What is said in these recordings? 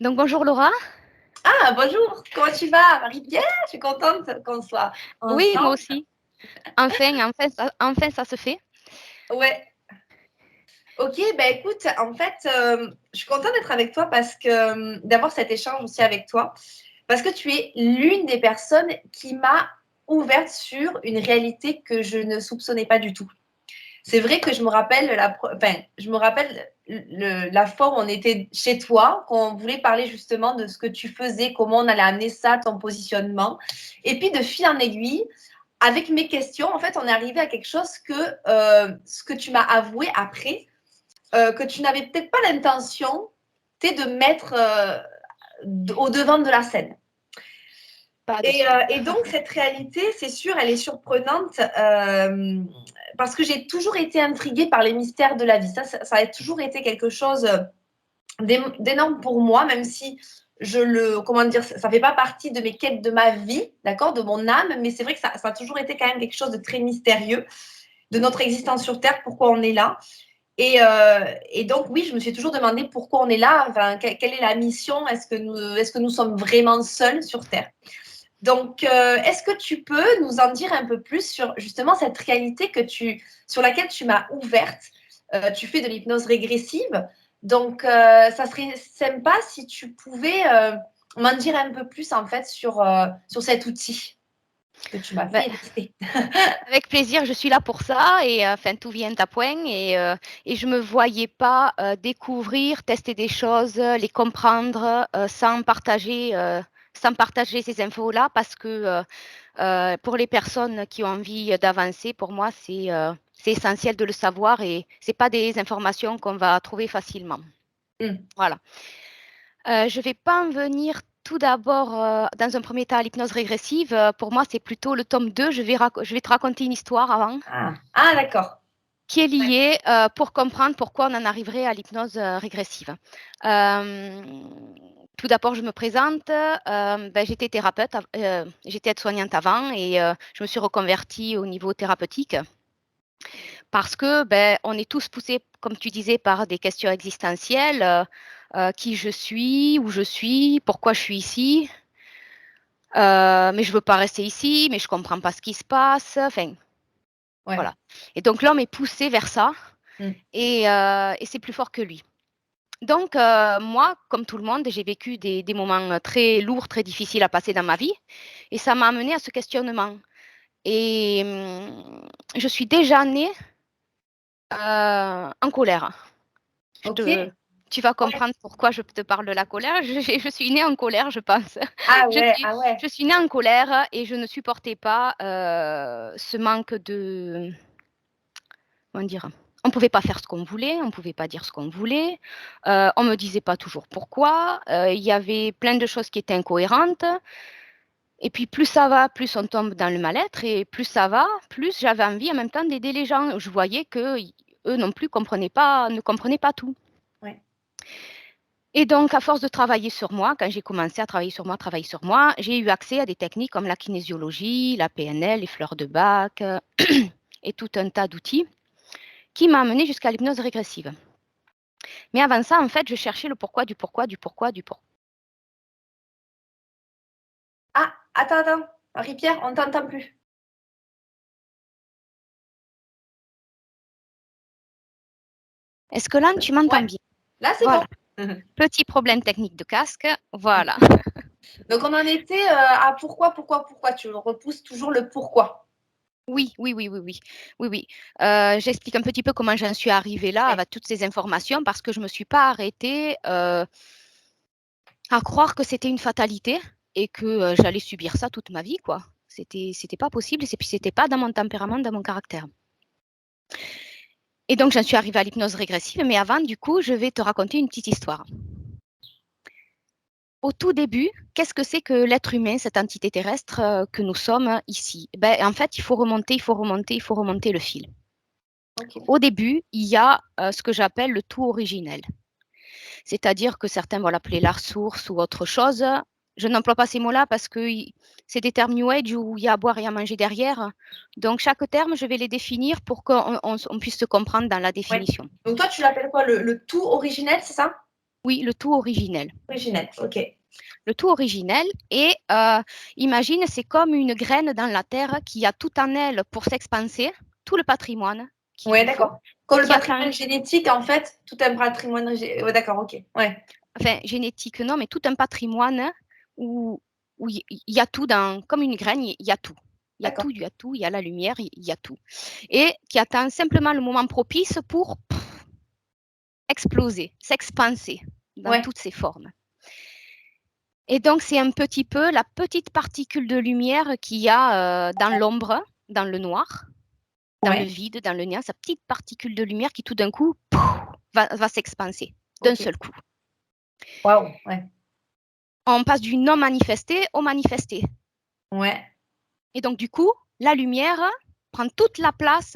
Donc bonjour Laura. Ah, bonjour, comment tu vas, Marie-Pierre? Je suis contente qu'on soit Oui, moi ensemble. aussi. Enfin, ça se fait. Ouais, ok, ben écoute, en fait, je suis contente d'être avec toi parce que, d'avoir cet échange aussi avec toi, parce que tu es l'une des personnes qui m'a ouverte sur une réalité que je ne soupçonnais pas du tout. C'est vrai que je me rappelle la fois où on était chez toi, qu'on voulait parler justement de ce que tu faisais, comment on allait amener ça, ton positionnement. Et puis de fil en aiguille, avec mes questions, en fait, on est arrivé à quelque chose ce que tu m'as avoué après, que tu n'avais peut-être pas l'intention, de mettre au devant de la scène. Pas de souci. Et donc, cette réalité, c'est sûr, elle est surprenante parce que j'ai toujours été intriguée par les mystères de la vie. Ça a toujours été quelque chose d'énorme pour moi, même si comment dire, ça fait pas partie de mes quêtes de ma vie, d'accord, de mon âme, mais c'est vrai que ça a toujours été quand même quelque chose de très mystérieux de notre existence sur Terre, pourquoi on est là. Et donc, oui, je me suis toujours demandé pourquoi on est là, enfin, quelle est la mission, est-ce que nous sommes vraiment seuls sur Terre? Donc, est-ce que tu peux nous en dire un peu plus sur justement cette réalité sur laquelle tu m'as ouverte? Tu fais de l'hypnose régressive, donc ça serait sympa si tu pouvais m'en dire un peu plus en fait sur cet outil que tu m'as Ben, fait tester. avec plaisir, je suis là pour ça et enfin tout vient à point et je me voyais pas découvrir, tester des choses, les comprendre sans partager ces infos-là parce que pour les personnes qui ont envie d'avancer, pour moi c'est essentiel de le savoir et c'est pas des informations qu'on va trouver facilement. Mm. Voilà. Je vais pas en venir tout d'abord, dans un premier temps, à l'hypnose régressive. Pour moi, c'est plutôt le tome 2. Je vais te raconter une histoire avant, Ah, d'accord. qui est liée pour comprendre pourquoi on en arriverait à l'hypnose régressive. Euh, Tout d'abord, je me présente. J'étais thérapeute, j'étais aide-soignante avant et je me suis reconvertie au niveau thérapeutique parce que on est tous poussés, comme tu disais, par des questions existentielles. Qui je suis, où je suis, pourquoi je suis ici. Mais je veux pas rester ici, mais je comprends pas ce qui se passe. Enfin, Ouais. voilà. Et donc l'homme est poussé vers ça Mm. et c'est plus fort que lui. Donc moi, comme tout le monde, j'ai vécu des moments très lourds, très difficiles à passer dans ma vie et ça m'a amené à ce questionnement. Et je suis déjà née en colère. Je Ok. te, Tu vas Ouais. comprendre pourquoi je te parle de la colère. Je suis née en colère, je pense. Ah Je ouais, suis, ah ouais. je suis née en colère et je ne supportais pas ce manque de... Comment dire? On ne pouvait pas faire ce qu'on voulait, on ne pouvait pas dire ce qu'on voulait, on ne me disait pas toujours pourquoi, il y avait plein de choses qui étaient incohérentes. Et puis plus ça va, plus on tombe dans le mal-être et plus ça va, plus j'avais envie en même temps d'aider les gens. Je voyais que eux non plus ne comprenaient pas tout. Ouais. Et donc, à force de travailler sur moi, quand j'ai commencé à travailler sur moi, j'ai eu accès à des techniques comme la kinésiologie, la PNL, les fleurs de bac et tout un tas d'outils qui m'a amené jusqu'à l'hypnose régressive. Mais avant ça, en fait, je cherchais le pourquoi du pourquoi du pourquoi du pourquoi. Ah, attends. Marie-Pierre, on t'entend plus. Est-ce que là, tu m'entends Ouais. bien? Là, c'est bon. Voilà. Petit problème technique de casque. Voilà. Donc, on en était à pourquoi. Tu repousses toujours le pourquoi. Oui, oui, oui, oui, oui, oui, oui. J'explique un petit peu comment j'en suis arrivée là Ouais. avec toutes ces informations parce que je ne me suis pas arrêtée à croire que c'était une fatalité et que j'allais subir ça toute ma vie, quoi. C'était pas possible et puis c'était pas dans mon tempérament, dans mon caractère. Et donc j'en suis arrivée à l'hypnose régressive, mais avant, du coup, je vais te raconter une petite histoire. Au tout début, qu'est-ce que c'est que l'être humain, cette entité terrestre que nous sommes ici? En fait, il faut remonter le fil. Ok. Au début, il y a ce que j'appelle le tout originel. C'est-à-dire que certains vont l'appeler la source ou autre chose. Je n'emploie pas ces mots-là parce que c'est des termes New Age où il y a à boire et à manger derrière. Donc, chaque terme, je vais les définir pour qu'on puisse se comprendre dans la Ouais. définition. Donc, toi, tu l'appelles quoi? Le tout originel, c'est ça? Oui, le tout originel. Originel, ok. Le tout originel. Et imagine, c'est comme une graine dans la terre qui a tout en elle pour s'expanser, tout le patrimoine qu'il Ouais, lui faut, d'accord. et Comme le qui attend, patrimoine génétique, en fait, tout un patrimoine. Ouais, d'accord, ok. Ouais, enfin génétique non, mais tout un patrimoine où il y a tout dans, comme une graine, il y a tout. Il y a d'accord. tout, il y a tout, il y a la lumière, il y a tout. Et qui attend simplement le moment propice pour exploser, s'expanser dans Ouais, toutes ses formes. Et donc, c'est un petit peu la petite particule de lumière qu'il y a dans l'ombre, dans le noir, dans le ouais, vide, dans le néant, sa petite particule de lumière qui tout d'un coup va s'expanser d'un ok. seul coup. Waouh, ouais. On passe du non manifesté au manifesté. Ouais. Et donc, du coup, la lumière prend toute la place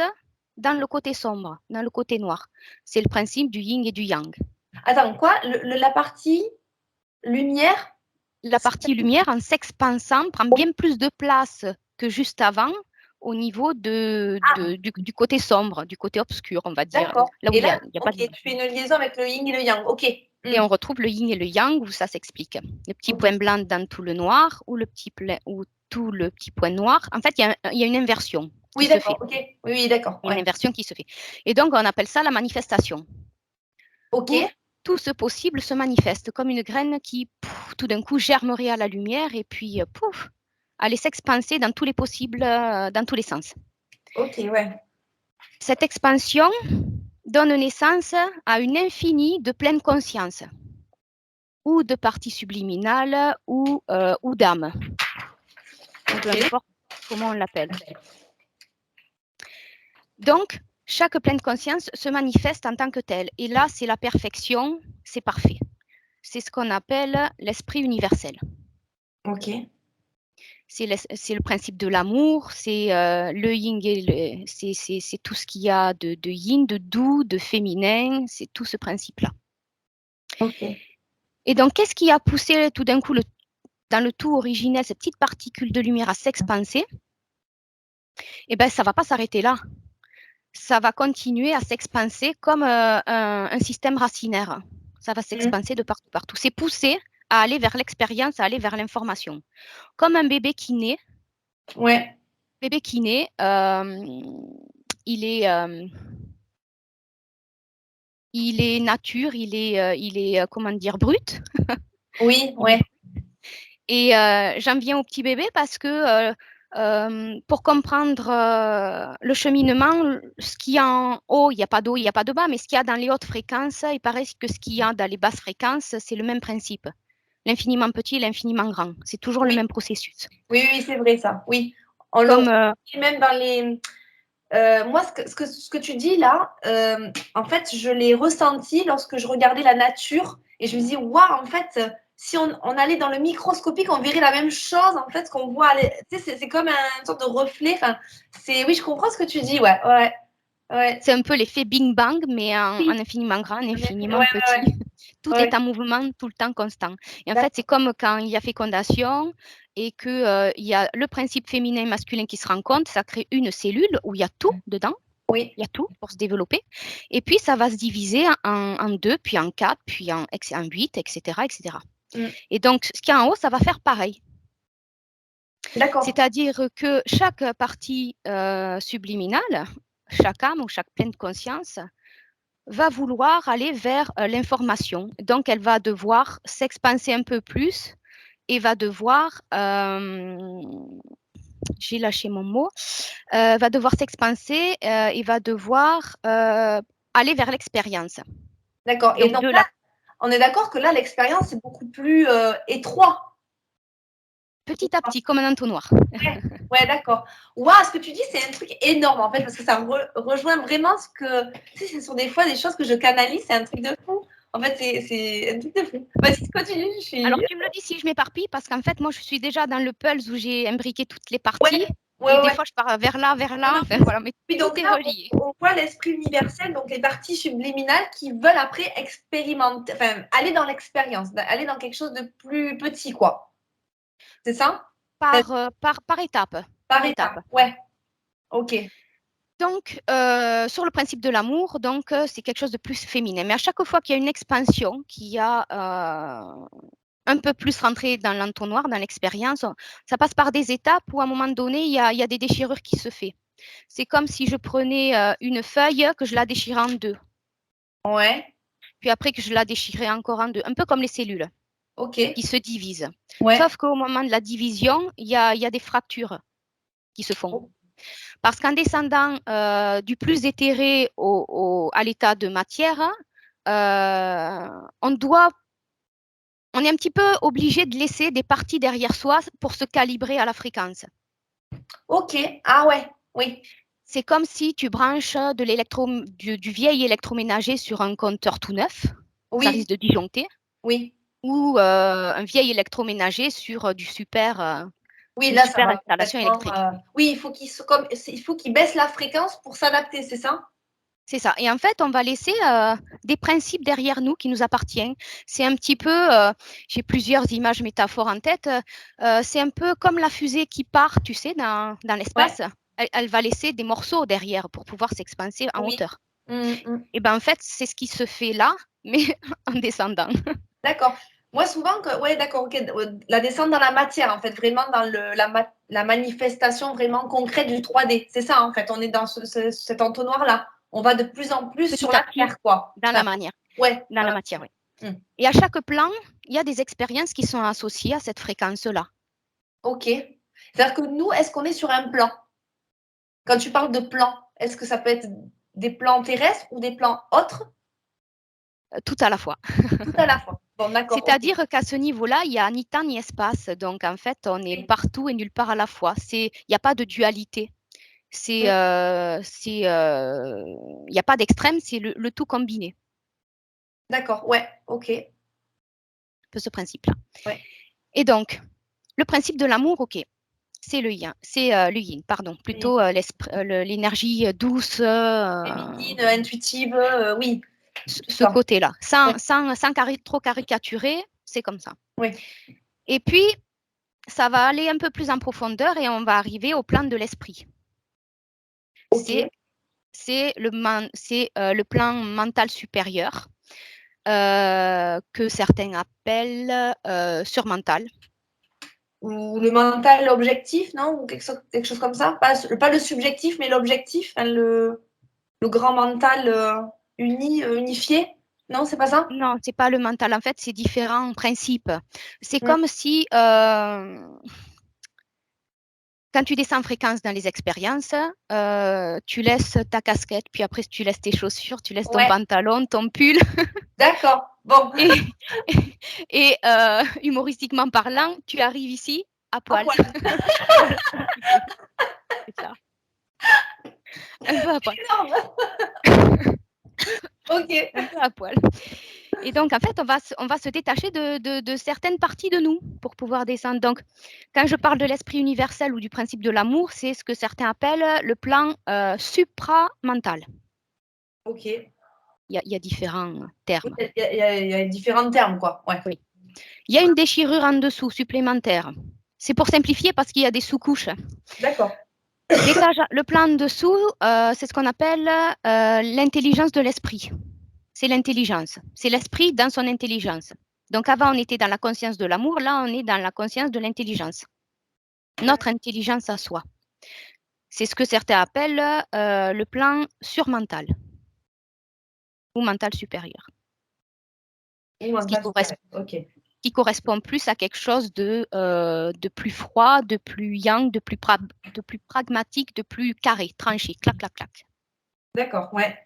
dans le côté sombre, dans le côté noir. C'est le principe du yin et du yang. Attends, quoi? La partie lumière? La partie lumière, en s'expansant, prend bien plus de place que juste avant au niveau Ah, du côté sombre, du côté obscur, on va dire, d'accord. là où Et il y là, a, il y a pas ok, de... tu fais une liaison avec le yin et le yang. Ok. Et Hmm, on retrouve le yin et le yang où ça s'explique. Le petit ok. point blanc dans tout le noir ou, ou tout le petit point noir. En fait, il y a une inversion qui Oui, se d'accord, fait. ok. Oui, oui, d'accord. Une Ouais. inversion qui se fait. Et donc, on appelle ça la manifestation, Ok. où tout ce possible se manifeste comme une graine qui, pouf, tout d'un coup, germerait à la lumière et puis, pouf, allait s'expanser dans tous les possibles, dans tous les sens. Ok, ouais. Cette expansion donne naissance à une infinie de pleine conscience, ou de parties subliminales, ou d'âme, peu Ok. importe comment on l'appelle. Donc, chaque pleine conscience se manifeste en tant que telle. Et là, c'est la perfection, c'est parfait. C'est ce qu'on appelle l'esprit universel. Ok. C'est le principe de l'amour, c'est le yin et c'est tout ce qu'il y a de yin, de doux, de féminin, c'est tout ce principe-là. Ok. Et donc, qu'est-ce qui a poussé tout d'un coup dans le tout originel cette petite particule de lumière à s'expanser? Eh bien, ça ne va pas s'arrêter là. Ça va continuer à s'expanser comme un système racinaire. Ça va Hmm, s'expanser de partout, partout. C'est poussé à aller vers l'expérience, à aller vers l'information. Comme un bébé qui naît, ouais. bébé qui naît, il est, nature, il est comment dire, brut. Oui, Il est ouais. Et j'en viens au petit bébé parce que pour comprendre le cheminement, ce qu'il y a en haut, il n'y a pas d'eau, il n'y a pas de bas, mais ce qu'il y a dans les hautes fréquences, il paraît que ce qu'il y a dans les basses fréquences, c'est le même principe. L'infiniment petit et l'infiniment grand. C'est toujours le Oui, même processus. oui, oui, c'est vrai ça. Oui. On le Comme, retrouve même dans les. Moi, ce que tu dis là, en fait, je l'ai ressenti lorsque je regardais la nature et je me dis, waouh, en fait, si on allait dans le microscopique, on verrait la même chose, en fait, qu'on voit. Tu sais, c'est comme une sorte de reflet. Enfin, oui, je comprends ce que tu dis, ouais, ouais, ouais. c'est un peu l'effet Bing Bang, mais en Oui, infiniment grand, en ouais, infiniment ouais, petit. Tout est ouais. en mouvement, tout le temps constant. Et en fait, c'est D'accord. comme quand il y a fécondation et qu'il y a le principe féminin et masculin qui se rencontrent, ça crée une cellule où il y a tout dedans. Oui, Il y a tout pour se développer. Et puis, ça va se diviser en deux, puis en quatre, puis en huit, etc., etc. mm, Et donc, ce qu'il y a en haut, ça va faire pareil. d'accord. C'est-à-dire que chaque partie subliminale, chaque âme ou chaque pleine conscience, va vouloir aller vers l'information. Donc, elle va devoir s'expanser un peu plus et va devoir, j'ai lâché mon mot, va devoir s'expanser et va devoir aller vers l'expérience. D'accord. Et Donc, donc de là, la on est d'accord que là, l'expérience est beaucoup plus étroite. petit à petit, comme un entonnoir. Ouais, ouais, d'accord. Waouh, ce que tu dis, c'est un truc énorme en fait, parce que ça rejoint vraiment ce que. Tu sais, ce sont des fois des choses que je canalise, c'est un truc de fou. En fait, c'est un truc de fou. Vas-y, continue, je Alors, suis. tu me le dis si je m'éparpille, parce qu'en fait, moi, je suis déjà dans le pulse où j'ai imbriqué toutes les Ouais, parties. ouais, Et des ouais. fois, je pars vers Non, là. non, Enfin, voilà, mais oui, tout donc est là, relié. on voit l'esprit universel, donc les parties subliminales qui veulent après expérimenter, enfin, aller dans l'expérience, aller dans quelque chose de plus petit, quoi. C'est ça? Par étape. Par Par étape. étapes. Ouais, ok. Donc, sur le principe de l'amour, donc, c'est quelque chose de plus féminin. Mais à chaque fois qu'il y a une expansion, qu'il y a un peu plus rentré dans l'entonnoir, dans l'expérience, ça passe par des étapes où à un moment donné, il y a des déchirures qui se font. C'est comme si je prenais une feuille, que je la déchirais en deux, Ouais, puis après que je la déchirais encore en deux, un peu comme les cellules ok. qui se divisent. Ouais. Sauf qu'au moment de la division, il y a des fractures qui se font. Oh, Parce qu'en descendant du plus éthéré à l'état de matière, on est un petit peu obligé de laisser des parties derrière soi pour se calibrer à la fréquence. ok. Ah ouais, oui. C'est comme si tu branches du vieil électroménager sur un compteur tout neuf, ça Oui, risque de disjoncter, oui. ou un vieil électroménager sur Oui, une là, ça super va installation complètement. électrique. Oui, il faut qu'il baisse la fréquence pour s'adapter, c'est ça? C'est ça. Et en fait, on va laisser des principes derrière nous qui nous appartiennent. C'est un petit peu, j'ai plusieurs images métaphores en tête. C'est un peu comme la fusée qui part, tu sais, dans Ouais, l'espace. Elle va laisser des morceaux derrière pour pouvoir s'expanser en oui. hauteur. Mm. Et ben en fait, c'est ce qui se fait là, mais en descendant. D'accord. Moi, souvent, ouais, d'accord, ok. La descente dans la matière, en fait, vraiment dans la manifestation vraiment concrète du 3D. C'est ça, en fait. On est dans cet entonnoir-là. On va de plus en plus Petit sur à la petit, Terre, quoi. dans Enfin, la manière, ouais, dans dans la la matière, oui. matière. Mm. Et à chaque plan, il y a des expériences qui sont associées à cette fréquence-là. Ok. C'est-à-dire que nous, est-ce qu'on est sur un plan? Quand tu parles de plan, est-ce que ça peut être des plans terrestres ou des plans autres? Tout à la fois. Tout à la fois. Bon, d'accord, ok. C'est-à-dire qu'à ce niveau-là, il n'y a ni temps ni espace. Donc, en fait, on est Ok. partout et nulle part à la fois. Il n'y a pas de dualité. Mm. Il n'y a pas d'extrême, c'est le tout combiné. D'accord, ouais, ok. Un peu ce principe-là. Ouais. Et donc, le principe de l'amour, ok, c'est le yin. C'est le yin, pardon. Oui. Plutôt l'énergie douce, Féminine, intuitive, oui, c'est ce ça. côté-là. Oui, Sans trop caricaturer, c'est comme ça. oui. Et puis, ça va aller un peu plus en profondeur et on va arriver au plan de l'esprit. Ok. C'est le plan mental supérieur que certains appellent surmental. Ou le mental objectif, non? Ou quelque chose comme ça? Pas le subjectif, mais l'objectif, enfin, le grand mental unifié. Non, c'est pas ça? Non, c'est pas le mental. En fait, c'est différents principes. C'est Mm. comme si quand tu descends en fréquence dans les expériences, tu laisses ta casquette, puis après tu laisses tes chaussures, tu laisses ton Ouais, pantalon, ton pull, d'accord. Bon, et, et humoristiquement parlant, tu arrives ici à à poil. poil. Voilà, un petit peu. C'est ça. Un peu à poil. Énorme. Ok. Un peu à poil. Et donc, en fait, on va se détacher de certaines parties de nous pour pouvoir descendre. Donc, quand je parle de l'esprit universel ou du principe de l'amour, c'est ce que certains appellent le plan supramental. Ok. Il Il y a différents termes. y a différents termes, quoi. Ouais. Oui. Il y a une déchirure en dessous supplémentaire. C'est pour simplifier parce qu'il y a des sous-couches. D'accord. Le plan en dessous, c'est ce qu'on appelle l'intelligence de l'esprit. C'est l'intelligence. C'est l'esprit dans son intelligence. Donc avant, on était dans la conscience de l'amour, là, on est dans la conscience de l'intelligence. Notre intelligence à soi. C'est ce que certains appellent le plan surmental ou mental supérieur. Ou Ce qui mental correspond, supérieur. Ok. qui correspond plus à quelque chose de plus froid, de plus yang, de plus pragmatique, de plus carré, tranché, clac, clac, clac. D'accord, ouais.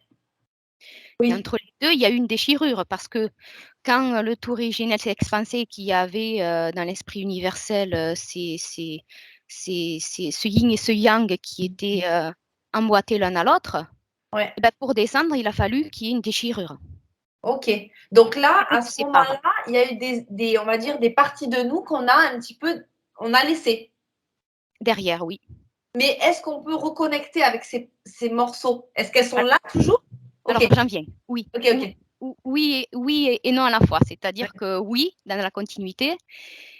Et Oui. entre les deux, il y a eu une déchirure parce que quand le tout originel s'est expansé, qu'il y avait dans l'esprit universel ce yin et ce yang qui étaient emboîtés l'un à l'autre, Ouais. et ben pour descendre, il a fallu qu'il y ait une déchirure. Ok. Donc là, Les deux à se ce séparent moment-là, il y a eu on va dire, des parties de nous qu'on a un petit peu, on a laissé. derrière, oui. Mais est-ce qu'on peut reconnecter avec ces morceaux? Est-ce qu'elles sont Ah, là toujours? Ok. alors j'en viens, oui. Ok, ok. Oui et non à la fois. C'est-à-dire que oui, dans la continuité,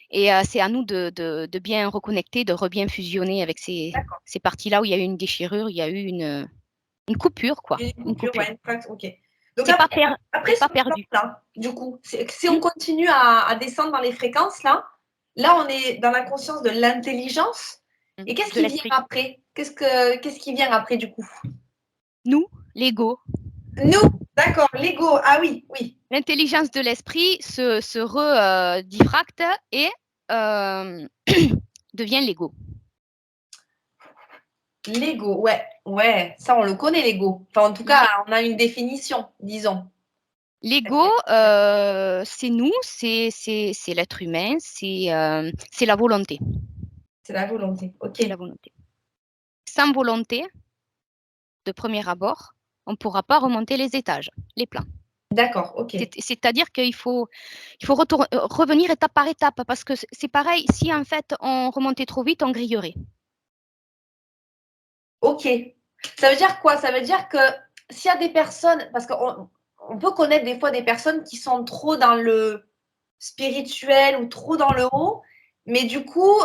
et c'est à nous de bien reconnecter, de bien fusionner avec ces, D'accord. ces parties-là où il y a eu une déchirure, il y a eu une Une coupure, quoi. Une Une coupure, coupure. ouais, ok. Donc C'est pas, après pas ce perdu. là, du coup, si on continue à descendre dans les fréquences, là, on est dans la conscience de l'intelligence. Et qu'est-ce De qui vient l'esprit. après? Qu'est-ce qui vient après, du coup? Nous, l'ego. Nous, d'accord, l'ego. Ah oui, oui. L'intelligence de l'esprit se diffracte et devient l'ego. L'ego, ouais, ça on le connaît, l'ego. Enfin, en tout cas, on a une définition, disons. L'ego, c'est nous, c'est l'être humain, c'est la volonté. C'est la volonté, ok. C'est la volonté. Sans volonté, de premier abord, on ne pourra pas remonter les étages, les plans. D'accord, ok. C'est-à-dire qu'il faut revenir étape par étape, parce que c'est pareil, si en fait on remontait trop vite, on grillerait. Ok. Ça veut dire quoi? Ça veut dire que s'il y a des personnes, parce qu'on peut connaître des fois des personnes qui sont trop dans le spirituel ou trop dans le haut, mais du coup,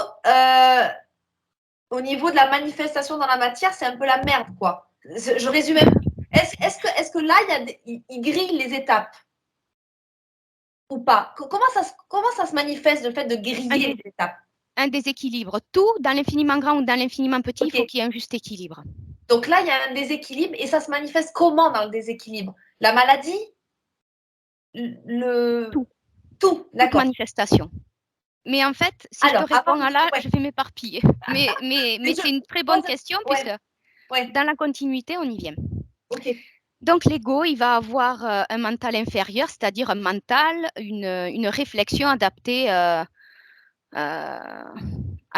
au niveau de la manifestation dans la matière, c'est un peu la merde, quoi. Je résume un peu. Est-ce que là, il grille les étapes ou pas? Comment ça se manifeste, le fait de griller les étapes? Un déséquilibre. Tout, dans l'infiniment grand ou dans l'infiniment petit, il faut Ok. qu'il y ait un juste équilibre. Donc là, il y a un déséquilibre et ça se manifeste comment dans le déséquilibre? La maladie? Le... Tout, Tout, toute d'accord. manifestation. Mais en fait, si je te Alors, réponds à là, ouais. je vais m'éparpiller. Mais c'est une très bonne pose- question, puisque Ouais, ouais, dans la continuité, on y vient. ok. Donc, l'ego, il va avoir un mental inférieur, c'est-à-dire un mental, une réflexion adaptée à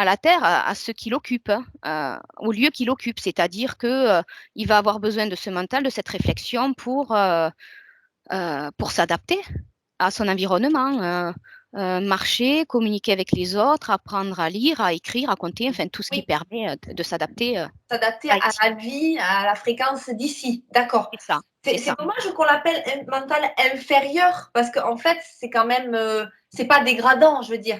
la Terre, à ce qu'il occupe, au lieu qu'il occupe. C'est-à-dire que il va avoir besoin de ce mental, de cette réflexion pour s'adapter à son environnement, marcher, communiquer avec les autres, apprendre à lire, à écrire, à compter, enfin tout ce qui Oui, permet de s'adapter s'adapter à à ici. la vie, à la fréquence d'ici, d'accord. C'est ça, c'est C'est ça. dommage qu'on l'appelle un mental inférieur parce qu'en fait, c'est quand même, c'est pas dégradant, je veux dire.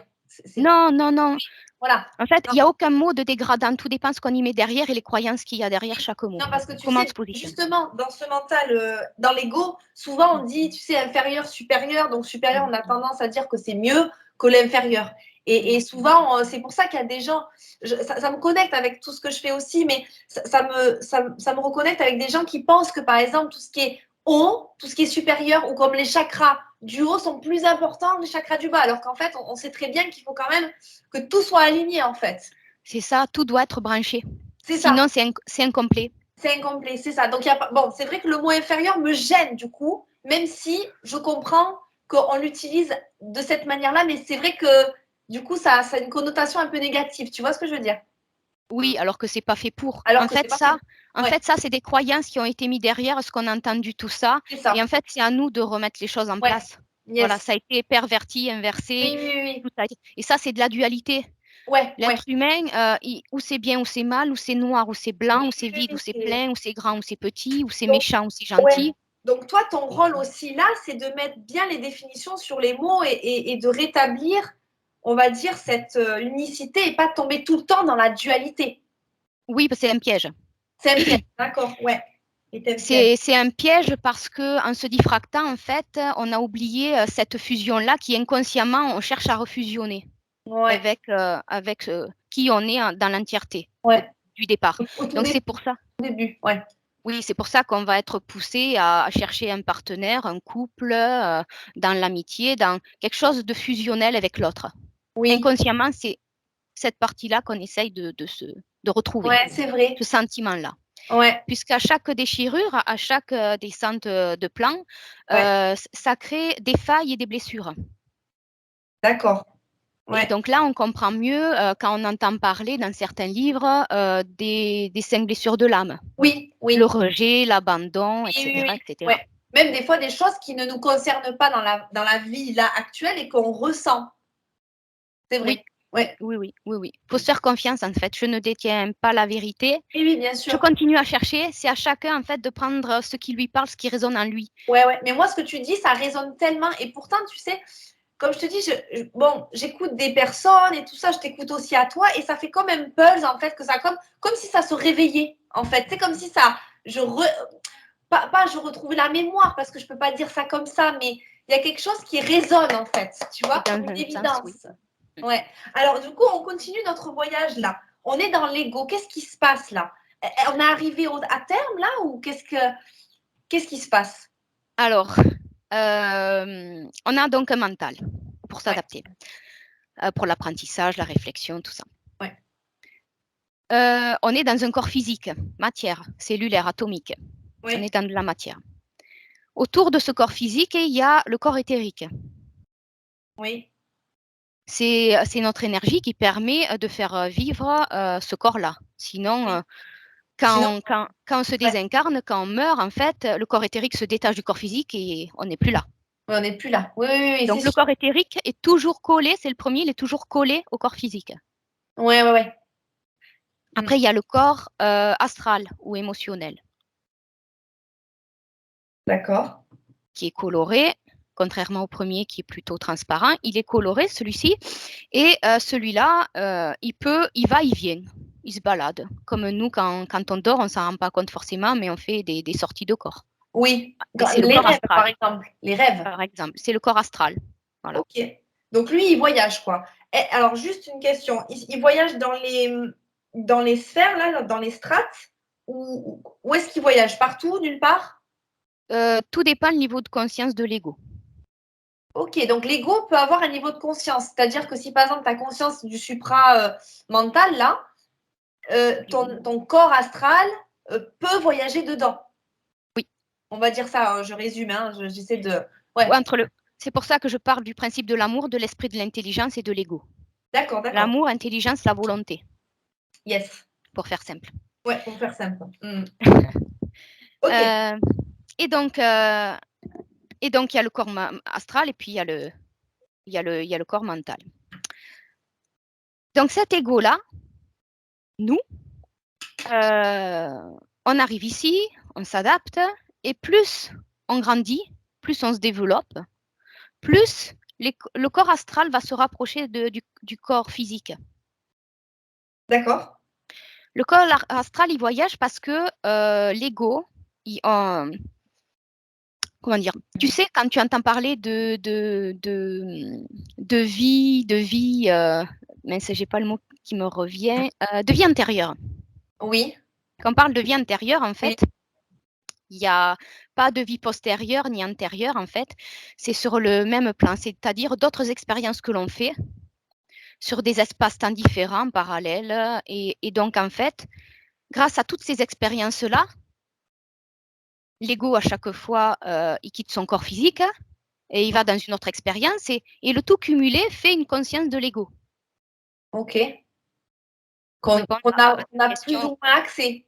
Non, non, non. Voilà. En fait, Non, il n'y a aucun mot de dégradant. Tout dépend de ce qu'on y met derrière et les croyances qu'il y a derrière chaque mot. non, parce que tu Comment on sais, se positionne. justement, dans ce mental, dans l'ego, souvent on dit, tu sais, inférieur, supérieur. Donc supérieur, on a tendance à dire que c'est mieux que l'inférieur. Et souvent, c'est pour ça qu'il y a des gens, ça me connecte avec tout ce que je fais aussi, mais ça me reconnecte avec des gens qui pensent que, par exemple, tout ce qui est haut, tout ce qui est supérieur, ou comme les chakras du haut sont plus importants que les chakras du bas. Alors qu'en fait, on sait très bien qu'il faut quand même que tout soit aligné, en fait. C'est ça, tout doit être branché. C'est ça. Sinon, c'est incomplet. C'est incomplet, c'est ça. Donc, bon, c'est vrai que le mot inférieur me gêne du coup, même si je comprends qu'on l'utilise de cette manière-là, mais c'est vrai que du coup, ça a une connotation un peu négative. Tu vois ce que je veux dire? Oui, alors que c'est pas fait pour. Alors que c'est pas fait. En Ouais, fait, ça, c'est des croyances qui ont été mises derrière ce qu'on a entendu tout ça. c'est Et ça. en fait, c'est à nous de remettre les choses en Ouais, place. Voilà, yes. ça a été perverti, inversé. Oui, oui, oui. Et ça, c'est de la dualité. Ouais, ouais. L'être humain, ou c'est bien ou c'est mal, ou c'est noir ou c'est blanc, Oui, ou c'est oui, vide ou oui, c'est plein, ou c'est grand ou c'est petit, ou c'est Donc, méchant ou c'est ouais. gentil. Donc, toi, ton rôle aussi là, c'est de mettre bien les définitions sur les mots et de rétablir, on va dire, cette unicité et pas tomber tout le temps dans la dualité. Oui, parce que c'est un piège. C'est un piège, d'accord, ouais. C'est un piège. C'est un piège parce que en se diffractant, en fait, on a oublié cette fusion-là qui inconsciemment, on cherche à refusionner Ouais, avec qui on est dans l'entièreté ouais. du départ. Au tout Donc c'est pour ça. début, ouais. Oui, c'est pour ça qu'on va être poussé à chercher un partenaire, un couple, dans l'amitié, dans quelque chose de fusionnel avec l'autre. Oui, Inconsciemment, c'est cette partie-là qu'on essaye de retrouver, ouais, c'est vrai. ce sentiment-là. Ouais, Puisqu'à chaque déchirure, à chaque descente de plan, ouais, ça crée des failles et des blessures. d'accord. Et Ouais. donc là, on comprend mieux quand on entend parler dans certains livres des 5 blessures de l'âme. Oui, Le oui. rejet, l'abandon, Oui, oui, etc., oui. etc. Ouais. Même des fois, des choses qui ne nous concernent pas dans la vie là actuelle et qu'on ressent. C'est Oui, vrai. Ouais. oui, oui, oui, oui. Il faut se faire confiance, en fait. Je ne détiens pas la vérité. Oui, oui, bien Je sûr. continue à chercher. C'est à chacun, en fait, de prendre ce qui lui parle, ce qui résonne en lui. Ouais, ouais. Mais moi, ce que tu dis, ça résonne tellement. Et pourtant, tu sais, comme je te dis, bon, j'écoute des personnes et tout ça, je t'écoute aussi à toi, et ça fait comme un buzz, en fait, que ça comme si ça se réveillait, en fait. C'est comme si je retrouve la mémoire, parce que je ne peux pas dire ça comme ça, mais il y a quelque chose qui résonne, en fait, tu vois, Dans une un sens, oui. évidence. Ouais. Alors, du coup, on continue notre voyage, là. On est dans l'ego. Qu'est-ce qui se passe, là? On est arrivé à terme, là, ou qu'est-ce qui se passe? Alors, on a donc un mental pour Ouais, s'adapter, pour l'apprentissage, la réflexion, tout ça. ouais, On est dans un corps physique, matière, cellulaire, atomique. On ouais, est dans de la matière. Autour de ce corps physique, il y a le corps éthérique. oui. C'est notre énergie qui permet de faire vivre ce corps-là. Sinon, Oui. Sinon, quand on se ouais, désincarne, quand on meurt, en fait, le corps éthérique se détache du corps physique et on n'est plus là. on n'est plus là. Oui, oui, oui, c'est Donc, le sûr. corps éthérique est toujours collé, c'est le premier, il est toujours collé au corps physique. Ouais, ouais, ouais. Mm. Après, il y a le corps astral ou émotionnel D'accord. qui est coloré, contrairement au premier qui est plutôt transparent. Il est coloré, celui-ci, et celui-là, il va, il vient, il se balade. Comme nous, quand on dort, on ne s'en rend pas compte forcément, mais on fait des sorties de corps. Oui. Et c'est le Les corps rêves, par astral, exemple. Les rêves. par exemple. C'est le corps astral. Voilà. Ok. Donc lui, il voyage, quoi. Et alors, juste une question. Il voyage dans les sphères, là, dans les strates, ou où est-ce qu'il voyage? Partout, nulle part? Tout dépend du niveau de conscience de l'ego. Ok, donc l'ego peut avoir un niveau de conscience. C'est-à-dire que si, par exemple, tu as conscience du supra-mental, là, ton corps astral peut voyager dedans. Oui. On va dire ça, je résume, hein, j'essaie de... Ouais, C'est pour ça que je parle du principe de l'amour, de l'esprit, de l'intelligence et de l'ego. d'accord, d'accord. L'amour, l'intelligence, la volonté, Yes. pour faire simple. Ouais, pour faire simple. Ok, Euh, et donc, euh, et donc, il y a le corps astral et puis il y a le corps mental. Donc, cet ego-là, nous, on arrive ici, on s'adapte, et plus on grandit, plus on se développe, plus le corps astral va se rapprocher du corps physique. d'accord. Le corps astral, il voyage parce que l'ego, comment dire, tu sais, quand tu entends parler de vie, mince, j'ai pas le mot qui me revient, de vie antérieure. Oui, Quand on parle de vie antérieure, en oui, fait, il n'y a pas de vie postérieure ni antérieure, en fait. C'est sur le même plan, c'est-à-dire d'autres expériences que l'on fait sur des espaces-temps différents, parallèles. Et donc, en fait, grâce à toutes ces expériences-là, l'ego, à chaque fois, il quitte son corps physique et il va dans une autre expérience et le tout cumulé fait une conscience de l'ego. ok. Pour Qu'on répondre qu'on à a, ta qu'on a plus question, ou moins accès.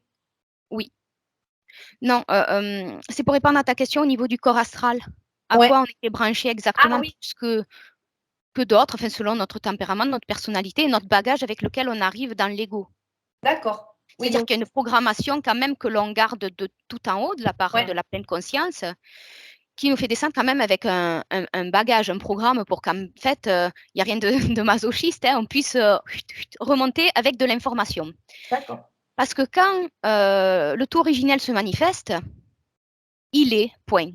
oui. Non, c'est pour répondre à ta question au niveau du corps astral. À Ouais. quoi on était branché Ah exactement oui, plus que d'autres, enfin, selon notre tempérament, notre personnalité, notre bagage avec lequel on arrive dans l'ego. d'accord. Oui, C'est-à-dire donc, qu'il y a une programmation quand même que l'on garde de tout en haut, de la part de ouais, la pleine conscience, qui nous fait descendre quand même avec un bagage, un programme pour qu'en fait, il n'y a rien de masochiste, hein, on puisse remonter avec de l'information. d'accord. Parce que quand le tout originel se manifeste, il est, point.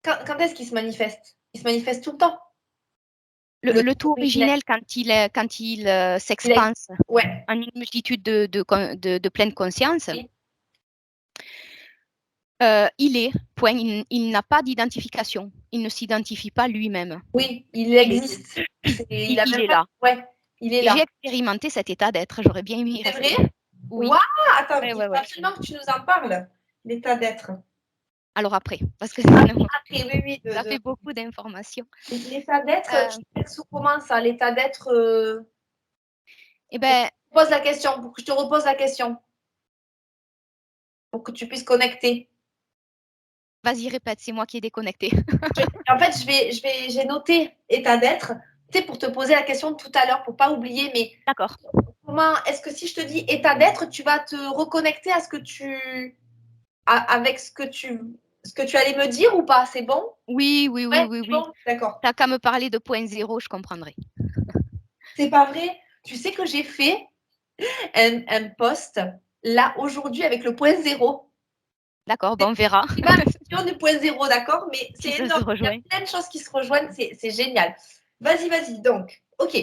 Quand est-ce qu'il se manifeste? Il se manifeste tout le temps. Le Le tout originel. originel, quand il Il a... s'expanse Ouais. en une multitude de pleine conscience, Oui, il est, point. Il n'a pas d'identification. Il ne s'identifie pas lui-même. oui, il Il est, existe. Il a il même est pas. là. Ouais, il est Et j'ai là. expérimenté cet état d'être. J'aurais bien aimé y C'est rester. vrai? Oui. Waouh! Attends, Ouais, il ouais, faut ouais. absolument que tu nous en parles. L'état d'être. Alors après, parce que Ah, sinon, après, oui, oui. ça fait beaucoup d'informations. L'état d'être, Euh, tu fais sous comment ça? L'état d'être. eh ben, Pose la question, pour que je te repose la question. Pour que tu puisses connecter. vas-y, répète, c'est moi qui ai déconnecté. En fait, j'ai noté état d'être, tu sais, pour te poser la question tout à l'heure, pour pas oublier, mais D'accord. comment est-ce que si je te dis état d'être, tu vas te reconnecter à avec ce que tu allais me dire ou pas? C'est bon? Oui, oui, oui, Ouais, oui, c'est oui. bon? D'accord. T'as qu'à me parler de point zéro, je comprendrai. C'est pas vrai? Tu sais que j'ai fait un post là aujourd'hui avec le point zéro. D'accord, on verra. C'est pas la vision du point zéro, d'accord, mais Si c'est ça se énorme. Il y a rejoint. plein de choses qui se rejoignent, c'est génial. Vas-y, donc. OK.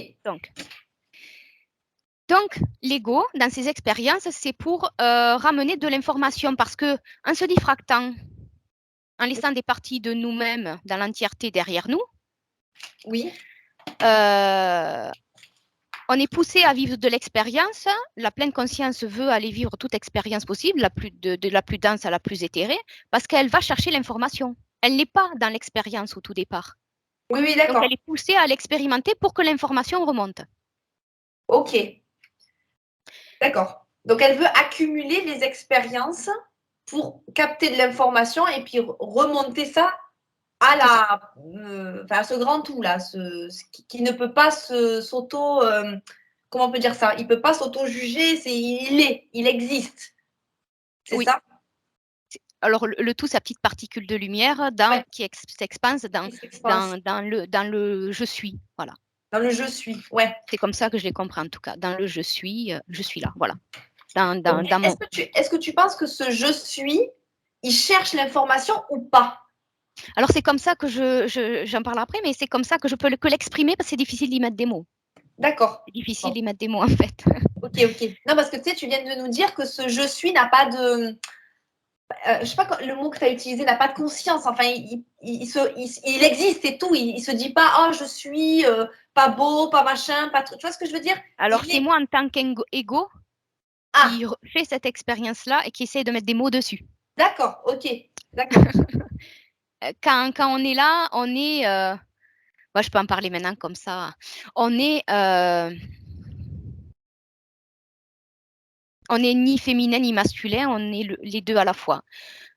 Donc, l'ego, dans ces expériences, c'est pour ramener de l'information parce que en se diffractant, en laissant des parties de nous-mêmes dans l'entièreté derrière nous, Oui. On est poussé à vivre de l'expérience. La pleine conscience veut aller vivre toute expérience possible, de la plus dense à la plus éthérée, parce qu'elle va chercher l'information. Elle n'est pas dans l'expérience au tout départ. Oui, Donc, d'accord. elle est poussée à l'expérimenter pour que l'information remonte. OK. D'accord. Donc, elle veut accumuler les expériences pour capter de l'information et puis remonter ça à ce grand tout là, qui ne peut pas s'auto, comment on peut dire ça? Il peut pas s'auto-juger, il existe. C'est Oui. ça? Alors, le tout, sa petite particule de lumière Ouais. qui s'expanse dans le je suis. Voilà. Dans le je suis, ouais. C'est comme ça que je l'ai compris en tout cas. Dans le je suis là. Voilà. Dans mon. Est-ce que tu penses que ce je suis, il cherche l'information ou pas? Alors, c'est comme ça que j'en parle après, mais c'est comme ça que je peux que l'exprimer parce que c'est difficile d'y mettre des mots. D'accord. C'est difficile Bon. d'y mettre des mots en fait. Ok. Non, parce que tu sais, tu viens de nous dire que ce je suis n'a pas de. Je sais pas le mot que tu as utilisé, n'a pas de conscience. Enfin, il existe et tout. Il se dit pas, oh, je suis pas beau, pas machin, pas truc. Tu vois ce que je veux dire? Alors, c'est moi en tant qu'ego qui fait cette expérience-là et qui essaie de mettre des mots dessus. D'accord, ok. D'accord. Quand on est là, on est. Moi, je peux en parler maintenant comme ça. On est ni féminin ni masculin, on est les deux à la fois.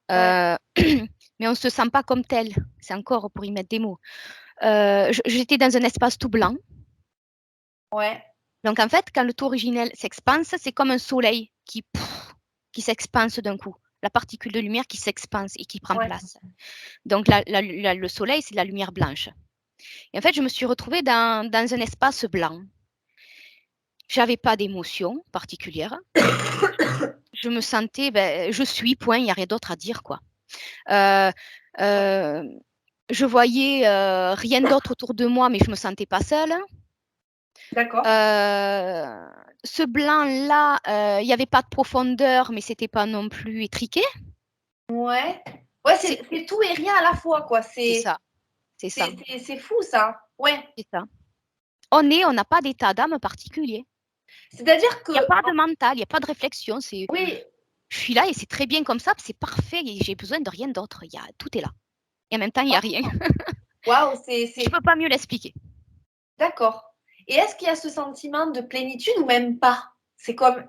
Ouais. Mais on ne se sent pas comme tel. C'est encore pour y mettre des mots. J'étais dans un espace tout blanc. Ouais. Donc, en fait, quand le tout originel s'expanse, c'est comme un soleil qui s'expanse d'un coup. La particule de lumière qui s'expanse et qui prend place. Donc, le soleil, c'est de la lumière blanche. Et en fait, je me suis retrouvée dans un espace blanc. J'avais pas d'émotion particulière. Je me sentais, je suis, point, il n'y a rien d'autre à dire, quoi. Je voyais rien d'autre autour de moi, mais je me sentais pas seule. D'accord. Ce blanc-là, il n'y avait pas de profondeur, mais c'était pas non plus étriqué. Ouais. Ouais, c'est tout et rien à la fois, quoi. C'est ça. C'est fou, ça. Ouais. C'est ça. On n'a pas d'état d'âme particulier. C'est-à-dire que. Il n'y a pas de mental, il n'y a pas de réflexion. Oui. Je suis là et c'est très bien comme ça, c'est parfait. J'ai besoin de rien d'autre. Tout est là. Et en même temps, il n'y a rien. Waouh, Je ne peux pas mieux l'expliquer. D'accord. Et est-ce qu'il y a ce sentiment de plénitude ou même pas? C'est comme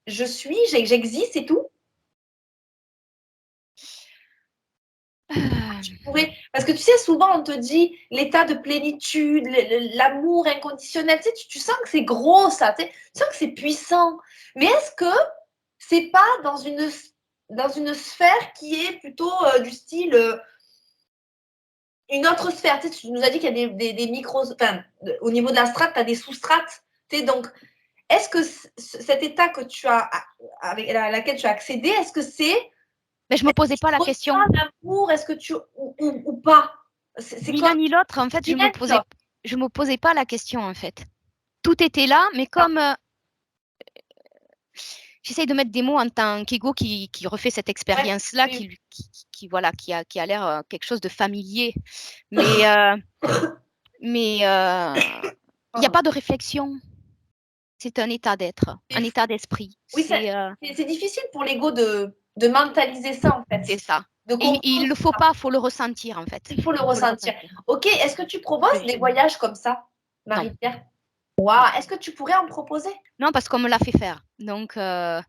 je suis, j'existe et tout? Parce que tu sais, souvent on te dit l'état de plénitude, l'amour inconditionnel, tu sens que c'est gros ça, tu sens que c'est puissant. Mais est-ce que c'est pas dans une sphère qui est plutôt du style une autre sphère? Tu nous as dit qu'il y a des micros, enfin, au niveau de la strate, tu as des sous-strates. Donc, est-ce que cet état que tu as, avec laquelle tu as accédé, est-ce que c'est. Mais je ne me posais pas la question. L'amour, est-ce que tu. Ou pas? Ni l'un ni l'autre, en fait, je me posais pas la question, en fait. Tout était là, mais comme j'essaye de mettre des mots en tant qu'ego qui refait cette expérience-là, qui a l'air quelque chose de familier. Mais il n'y a pas de réflexion. C'est un état d'être, un état d'esprit. Oui, c'est difficile pour l'ego de mentaliser ça, en fait. C'est ça. Il ne le faut pas, il faut le ressentir, en fait. Il faut le ressentir. Ok, est-ce que tu proposes des voyages comme ça, Marie-Pierre? Waouh, est-ce que tu pourrais en proposer? Non, parce qu'on me l'a fait faire. Donc, non,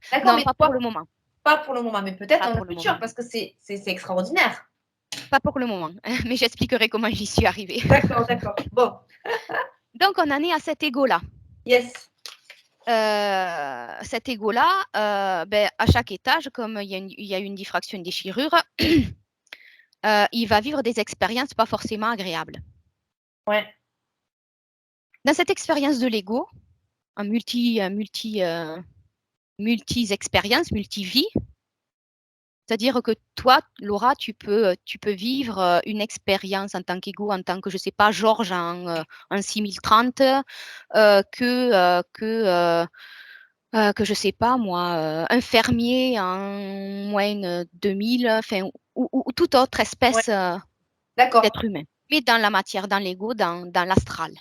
pas pour le moment. Pas pour le moment, mais peut-être dans le futur, parce que c'est extraordinaire. Pas pour le moment, mais j'expliquerai comment j'y suis arrivée. D'accord. Bon. Donc, on en est à cet ego-là. Yes. Cet ego-là, à chaque étage, comme il y a une diffraction, une déchirure, il va vivre des expériences pas forcément agréables. Ouais. Dans cette expérience de l'ego, en multi-expériences, multi-vie, C'est-à-dire que toi, Laura, tu peux vivre une expérience en tant qu'ego, en tant que, je ne sais pas, Georges en 6030, que je ne sais pas moi, un fermier en moins 2000, enfin, ou toute autre espèce D'accord. d'être humain, mais dans la matière, dans l'ego, dans l'astral.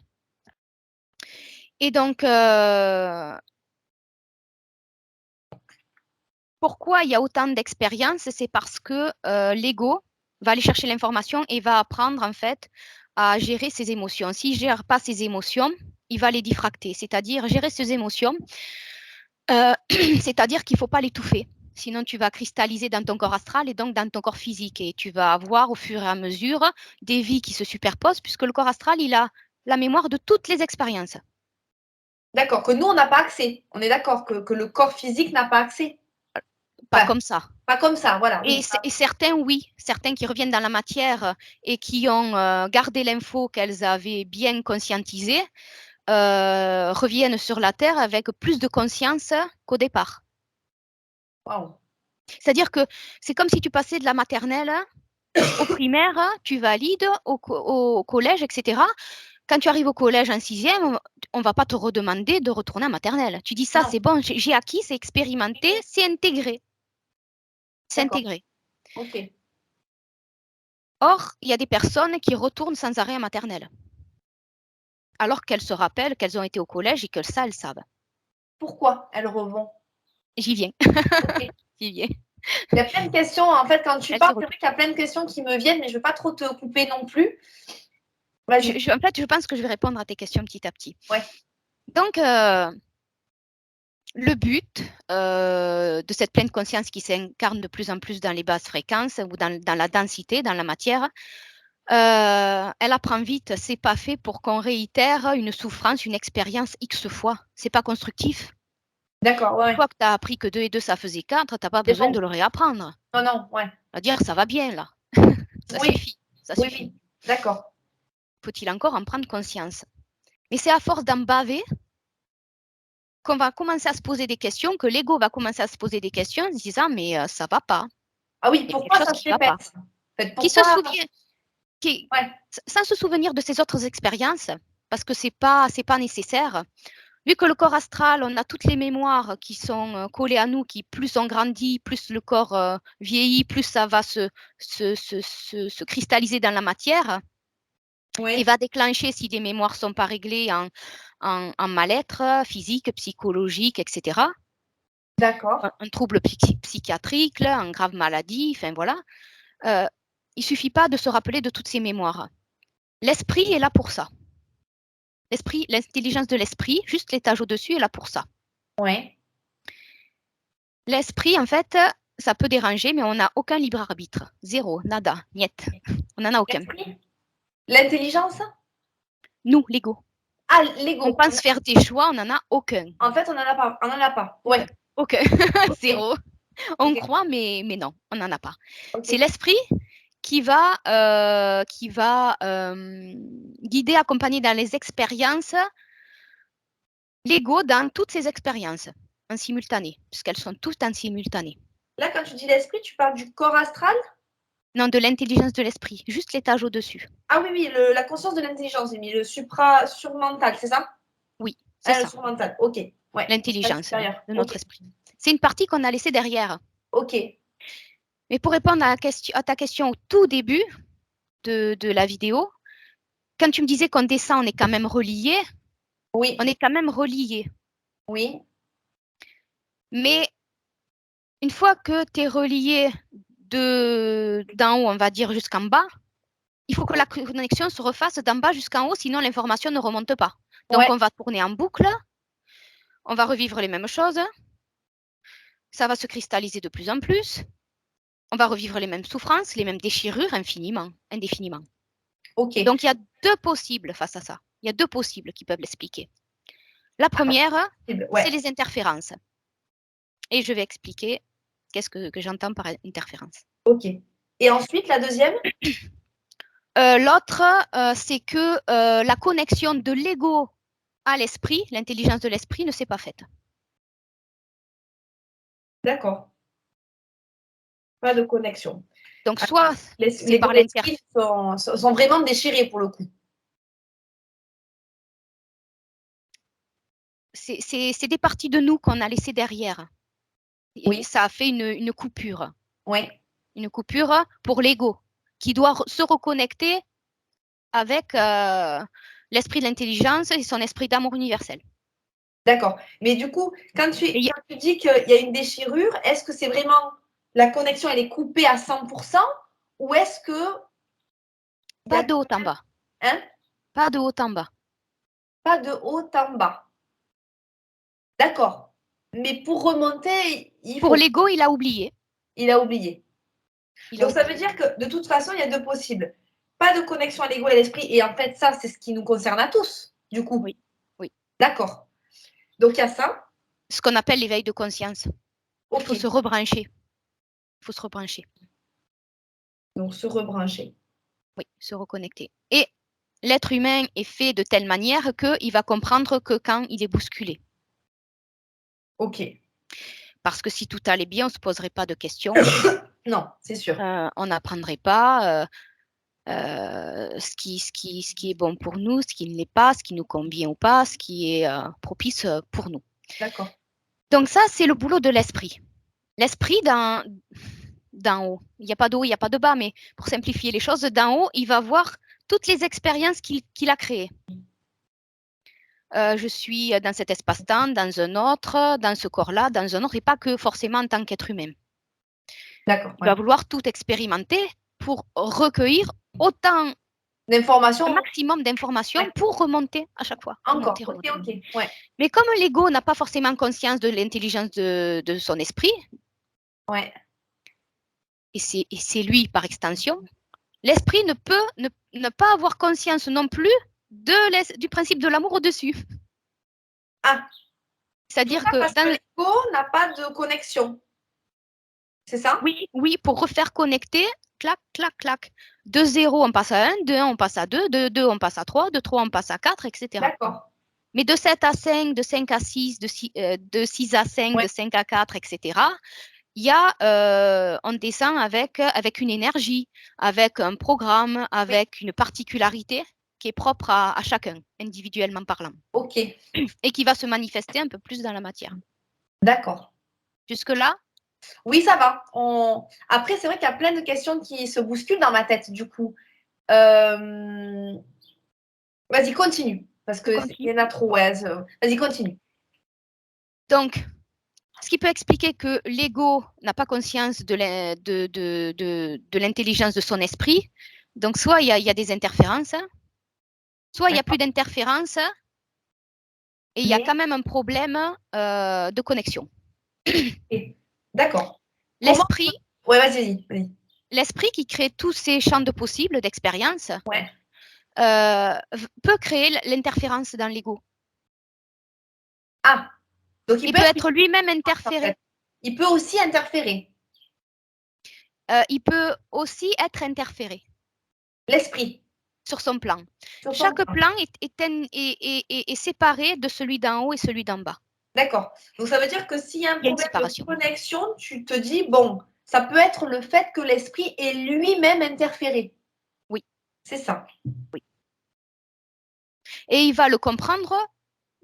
Et donc, pourquoi il y a autant d'expériences? C'est parce que l'ego va aller chercher l'information et va apprendre en fait à gérer ses émotions. S'il ne gère pas ses émotions, il va les diffracter, c'est-à-dire gérer ses émotions, c'est-à-dire qu'il ne faut pas l'étouffer. Sinon, tu vas cristalliser dans ton corps astral et donc dans ton corps physique. Et tu vas avoir au fur et à mesure des vies qui se superposent, puisque le corps astral, il a la mémoire de toutes les expériences. D'accord, que nous, on n'a pas accès. On est d'accord que le corps physique n'a pas accès. Pas comme ça. Pas comme ça, voilà. Et, Oui. et certains, oui, certains qui reviennent dans la matière et qui ont gardé l'info qu'elles avaient bien conscientisée, reviennent sur la Terre avec plus de conscience qu'au départ. Wow. C'est-à-dire que c'est comme si tu passais de la maternelle au primaire, tu valides, au collège, etc. Quand tu arrives au collège en 6e, on ne va pas te redemander de retourner en maternelle. Tu dis ça, c'est bon, j'ai acquis, c'est expérimenté, c'est intégré. C'est intégré. Ok. Or, il y a des personnes qui retournent sans arrêt en maternelle, alors qu'elles se rappellent qu'elles ont été au collège et que ça, elles savent. Pourquoi elles revont? J'y viens. Okay. J'y viens. Il y a plein de questions. En fait, quand tu parles, c'est vrai qu'il y a plein de questions qui me viennent, mais je ne veux pas trop te couper non plus. Vas-y. En fait, je pense que je vais répondre à tes questions petit à petit. Ouais. Donc, le but de cette pleine conscience qui s'incarne de plus en plus dans les basses fréquences ou dans la densité, dans la matière, elle apprend vite. C'est pas fait pour qu'on réitère une souffrance, une expérience X fois. C'est pas constructif. D'accord, ouais. Une fois que tu as appris que 2 et 2, ça faisait 4, tu n'as pas besoin de le réapprendre. Non, non, ouais. On va dire, ça va bien, là. Ça suffit. Ça suffit. Oui, d'accord. Faut-il encore en prendre conscience? Mais c'est à force d'en baver qu'on va commencer à se poser des questions, que l'ego va commencer à se poser des questions en se disant, mais ça va pas. Ah oui, pourquoi ça se répète? Qui se souvient, sans se souvenir de ses autres expériences, parce que c'est pas nécessaire. Vu que le corps astral, on a toutes les mémoires qui sont collées à nous, qui plus on grandit, plus le corps vieillit, plus ça va se cristalliser dans la matière et va déclencher, si les mémoires ne sont pas réglées, en mal-être physique, psychologique, etc. D'accord. Un trouble psychiatrique, une grave maladie, enfin voilà. Il ne suffit pas de se rappeler de toutes ces mémoires. L'esprit est là pour ça. L'esprit, l'intelligence de l'esprit, juste l'étage au-dessus est là pour ça. Oui. L'esprit, en fait, ça peut déranger, mais on n'a aucun libre arbitre. Zéro, nada, niet. On n'en a aucun. L'intelligence? Nous, l'ego. Ah, l'ego. On pense faire des choix, on n'en a aucun. En fait, on n'en a pas. On n'en a pas. Ouais. Aucun. Zéro. On croit, mais non, on n'en a pas. C'est l'esprit qui va guider, accompagner dans les expériences, l'ego dans toutes ces expériences, en simultané, puisqu'elles sont toutes en simultané. Là, quand tu dis l'esprit, tu parles du corps astral? Non, de l'intelligence de l'esprit, juste l'étage au-dessus. Ah oui, oui, la conscience de l'intelligence, j'ai mis le surmental, c'est ça? Oui, c'est ça. Le surmental, ok. Ouais. L'intelligence de notre esprit. C'est une partie qu'on a laissée derrière. Ok. Mais pour répondre à ta question au tout début de la vidéo, quand tu me disais qu'on descend, on est quand même relié. Oui. On est quand même relié. Oui. Mais une fois que tu es relié d'en haut, on va dire, jusqu'en bas, il faut que la connexion se refasse d'en bas jusqu'en haut, sinon l'information ne remonte pas. Donc, on va tourner en boucle, on va revivre les mêmes choses, ça va se cristalliser de plus en plus, on va revivre les mêmes souffrances, les mêmes déchirures indéfiniment. Ok. Donc, il y a deux possibles face à ça. Il y a deux possibles qui peuvent l'expliquer. La première, c'est les interférences. Et je vais expliquer qu'est-ce que j'entends par interférence. Ok. Et ensuite, la deuxième? L'autre, c'est que la connexion de l'ego à l'esprit, l'intelligence de l'esprit, ne s'est pas faite. D'accord. Pas de connexion. Donc, soit c'est Les par esprits sont vraiment déchirés pour le coup. C'est des parties de nous qu'on a laissées derrière. Oui. Et ça a fait une coupure. Oui. Une coupure pour l'ego, qui doit se reconnecter avec l'esprit de l'intelligence et son esprit d'amour universel. D'accord. Mais du coup, quand tu dis qu'il y a une déchirure, est-ce que c'est vraiment la connexion, elle est coupée à 100% ou est-ce que… Pas de haut en bas. Hein? Pas de haut en bas. Pas de haut en bas. D'accord. Mais pour remonter, Pour l'ego, il a oublié. Il a oublié. Donc, ça veut dire que de toute façon, il y a deux possibles. Pas de connexion à l'ego et à l'esprit. Et en fait, ça, c'est ce qui nous concerne à tous, du coup. Oui. Oui. D'accord. Donc, il y a ça. Ce qu'on appelle l'éveil de conscience. Il faut se rebrancher. Il faut se rebrancher. Donc, se rebrancher. Oui, se reconnecter. Et l'être humain est fait de telle manière qu'il va comprendre que quand il est bousculé. Ok. Parce que si tout allait bien, on ne se poserait pas de questions. Non, c'est sûr. On n'apprendrait pas ce qui est bon pour nous, ce qui ne l'est pas, ce qui nous convient ou pas, ce qui est propice pour nous. D'accord. Donc ça, c'est le boulot de l'esprit. L'esprit d'en haut. Il n'y a pas de haut, il n'y a pas de bas, mais pour simplifier les choses, d'en haut, il va voir toutes les expériences qu'il a créées. Je suis dans cet espace-temps, dans un autre, dans ce corps-là, dans un autre, et pas que forcément en tant qu'être humain. D'accord. Il va vouloir tout expérimenter pour recueillir autant d'informations, un maximum d'informations pour remonter à chaque fois. Encore, remonter. ok. Ouais. Mais comme l'ego n'a pas forcément conscience de l'intelligence de son esprit, ouais. et c'est lui par extension, l'esprit ne peut ne pas avoir conscience non plus du principe de l'amour au-dessus. Ah. C'est-à-dire que parce que l'ego n'a pas de connexion. C'est ça? Oui, pour refaire connecter, clac, clac, clac. De 0, on passe à 1, de 1, on passe à 2, de 2, on passe à 3, de 3, on passe à 4, etc. D'accord. Mais de 7 à 5, de 5 à 6, de 6 à 5, de 5 à 4, etc., on descend avec une énergie, avec un programme, avec une particularité qui est propre à chacun, individuellement parlant. Ok. Et qui va se manifester un peu plus dans la matière. D'accord. Jusque-là? Oui, ça va. Après, c'est vrai qu'il y a plein de questions qui se bousculent dans ma tête, du coup. Vas-y, continue. Parce qu'il y en a trop. Ouais, vas-y, continue. Donc, ce qui peut expliquer que l'ego n'a pas conscience de l'intelligence de son esprit. Donc, soit il y a des interférences, soit il n'y a plus d'interférences, et il y a quand même un problème de connexion. D'accord. L'esprit, ouais, vas-y. L'esprit qui crée tous ces champs de possibles, d'expérience, peut créer l'interférence dans l'ego. Ah, donc il peut être lui-même interféré. Il peut aussi interférer. Il peut aussi être interféré. L'esprit. Sur son plan. Chaque plan est séparé de celui d'en haut et celui d'en bas. D'accord. Donc, ça veut dire que s'il y a un problème de connexion, tu te dis, bon, ça peut être le fait que l'esprit est lui-même interféré. Oui. C'est ça. Oui. Et il va le comprendre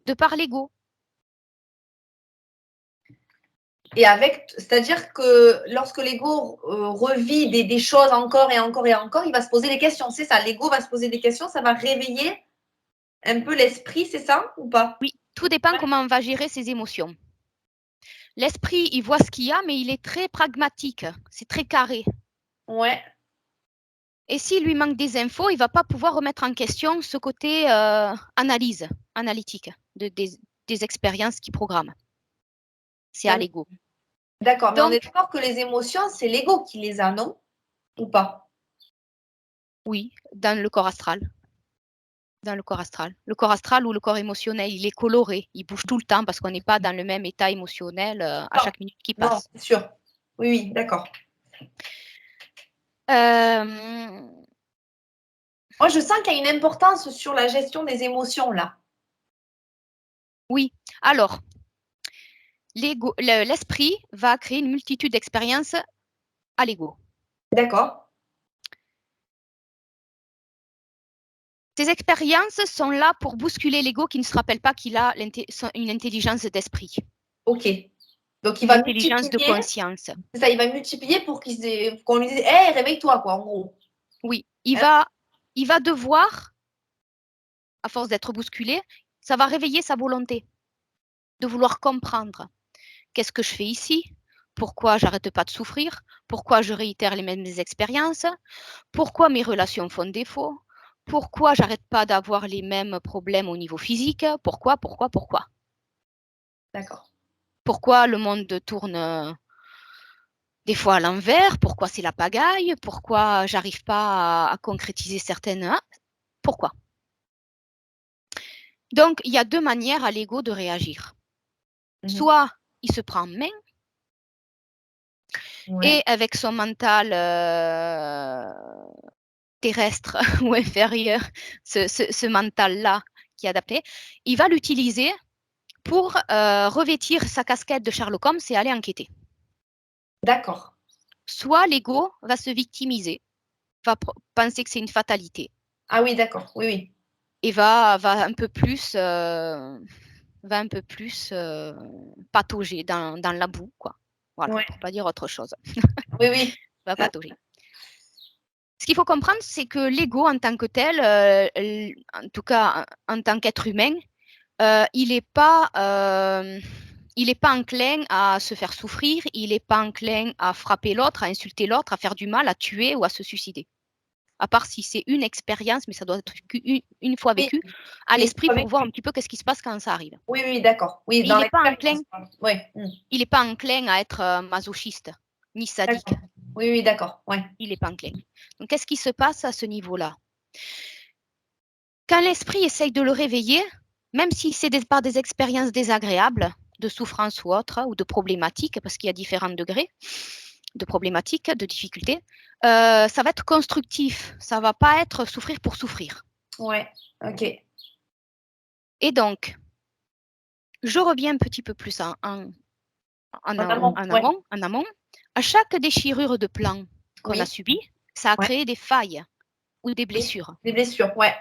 de par l'ego. Et c'est-à-dire que lorsque l'ego revit des choses encore et encore et encore, il va se poser des questions. C'est ça, l'ego va se poser des questions, ça va réveiller un peu l'esprit, c'est ça ou pas? Oui, tout dépend comment on va gérer ses émotions. L'esprit, il voit ce qu'il y a, mais il est très pragmatique. C'est très carré. Ouais. Et s'il lui manque des infos, il ne va pas pouvoir remettre en question ce côté analytique des expériences qu'il programme. C'est à l'ego. D'accord, mais on est d'accord que les émotions, c'est l'ego qui les a, non? Ou pas? Oui, dans le corps astral. Dans le corps astral. Le corps astral ou le corps émotionnel, il est coloré. Il bouge tout le temps parce qu'on n'est pas dans le même état émotionnel à chaque minute qui passe. Non, c'est sûr. Oui, d'accord. Moi, je sens qu'il y a une importance sur la gestion des émotions, là. Oui. Alors, l'esprit va créer une multitude d'expériences à l'ego. D'accord. Ces expériences sont là pour bousculer l'ego qui ne se rappelle pas qu'il a une intelligence d'esprit. Ok. Donc, il Une va intelligence de multiplier. conscience. C'est ça, il va multiplier pour qu'on lui dise, hé, réveille-toi, quoi, en gros. Oui, il Hein? va devoir, à force d'être bousculé, ça va réveiller sa volonté de vouloir comprendre. Qu'est-ce que je fais ici? Pourquoi j'arrête pas de souffrir? Pourquoi je réitère les mêmes expériences? Pourquoi mes relations font défaut? Pourquoi j'arrête pas d'avoir les mêmes problèmes au niveau physique? Pourquoi? D'accord. Pourquoi le monde tourne des fois à l'envers? Pourquoi c'est la pagaille? Pourquoi j'arrive pas à concrétiser certaines... Hein? Pourquoi? Donc, il y a deux manières à l'ego de réagir. Soit il se prend en main et avec son mental terrestre ou inférieur, ce mental-là qui est adapté, il va l'utiliser pour revêtir sa casquette de Sherlock Holmes et aller enquêter. D'accord. Soit l'ego va se victimiser, va penser que c'est une fatalité. Ah oui, d'accord. Oui, oui. Et va un peu plus, patauger dans la boue, quoi. Voilà, Ouais. pour pas dire autre chose. Oui, oui. Va patauger. Ce qu'il faut comprendre, c'est que l'ego en tant que tel, en tout cas en tant qu'être humain, il n'est pas enclin à se faire souffrir, il n'est pas enclin à frapper l'autre, à insulter l'autre, à faire du mal, à tuer ou à se suicider. À part si c'est une expérience, mais ça doit être une fois Oui, vécu à oui, l'esprit pour voir un petit peu qu'est-ce qui se passe quand ça arrive. oui, oui, d'accord. Oui, Il dans n'est pas enclin, l'expérience. Oui. à être masochiste ni sadique. D'accord. Oui, oui, d'accord. Ouais. Il n'est pas enclin. Donc, qu'est-ce qui se passe à ce niveau-là? Quand l'esprit essaye de le réveiller, même si c'est par des expériences désagréables, de souffrance ou autre, ou de problématiques, parce qu'il y a différents degrés de problématiques, de difficultés, ça va être constructif. Ça ne va pas être souffrir pour souffrir. Ouais, ok. Et donc, je reviens un petit peu plus en amont. À chaque déchirure de plan qu'on a subie, ça a créé des failles ou des blessures. Des blessures, ouais.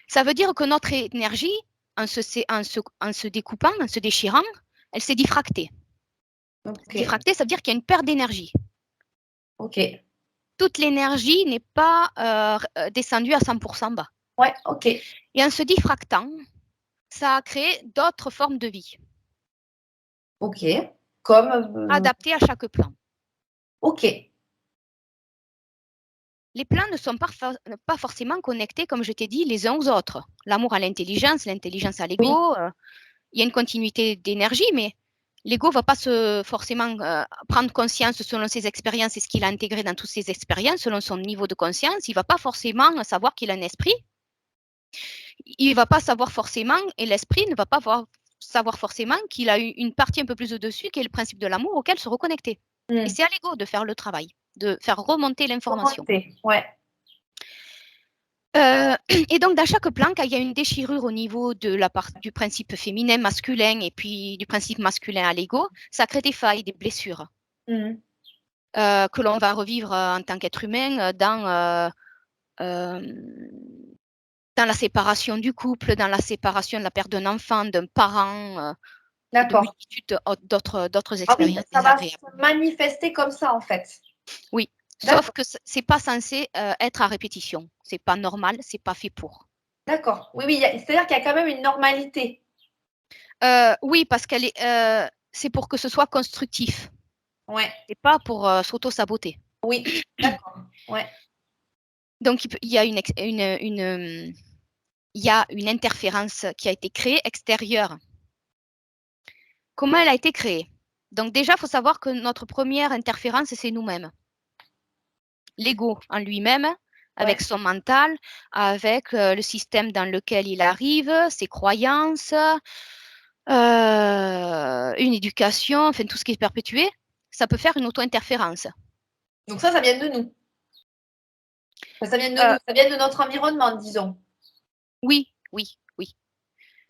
Ça veut dire que notre énergie, en se découpant, en se déchirant, elle s'est diffractée. Okay. Diffractée, ça veut dire qu'il y a une perte d'énergie. Ok. Toute l'énergie n'est pas descendue à 100% bas. Ouais, ok. Et en se diffractant, ça a créé d'autres formes de vie. Ok. Comme. Adaptées à chaque plan. Ok. Les plans ne sont pas forcément connectés, comme je t'ai dit, les uns aux autres. L'amour à l'intelligence à l'ego. Il y a une continuité d'énergie, mais l'ego ne va pas forcément prendre conscience selon ses expériences et ce qu'il a intégré dans toutes ses expériences, selon son niveau de conscience. Il ne va pas forcément savoir qu'il a un esprit. Il ne va pas savoir forcément, et l'esprit ne va pas savoir forcément qu'il a une partie un peu plus au-dessus, qui est le principe de l'amour, auquel se reconnecter. Et c'est à l'ego de faire le travail, de faire remonter l'information. Ouais. Et donc, dans chaque plan, quand il y a une déchirure au niveau du principe féminin, masculin, et puis du principe masculin à l'ego, ça crée des failles, des blessures que l'on va revivre en tant qu'être humain dans la séparation du couple, dans la séparation de la perte d'un enfant, d'un parent, de multitudes d'autres expériences désagréables. Ça va se manifester comme ça, en fait. Oui, sauf que c'est pas censé être à répétition. C'est pas normal, c'est pas fait pour. D'accord. Oui, oui. C'est-à-dire qu'il y a quand même une normalité. Oui, parce c'est pour que ce soit constructif. Ouais. Et pas pour s'auto-saboter. Oui, d'accord. Ouais. Donc, il y a une interférence qui a été créée extérieure. Comment elle a été créée? Donc déjà, il faut savoir que notre première interférence, c'est nous-mêmes. L'ego en lui-même, avec son mental, avec le système dans lequel il arrive, ses croyances, une éducation, enfin tout ce qui est perpétué, ça peut faire une auto-interférence. Donc ça vient de nous. Ça vient de nous, ça vient de notre environnement, disons. Oui.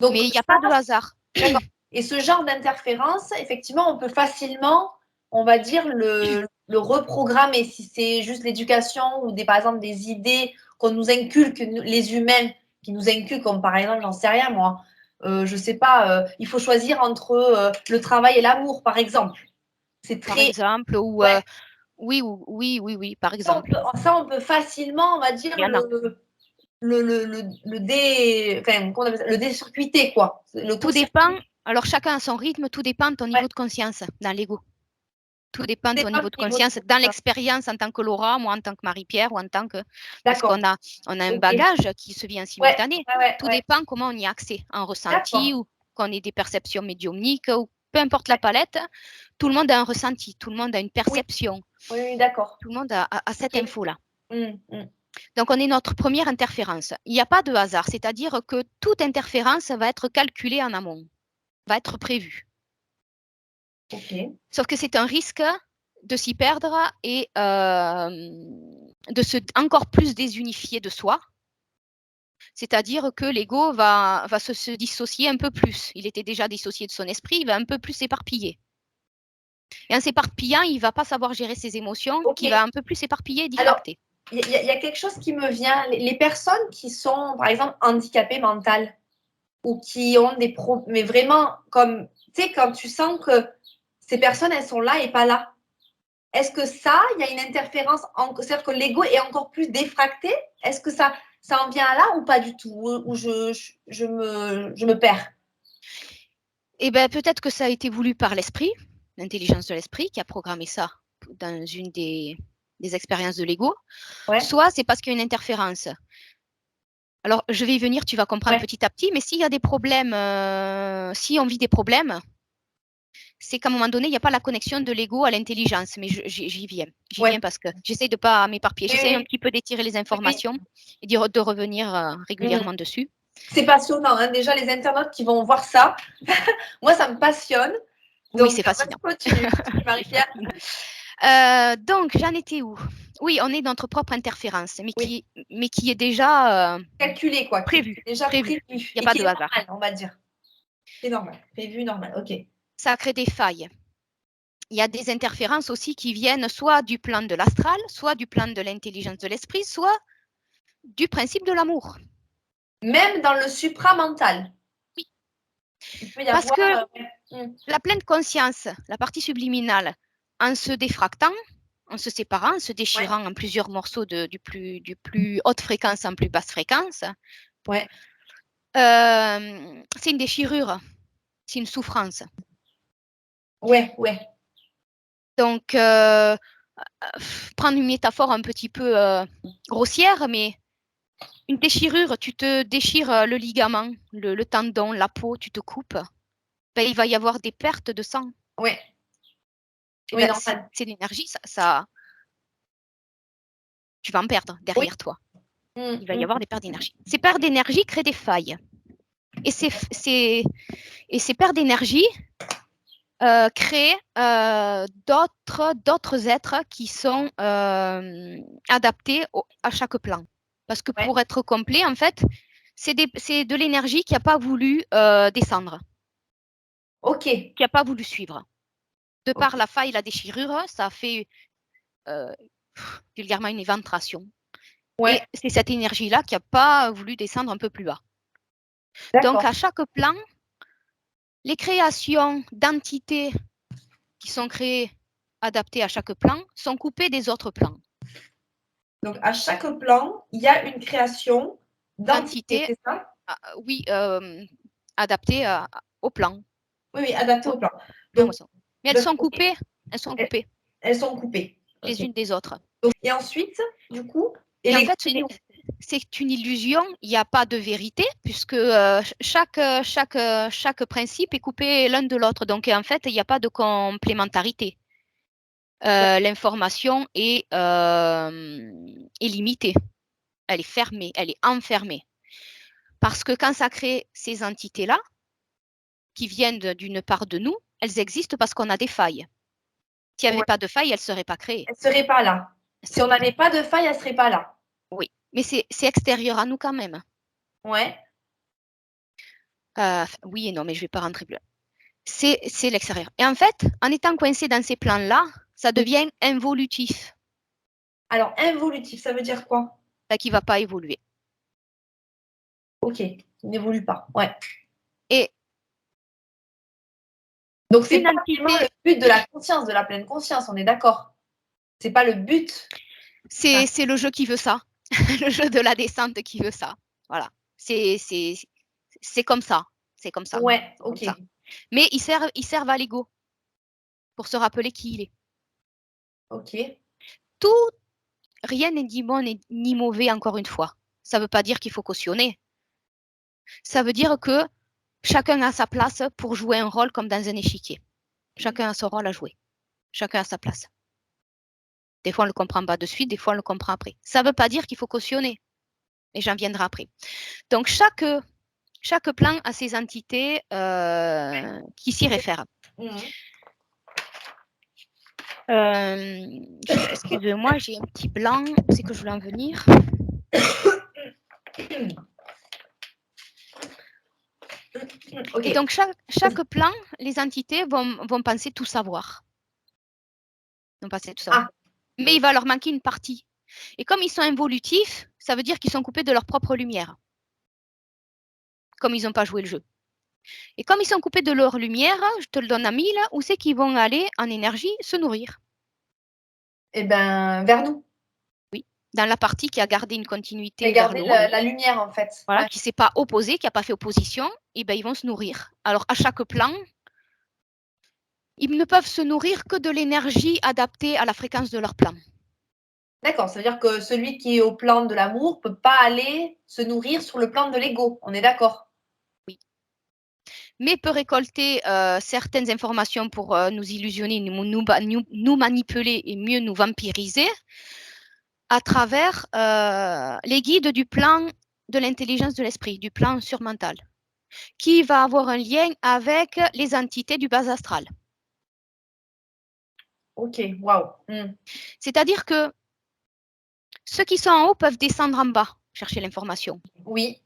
Donc, mais il n'y a pas de hasard. D'accord. Et ce genre d'interférence, effectivement, on peut facilement, on va dire, le reprogrammer, si c'est juste l'éducation ou par exemple des idées qu'on nous inculque, les humains, qui nous inculquent, comme par exemple, j'en sais rien moi, je sais pas, il faut choisir entre le travail et l'amour, par exemple. C'est Par très... exemple, ou Ouais. oui, par exemple. Ça, on peut facilement, on va dire, Il y en a. le décircuiter, quoi. Le Tout dépend, court-circuit. alors chacun a son rythme, tout dépend de ton Ouais. niveau de conscience dans l'ego. Tout dépend de ton Dépend niveau de du niveau de conscience. Dans conscience. l'expérience en tant que Laura, moi en tant que Marie-Pierre, ou en tant que... Parce D'accord. on a un Ok. bagage qui se vit en Ouais, simultané. Tout ouais. dépend comment on y a accès, en ressenti, D'accord. ou qu'on ait des perceptions médiumniques, ou peu importe la palette, tout le monde a un ressenti, tout le monde a une Oui, perception, oui, d'accord. tout le monde a cette Ok. info-là. Mm. Donc, on est notre première interférence. Il n'y a pas de hasard, c'est-à-dire que toute interférence va être calculée en amont, va être prévue. Ok. Sauf que c'est un risque de s'y perdre et de se encore plus désunifier de soi. C'est-à-dire que l'ego va se dissocier un peu plus. Il était déjà dissocié de son esprit, il va un peu plus s'éparpiller. Et en s'éparpillant, il ne va pas savoir gérer ses émotions, Ok. qui va un peu plus s'éparpiller et Alors, diffracter. il y a quelque chose qui me vient. Les personnes qui sont, par exemple, handicapées mentales ou qui ont des problèmes, mais vraiment, comme, tu sais, quand tu sens que ces personnes, elles sont là et pas là. Est-ce que ça, il y a une interférence, c'est-à-dire que l'ego est encore plus défracté? Est-ce que ça en vient là ou pas du tout? Ou je me perds? Eh bien, peut-être que ça a été voulu par l'esprit, l'intelligence de l'esprit, qui a programmé ça dans une des expériences de l'ego. Ouais. Soit c'est parce qu'il y a une interférence. Alors, je vais y venir, tu vas comprendre Ouais. petit à petit, mais s'il y a des problèmes, si on vit des problèmes, c'est qu'à un moment donné, il n'y a pas la connexion de l'ego à l'intelligence. Mais j'y viens. J'y Ouais. viens parce que j'essaie de ne pas m'éparpiller. Oui, J'essaie un oui, petit peu d'étirer les oui. informations et de revenir régulièrement dessus. C'est passionnant, hein. Déjà, les internautes qui vont voir ça, moi, ça me passionne. Oui, Donc, c'est fascinant. continue, Marie-Pierre. Donc, j'en étais où? Oui, on est notre propre interférence, Oui, mais qui est déjà calculé, quoi, qui est prévue. déjà Prévue. prévu Il n'y a et pas qui de est hasard. normal, on va dire. C'est normal, prévu, normal, ok. Ça crée des failles. Il y a des interférences aussi qui viennent soit du plan de l'astral, soit du plan de l'intelligence de l'esprit, soit du principe de l'amour. Même dans le supramental, Oui, il peut y parce avoir... que la pleine conscience, la partie subliminale, en se défractant, en se séparant, en se Ouais, déchirant en plusieurs morceaux du plus haute fréquence en plus basse fréquence, ouais, c'est une déchirure, c'est une souffrance. ouais. Donc, prendre une métaphore un petit peu grossière, mais une déchirure, tu te déchires le ligament, le tendon, la peau, tu te coupes, ben, il va y avoir des pertes de sang. Ouais, Et oui, ben, normal. c'est l'énergie, tu vas en perdre Oui. derrière toi. Il va y avoir des pertes d'énergie. Ces pertes d'énergie créent des failles. Et ces pertes d'énergie créent d'autres êtres qui sont adaptés à chaque plan. Parce que Ouais. pour être complet, en fait, c'est de l'énergie qui n'a pas voulu descendre, Ok, qui n'a pas voulu suivre. De ok, par la faille, la déchirure, ça a fait vulgairement une éventration. Et ouais, c'est cette énergie-là qui n'a pas voulu descendre un peu plus bas. Donc, d'accord. à chaque plan, les créations d'entités qui sont créées, adaptées à chaque plan, sont coupées des autres plans. Donc, à chaque plan, il y a une création d'entité, D'entités, c'est ça? oui, adaptées au plan. Oui, adapté au plan. Donc, Mais elles sont coupées, elles sont coupées elles sont coupées. les Ok. unes des autres. Donc, et ensuite, du coup, Et en fait, c'est une illusion, il n'y a pas de vérité, puisque chaque principe est coupé l'un de l'autre. Donc, en fait, il n'y a pas de complémentarité. L'information est limitée, elle est fermée, elle est enfermée. Parce que quand ça crée ces entités-là, qui viennent d'une part de nous, elles existent parce qu'on a des failles. S'il n'y avait ouais, pas de failles, elles ne seraient pas créées. elle ne serait pas là. Si on n'avait pas de faille, elle ne serait pas là. Oui, mais c'est extérieur à nous quand même. Ouais. Oui et non, mais je ne vais pas rentrer plus loin. C'est l'extérieur. Et en fait, en étant coincé dans ces plans-là, Ça devient involutif. Alors, involutif, ça veut dire quoi? Qu'il ne va pas évoluer. Ok, il n'évolue pas. Ouais. Et donc, c'est pas entité... vraiment le but de la conscience, de la pleine conscience, on est d'accord? C'est pas le but. C'est le jeu qui veut ça. Le jeu de la descente qui veut ça. Voilà. C'est comme ça. C'est comme ça. Ouais, ok. Ça. Mais ils servent à l'ego pour se rappeler qui il est. Ok. Rien n'est ni bon ni mauvais, encore une fois. Ça ne veut pas dire qu'il faut cautionner. Ça veut dire que chacun a sa place pour jouer un rôle comme dans un échiquier. Chacun a son rôle à jouer. Chacun a sa place. Des fois, on ne le comprend pas de suite, des fois, on le comprend après. Ça ne veut pas dire qu'il faut cautionner. Et j'en viendrai après. Donc, chaque plan a ses entités qui s'y réfèrent. Excusez-moi, j'ai un petit blanc. Où c'est que je voulais en venir? Okay. Et donc, chaque plan, les entités vont penser tout savoir. Mais il va leur manquer une partie. Et comme ils sont involutifs, ça veut dire qu'ils sont coupés de leur propre lumière. Comme ils n'ont pas joué le jeu. Et comme ils sont coupés de leur lumière, je te le donne à 1000, où c'est qu'ils vont aller en énergie se nourrir? Eh bien, vers nous. Oui, dans la partie qui a gardé une continuité vers le haut. La lumière, en fait. Voilà, qui ne s'est pas opposée, qui n'a pas fait opposition, et ben, ils vont se nourrir. Alors, à chaque plan, ils ne peuvent se nourrir que de l'énergie adaptée à la fréquence de leur plan. D'accord, ça veut dire que celui qui est au plan de l'amour ne peut pas aller se nourrir sur le plan de l'ego. On est d'accord? Oui. Mais peut récolter certaines informations pour nous illusionner, nous manipuler et mieux nous vampiriser à travers les guides du plan de l'intelligence de l'esprit, du plan surmental, qui va avoir un lien avec les entités du bas astral. Ok, waouh. C'est-à-dire que ceux qui sont en haut peuvent descendre en bas, chercher l'information. Oui,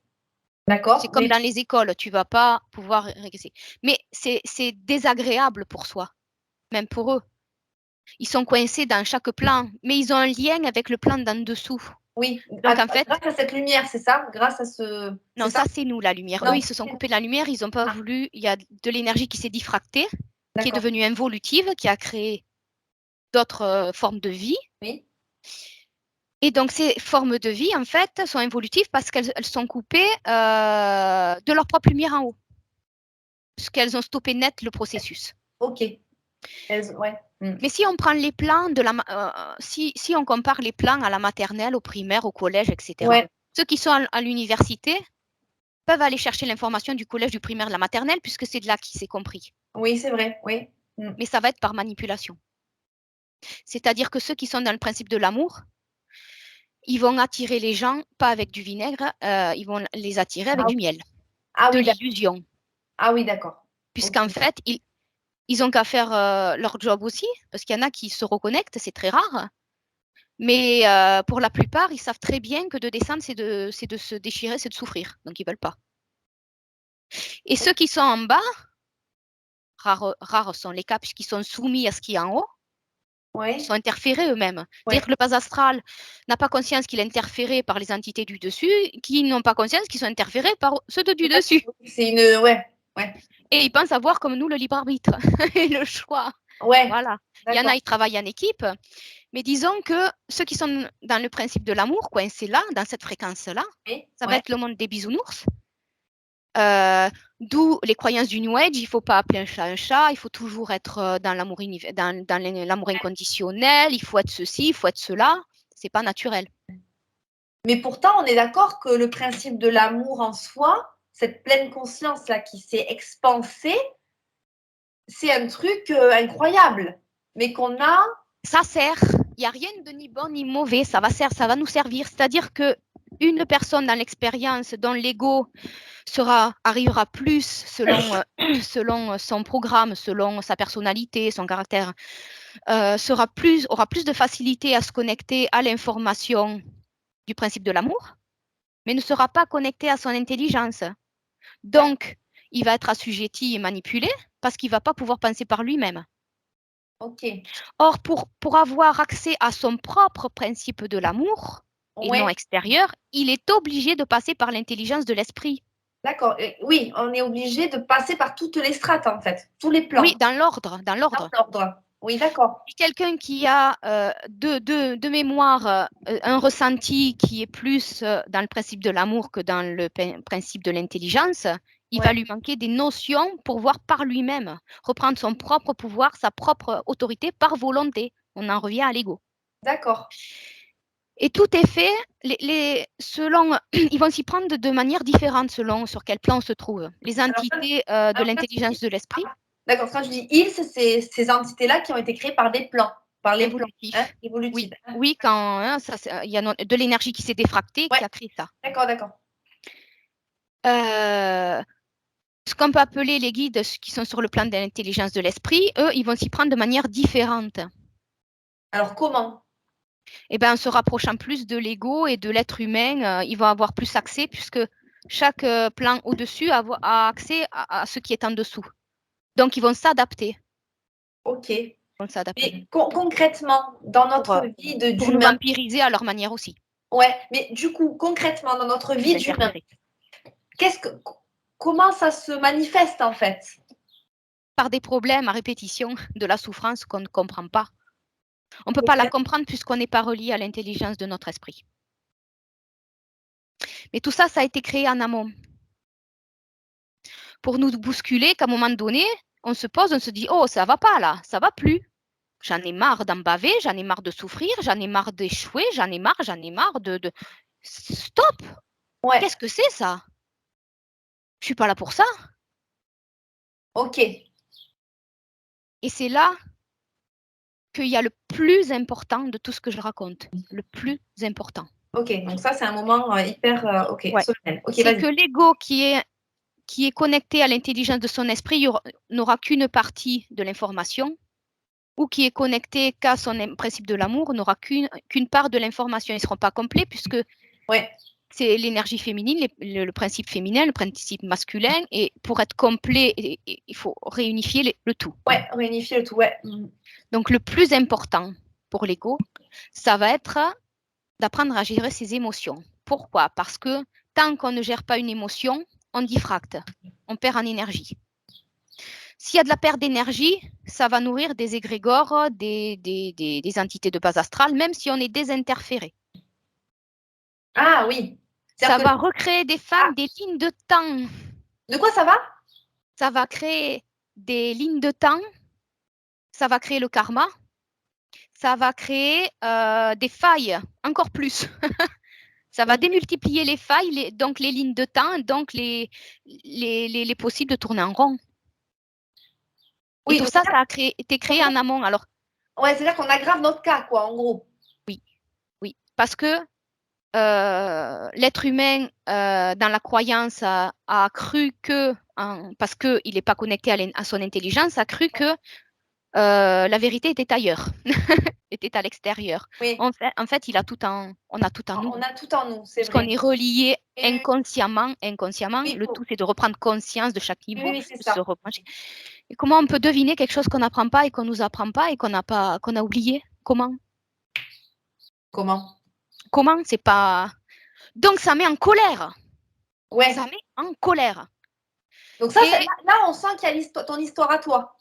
d'accord. C'est comme dans les écoles, tu ne vas pas pouvoir régresser. Mais c'est désagréable pour soi, même pour eux. Ils sont coincés dans chaque plan, mais ils ont un lien avec le plan d'en dessous. Oui, donc en fait, grâce à cette lumière, c'est ça? Grâce à ce... Non, ça c'est nous, la lumière. Non. Eux, ils se sont coupés de la lumière, ils n'ont pas voulu... Il y a de l'énergie qui s'est diffractée, qui est devenue involutive, qui a créé d'autres formes de vie. Oui. Et donc, ces formes de vie, en fait, sont involutives parce qu'elles sont coupées de leur propre lumière en haut. Parce qu'elles ont stoppé net le processus. Ok. Ouais. Mais si on prend les plans de la... si on compare les plans à la maternelle, au primaire, au collège, etc., ouais. Ceux qui sont à l'université peuvent aller chercher l'information du collège, du primaire, de la maternelle, puisque c'est de là qu'il s'est compris. Oui, c'est vrai, oui. Mais ça va être par manipulation. C'est-à-dire que ceux qui sont dans le principe de l'amour, ils vont attirer les gens, pas avec du vinaigre, ils vont les attirer avec du miel, de l'illusion. Ah oui, d'accord. Puisqu'en fait, ils ont qu'à faire leur job aussi, parce qu'il y en a qui se reconnectent, c'est très rare. Mais pour la plupart, ils savent très bien que de descendre, c'est de se déchirer, c'est de souffrir. Donc, ils ne veulent pas. Et ceux qui sont en bas, rares sont les cas puisqu'ils sont soumis à ce qui est en haut, ils sont interférés eux-mêmes. C'est-à-dire que le bas astral n'a pas conscience qu'il est interféré par les entités du dessus, qui n'ont pas conscience qu'ils sont interférés par ceux du dessus. C'est une... Ouais. Et ils pensent avoir comme nous le libre arbitre et le choix. Ouais. Voilà. Il y en a, ils travaillent en équipe. Mais disons que ceux qui sont dans le principe de l'amour, coincés là, dans cette fréquence-là, ça va être le monde des bisounours. D'où les croyances du New Age, il ne faut pas appeler un chat, il faut toujours être dans l'amour inconditionnel, il faut être ceci, il faut être cela. Ce n'est pas naturel. Mais pourtant, on est d'accord que le principe de l'amour en soi, cette pleine conscience-là qui s'est expansée, c'est un truc incroyable, mais qu'on a... Ça sert. Il n'y a rien de ni bon ni mauvais. Ça va nous servir. C'est-à-dire qu'une personne dans l'expérience dont l'ego arrivera plus selon son programme, selon sa personnalité, son caractère, aura plus de facilité à se connecter à l'information du principe de l'amour, mais ne sera pas connecté à son intelligence. Donc, il va être assujetti et manipulé parce qu'il ne va pas pouvoir penser par lui-même. Ok. Or, pour avoir accès à son propre principe de l'amour, et non Ouais, extérieur, il est obligé de passer par l'intelligence de l'esprit. d'accord. Oui, on est obligé de passer par toutes les strates, en fait, tous les Oui, plans, dans l'ordre, dans dans l'ordre. l'ordre. Oui, d'accord. Et quelqu'un qui a de mémoire un ressenti qui est plus dans le principe de l'amour que dans le principe de l'intelligence, il va Ouais, lui manquer des notions pour voir par lui-même, reprendre son propre pouvoir, sa propre autorité par volonté. On en revient à l'ego. d'accord. Et tout est fait selon, ils vont s'y prendre de manière différente selon sur quel plan on se trouve. Les Alors, entités de alors, quand tu l'intelligence dis, de l'esprit, d'accord, quand je dis ils, c'est ces entités-là qui ont été créées par des plans, par les plans, hein, évolutifs. évolutifs. Oui, oui, quand hein, il y a de l'énergie qui s'est défractée Ouais, qui a créé ça. d'accord, d'accord. Euh, Ce qu'on peut appeler les guides qui sont sur le plan de l'intelligence de l'esprit, eux, ils vont s'y prendre de manière différente. Alors, comment? Et ben, en se rapprochant plus de l'ego et de l'être humain, ils vont avoir plus accès puisque chaque plan au-dessus a accès à ce qui est en dessous. Donc, ils vont s'adapter. Ok. Ils vont s'adapter Mais concrètement, dans pour, notre vie pour nous d'humain, vampiriser à leur manière aussi, ouais, mais du coup, concrètement, dans notre nous vie d'humain, interférer. qu'est-ce que, comment ça se manifeste en fait? Par des problèmes à répétition, de la souffrance qu'on ne comprend pas. On ne peut pas la Problème. comprendre puisqu'on n'est pas relié à l'intelligence de notre esprit. Mais tout ça, ça a été créé en amont. Pour nous bousculer qu'à un moment donné, on se pose, on se dit, oh, ça va pas là, ça va plus. J'en ai marre d'en baver, j'en ai marre de souffrir, j'en ai marre d'échouer, j'en ai marre de... Stop! Ouais, Qu'est-ce que c'est ça? Je suis pas là pour ça. ok, Et c'est là qu'il y a le plus important de tout ce que je raconte. Le plus important. ok. Donc ça, c'est un moment hyper, ok, Ouais. solennel. Ok, C'est vas-y. que l'ego qui est connecté à l'intelligence de son esprit n'aura qu'une partie de l'information, ou qui est connecté qu'à son principe de l'amour n'aura qu'une part de l'information. Ils ne seront pas complets puisque Ouais, c'est l'énergie féminine, le principe féminin, le principe masculin. Et pour être complet, il faut réunifier le tout. ouais, réunifier le tout, ouais. Donc le plus important pour l'ego, ça va être d'apprendre à gérer ses émotions. Pourquoi? Parce que tant qu'on ne gère pas une émotion, on diffracte, on perd en énergie. S'il y a de la perte d'énergie, ça va nourrir des égrégores, des entités de base astrale, même si on est désinterféré. Ah oui. Ça C'est-à-dire va que, recréer des ah, femmes, des lignes de temps. de quoi ça va? Ça va créer des lignes de temps. Ça va créer le karma. Ça va créer des failles, encore plus. Ça va démultiplier les failles, donc les lignes de temps, donc les possibles de tourner en rond. Et Oui, tout donc ça, ça a été créé en amont. Alors, ouais, c'est-à-dire qu'on aggrave notre cas, quoi, en gros. oui, oui. Parce que l'être humain, dans la croyance, a cru que, parce qu'il n'est pas connecté à son intelligence, a cru que la vérité était ailleurs, était à l'extérieur. Oui, En fait, on a tout en nous. on a tout en nous, c'est Puisqu'on vrai. est relié Oui, inconsciemment, oui, le tout c'est de reprendre conscience de chaque oui, niveau, oui, c'est de se ça. rebrancher. Et comment on peut deviner quelque chose qu'on n'apprend pas et qu'on nous apprend pas et qu'on a oublié? Comment? Comment? Comment? C'est pas. Donc ça met en colère. Ça Ouais. met en colère. Donc ça, Et là, on sent qu'il y a ton histoire à toi.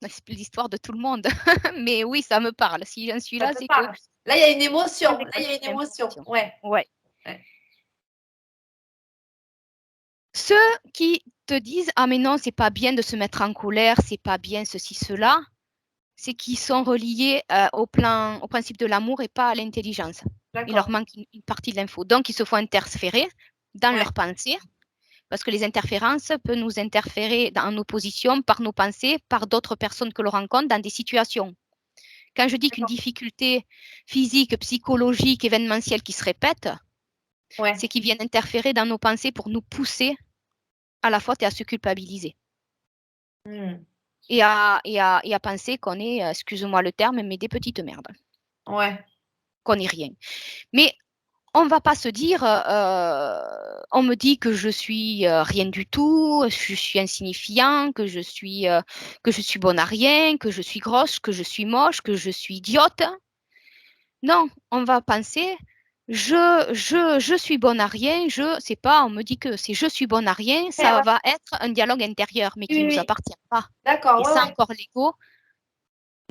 c'est l'histoire de tout le monde. Mais oui, ça me parle. Si j'en suis Ça là, te c'est que parle. Là, il y a une très émotion. Là, il y a une éclaircie émotion. d'informations. Ouais. Ouais. Ouais. Ceux qui te disent ah mais non, c'est pas bien de se mettre en colère, c'est pas bien ceci, cela, c'est qu'ils sont reliés au principe de l'amour et pas à l'intelligence. Il leur D'accord. manque une partie de l'info. Donc, ils se font interférer dans Ouais. leurs pensées, parce que les interférences peuvent nous interférer en opposition par nos pensées, par d'autres personnes que l'on rencontre dans des situations. Quand je dis qu'une D'accord. difficulté physique, psychologique, événementielle qui se répète, Ouais. c'est qu'ils viennent interférer dans nos pensées pour nous pousser à la faute et à se culpabiliser. Hmm. Et à penser qu'on est, excuse-moi le terme, mais des petites merdes, Ouais. qu'on n'est rien. Mais on va pas se dire, on me dit que je suis rien du tout, je suis insignifiant, que je suis bonne à rien, que je suis grosse, que je suis moche, que je suis idiote. Non, on va penser, je suis bonne à rien, c'est pas, on me dit que c'est je suis bonne à rien, Ouais, ça ouais. va être un dialogue intérieur, mais Oui, qui oui, nous oui. appartient pas. D'accord, Et ouais, ça ouais. encore, l'ego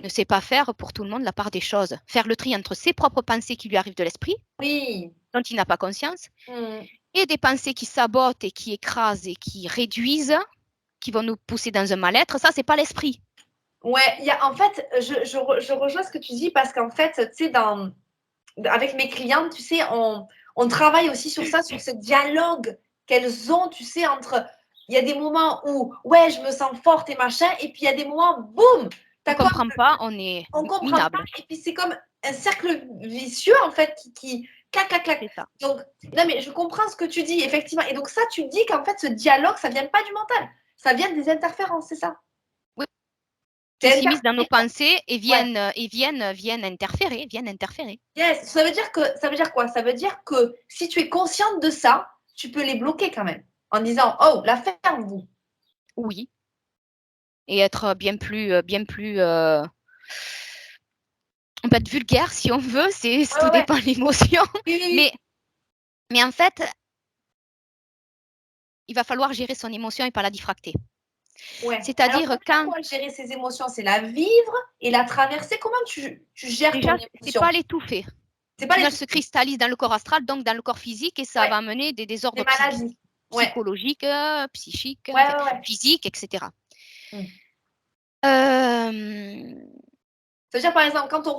ne sait pas faire pour tout le monde la part des choses. Faire le tri entre ses propres pensées qui lui arrivent de l'esprit, Oui. dont il n'a pas conscience, Hmm. et des pensées qui sabotent et qui écrasent et qui réduisent, qui vont nous pousser dans un mal-être, ça, c'est pas l'esprit. Ouais, en fait, je rejoins ce que tu dis parce qu'en fait, tu sais, avec mes clientes, tu sais, on travaille aussi sur ça, sur ce dialogue qu'elles ont, tu sais, entre. Il y a des moments où, ouais, je me sens forte et machin, et puis il y a des moments, boum, On t'as ne quoi? comprend pas, on est On comprend pas, minable. et puis c'est comme un cercle vicieux, en fait, clac, clac, clac. C'est ça. Donc, non, mais je comprends ce que tu dis, effectivement. Et donc, ça, tu dis qu'en fait, ce dialogue, ça vient pas du mental, ça vient des interférences, c'est ça? Oui, qui C'est s'immiscent dans nos interféré. pensées et Ouais. viennent interférer. Yes. Ça veut dire que ça veut dire quoi? Ça veut dire que si tu es consciente de ça, tu peux les bloquer quand même en disant oh la ferme vous. Oui, et être on peut être vulgaire si on veut, Ouais, tout ouais, ouais. dépend de l'émotion. Oui, oui, oui. Mais, mais en fait, il va falloir gérer son émotion et pas la diffracter. Ouais. Alors ça C'est-à-dire veut dire quoi gérer ses émotions? C'est la vivre et la traverser. Comment tu gères ton déjà, c'est émotion? pas l'étouffer. C'est pas Sinon, les elle se cristallise dans le corps astral, donc dans le corps physique, et ça ouais, va amener des des désordres maladies. Ouais. psychologiques, psychiques, Ouais, enfin, ouais, ouais. physiques, etc. Mm. Euh, Ça veut dire par exemple quand on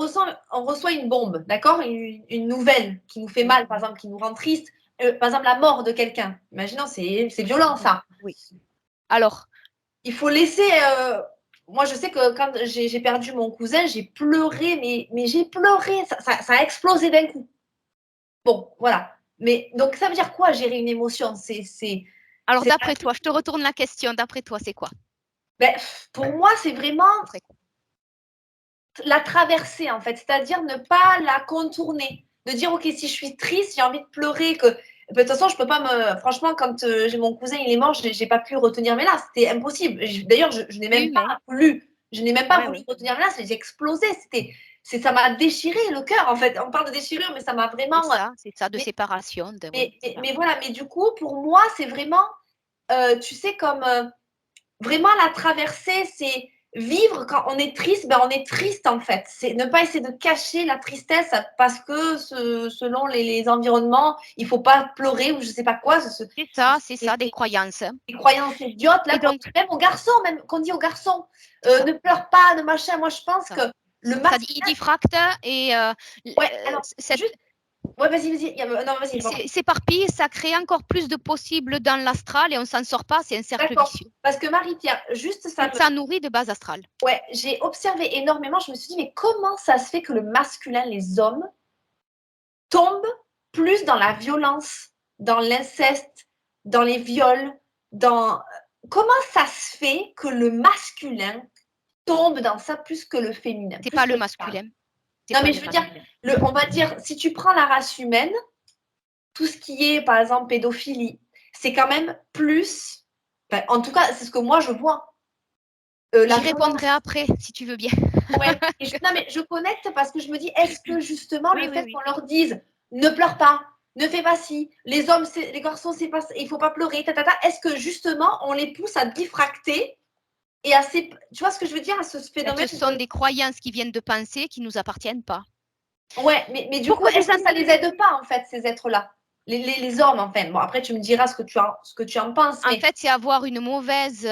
reçoit une bombe, d'accord, une nouvelle qui nous fait oui, mal, par exemple, qui nous rend triste, par exemple la mort de quelqu'un. Imaginons c'est violent oui, ça. oui. Alors, Il faut laisser. Moi, je sais que quand j'ai perdu mon cousin, j'ai pleuré, mais j'ai pleuré. Ça a explosé d'un coup. Bon, voilà. Mais donc, ça veut dire quoi gérer une émotion? alors d'après toi, je te retourne la question. D'après toi, c'est quoi? Ben, pour moi, c'est vraiment Ce serait quoi? la traverser, en fait. C'est-à-dire ne pas la contourner. De dire, OK, si je suis triste, j'ai envie de pleurer, que. De toute façon, je peux pas me. Franchement, quand j'ai mon cousin, il est mort, j'ai pas pu retenir mes larmes. C'était impossible. D'ailleurs, je n'ai C'est même pas humain. voulu. Je n'ai même pas Ouais, voulu ouais. retenir mes larmes. J'ai explosé. Ça m'a déchiré le cœur, en fait. On parle de déchirure, mais ça m'a vraiment. C'est ça, de Mais, séparation, oui, c'est ça. mais voilà. Mais du coup, pour moi, c'est vraiment, tu sais, comme vraiment la traversée, c'est vivre quand on est triste, ben on est triste en fait. C'est ne pas essayer de cacher la tristesse parce que selon les environnements, il faut pas pleurer ou je sais pas quoi. C'est ça, des croyances. Des croyances idiotes là Et donc, même aux garçons, même qu'on dit aux garçons, c'est ça, ne pleure pas, de machin. Moi je pense ça. que le Ça dit, il masculin, diffracte et ouais, alors juste, ouais, vas-y, non, vas-y, je m'en prie. s'éparpille, ça crée encore plus de possibles dans l'astral et on s'en sort pas, c'est un cercle D'accord, vicieux. parce que Marie-Pierre, juste Et ça nourrit de base astrale. ouais, j'ai observé énormément. Je me suis dit mais comment ça se fait que le masculin, les hommes tombe plus dans la violence, dans l'inceste, dans les viols, dans. Comment ça se fait que le masculin tombe dans ça plus que le féminin, C'est plus pas que le les femmes? masculin. C'est Non, pas mais le je veux dire, masculin. on va dire, si tu prends la race humaine, tout ce qui est, par exemple, pédophilie, c'est quand même plus. Enfin, en tout cas, c'est ce que moi je vois. La J'y violence. répondrai après, si tu veux bien. Ouais. Non, mais je connecte parce que je me dis, est-ce que justement Oui, le oui, fait oui. qu'on leur dise ne pleure pas, ne fais pas ci, les hommes, les garçons, c'est pas, il faut pas pleurer, est-ce que justement on les pousse à diffracter et à tu vois ce que je veux dire, à ce phénomène Ce sont des croyances qui viennent de pensées qui nous appartiennent pas. ouais, mais du coup, Beaucoup est-ce des que an- ça les aide pas en fait ces êtres-là, les hommes enfin. Bon après tu me diras ce que tu en penses, En mais fait, c'est avoir une mauvaise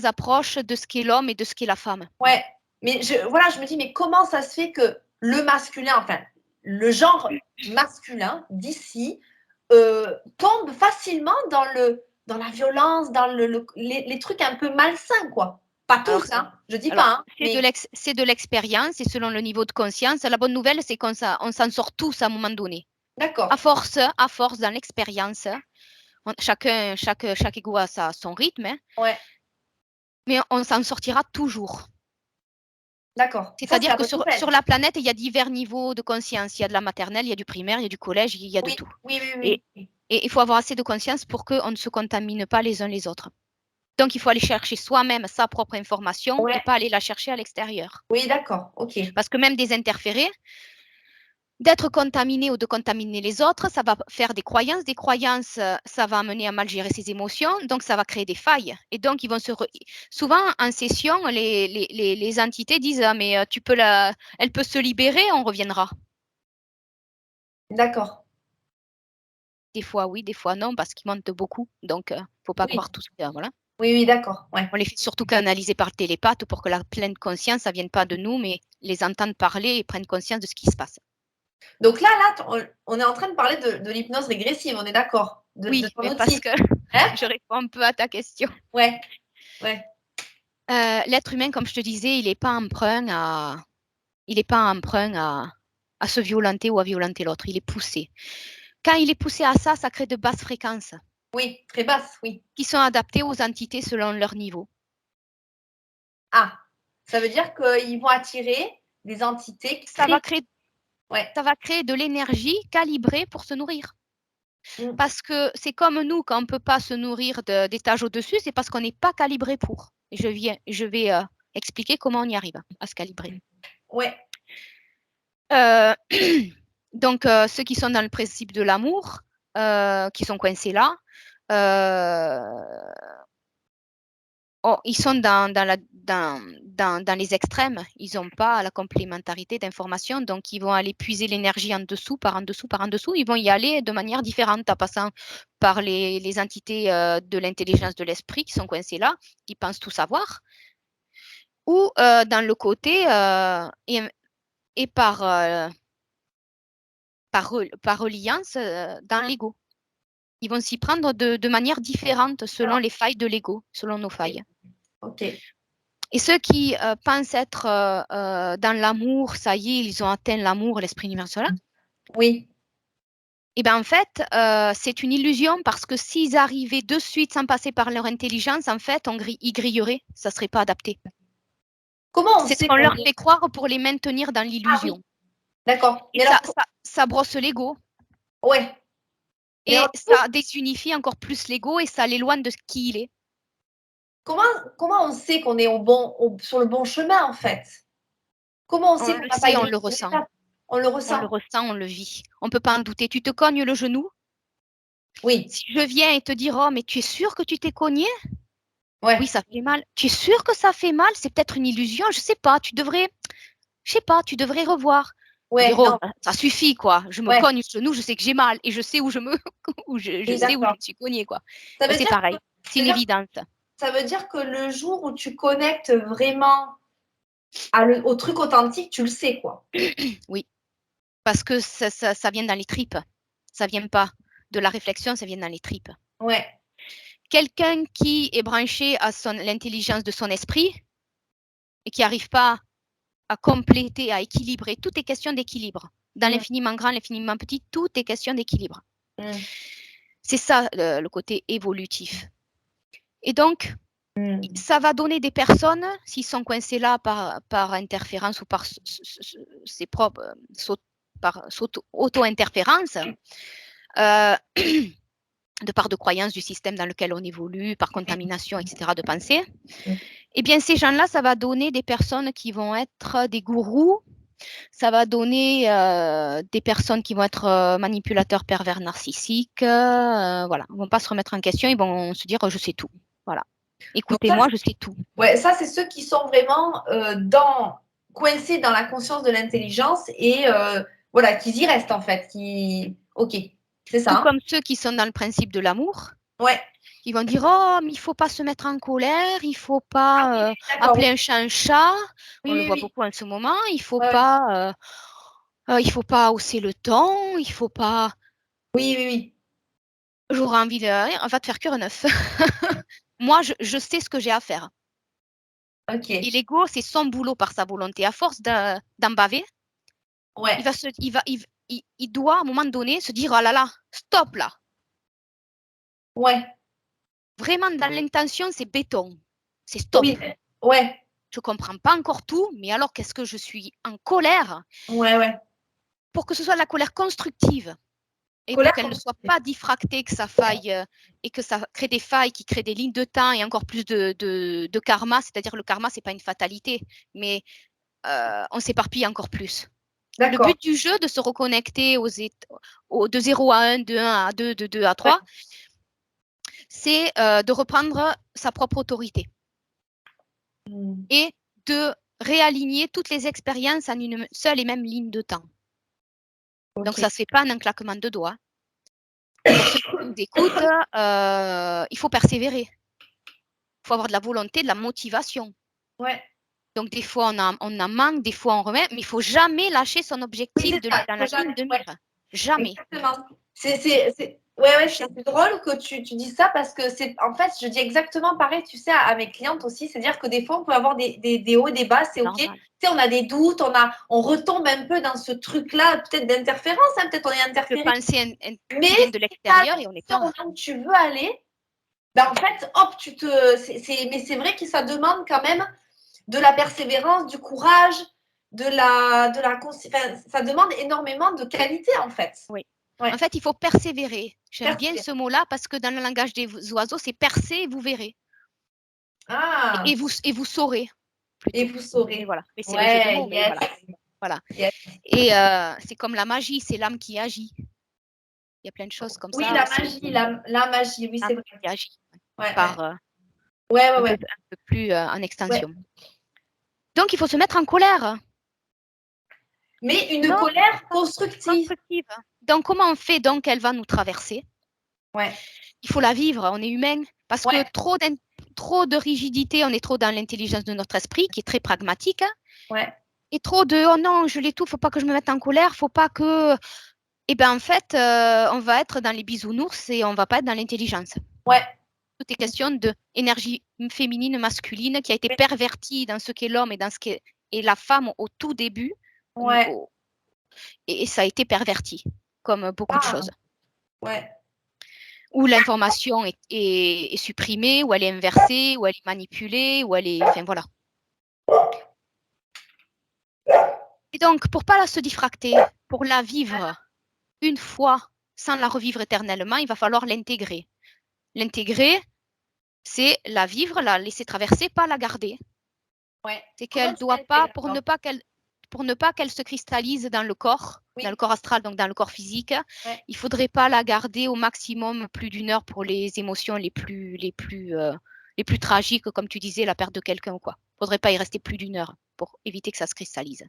approche de ce qu'est l'homme et de ce qu'est la femme. ouais, mais voilà, je me dis mais comment ça se fait que le masculin, enfin le genre masculin d'ici tombe facilement dans la violence, dans les trucs un peu malsains, quoi. Pas Alors, tous, hein, je dis pas, alors hein, mais c'est de l'expérience et selon le niveau de conscience. La bonne nouvelle, c'est on s'en sort tous à un moment donné. d'accord. À force dans l'expérience, chaque ego a son rythme, hein, Ouais. mais on s'en sortira toujours. D'accord. Ça, c'est C'est-à-dire la que bonne nouvelle. sur la planète, il y a divers niveaux de conscience. Il y a de la maternelle, il y a du primaire, il y a du collège, il y a de Oui, tout. oui, oui, Et, oui. et il faut avoir assez de conscience pour qu'on ne se contamine pas les uns les autres. Donc, il faut aller chercher soi-même sa propre information et Ouais, pas aller la chercher à l'extérieur. oui, d'accord, ok. Parce que même des interférés, d'être contaminé ou de contaminer les autres, ça va faire des croyances. Des croyances, ça va amener à mal gérer ses émotions, donc ça va créer des failles. Et donc, ils vont souvent en session, les entités disent ah, mais elle peut se libérer, on reviendra. D'accord. Des fois oui, des fois non, parce qu'ils mentent beaucoup. Donc, faut pas Oui, croire tout ce voilà. oui, oui, d'accord. Ouais. On les fait surtout canaliser par le télépathe pour que la pleine conscience, ça vienne pas de nous, mais les entendre parler et prennent conscience de ce qui se passe. Donc là, on est en train de parler de l'hypnose régressive, on est d'accord? De Oui, ton mais parce outil. que Hein? je réponds un peu à ta question. Ouais, ouais. L'être humain, comme je te disais, il n'est pas emprunt à se violenter ou à violenter l'autre. Il est poussé. Quand il est poussé à ça, ça crée de basses fréquences Oui, très basse, oui. qui sont adaptées aux entités selon leur niveau. Ah, ça veut dire qu'ils vont attirer des entités Ça très. va créer, Ouais. ça va créer de l'énergie calibrée pour se nourrir. Mm. Parce que c'est comme nous, quand on ne peut pas se nourrir d'étages au-dessus, c'est parce qu'on n'est pas calibré pour. Et je vais expliquer comment on y arrive à se calibrer. Ouais. Euh, donc, ceux qui sont dans le principe de l'amour, qui sont coincés là, ils sont dans les extrêmes. Ils n'ont pas la complémentarité d'informations, donc ils vont aller puiser l'énergie en dessous, par en dessous, par en dessous. Ils vont y aller de manière différente, en passant par les entités de l'intelligence de l'esprit qui sont coincées là, qui pensent tout savoir, ou dans le côté et par reliance dans l'ego. Ils vont s'y prendre de manière différente selon les failles de l'ego, selon nos failles. Ok. Et ceux qui pensent être dans l'amour, ça y est, ils ont atteint l'amour, l'esprit universel, Oui. et bien en fait, c'est une illusion parce que s'ils arrivaient de suite sans passer par leur intelligence, en fait, ils grilleraient, ça ne serait pas adapté. Comment on C'est ce sait qu'on qu'on leur est. fait croire pour les maintenir dans Ah oui, l'illusion. d'accord. Et Mais alors, ça brosse l'ego ouais. Mais alors, et ça désunifie encore plus l'ego et ça l'éloigne de qui il est. comment, comment on sait qu'on est sur le bon chemin, en fait? Comment on On sait qu'on le n'a pas sait, on grillé le les ressent. étapes? On le On le ressent. ressent, on le vit. On ne peut pas en douter. Tu te cognes le genou. Oui. Si je viens et te dire, oh, mais tu es sûr que tu t'es cogné? Oui, Ouais. ça fait mal. Tu es sûr que ça fait mal? C'est peut-être une illusion, je sais pas. Je sais pas, tu devrais revoir. Je vais dire, Ouais. oh, Non. ça suffit, quoi. Je me Ouais. cogne le genou, je sais que j'ai mal et je sais où je Oui, sais où je d'accord. me suis cognée, quoi. Ça Ben, veut c'est dire que, pareil. ça C'est veut une dire, évidence. ça veut dire que le jour où tu connectes vraiment au truc authentique, tu le sais, quoi. Oui, parce que ça vient dans les tripes. Ça vient pas de la réflexion, ça vient dans les tripes. Ouais. Quelqu'un qui est branché à l'intelligence de son esprit et qui n'arrive pas à compléter, à équilibrer, tout est question d'équilibre. Dans Mm. l'infiniment grand, l'infiniment petit, tout est question d'équilibre. Mm. C'est ça le côté évolutif. Et donc, Mm. ça va donner des personnes, s'ils sont coincés là par interférence ou par ses propres, par auto-interférence, de part de croyances du système dans lequel on évolue, par contamination, etc., de pensée, eh bien, ces gens-là, ça va donner des personnes qui vont être des gourous, ça va donner des personnes qui vont être manipulateurs, pervers, narcissiques, voilà, ils ne vont pas se remettre en question, ils vont se dire, je sais tout, voilà. Donc ça, Écoutez-moi, je sais tout. ouais, ça c'est ceux qui sont vraiment coincés dans la conscience de l'intelligence et voilà, qu'ils y restent en fait. Ok, c'est ça. Tout Hein. comme ceux qui sont dans le principe de l'amour, Ouais. qui vont dire, oh, mais il ne faut pas se mettre en colère, il ne faut pas D'accord. appeler un chat un chat, Oui, on le oui, voit oui. beaucoup en ce moment, Ouais. il faut pas hausser le ton, il faut pas. Oui, oui, oui. J'aurais envie de. On va te faire cuire un œuf. Moi, je sais ce que j'ai à faire. Ok. Et l'ego, c'est son boulot par sa volonté. À force d'en baver, Ouais. il doit, à un moment donné, se dire, oh là là, stop là. Ouais. Vraiment, dans l'intention, c'est béton. C'est stop. Oui. Ouais. je ne comprends pas encore tout, mais alors qu'est-ce que je suis en colère Ouais. pour que ce soit de la colère constructive et Colère pour qu'elle ne soit constructive. pas diffractée, que ça faille et que ça crée des failles qui créent des lignes de temps et encore plus de karma. C'est-à-dire le karma, ce n'est pas une fatalité, mais on s'éparpille encore plus. Le D'accord. but du jeu, de se reconnecter de 0 à 1, de 1 à 2, de 2 à 3, c'est de reprendre sa propre autorité et de réaligner toutes les expériences en une seule et même ligne de temps. Ok. Donc, ça ne se fait pas en un claquement de doigts. Pour ceux qui nous écoutent, il faut persévérer. Il faut avoir de la volonté, de la motivation. Ouais. Donc, des fois, on en manque, des fois, on remet, mais il ne faut jamais lâcher son objectif Oui, c'est ça. dans Faut la jamais. ligne de Ouais. mire. Jamais. Exactement. C'est drôle que tu dis ça parce que en fait, je dis exactement pareil, tu sais, à mes clientes aussi. C'est-à-dire que des fois, on peut avoir des hauts et des bas, c'est OK. Tu Normal. sais, on a des doutes, on retombe un peu dans ce truc-là, peut-être d'interférence, hein, peut-être on est Le interféré. pensée Mais qui vient de si tu l'extérieur et on est attention plein. là où tu veux aller, ben en fait, hop, mais c'est vrai que ça demande quand même de la persévérance, du courage, ça demande énormément de qualité en fait. Oui. Ouais. En fait, il faut persévérer. J'aime bien Persévérer. ce mot-là parce que dans le langage des oiseaux, c'est percer et vous verrez. Ah, Et vous saurez et plutôt. vous Mais saurez. voilà. Mais c'est le jeu de Ouais, mots, mais yes, voilà. yes. Et c'est comme la magie, c'est l'âme qui agit. Il y a plein de choses comme Oui, ça. la magie, la magie, oui, c'est L'âme vrai. qui agit Ouais, par un ouais. peu plus en Ouais. extension. Donc, il faut se mettre en colère. Mais une Non, colère constructive. constructive. Donc, comment on fait donc qu'elle va nous traverser? Ouais, Il faut la vivre, on est humain. Parce que ouais, trop de rigidité, on est trop dans l'intelligence de notre esprit, qui est très pragmatique. ouais. Et trop de oh non, je l'ai tout, faut pas que je me mette en colère, faut pas que. Eh bien, en fait, on va être dans les bisounours et on va pas être dans l'intelligence. Ouais. Tout est question d'énergie féminine, masculine, qui a été pervertie dans ce qu'est l'homme et dans ce qu'est la femme au tout début. Ouais. Et ça a été perverti, comme beaucoup de Ah, choses. ouais. Où l'information est supprimée, où elle est inversée, où elle est manipulée, où elle est. Enfin, voilà. Et donc, pour pas se diffracter, pour la vivre une fois sans la revivre éternellement, il va falloir l'intégrer. L'intégrer, c'est la vivre, la laisser traverser, pas la garder. Ouais. C'est Comment qu'elle tu doit pas, l'intègres alors? pour ne pas qu'elle se cristallise dans le corps astral, donc dans le corps physique, Ouais. il faudrait pas la garder au maximum plus d'une heure pour les émotions les plus tragiques, comme tu disais, la perte de quelqu'un ou quoi. Faudrait pas y rester plus d'une heure pour éviter que ça se cristallise.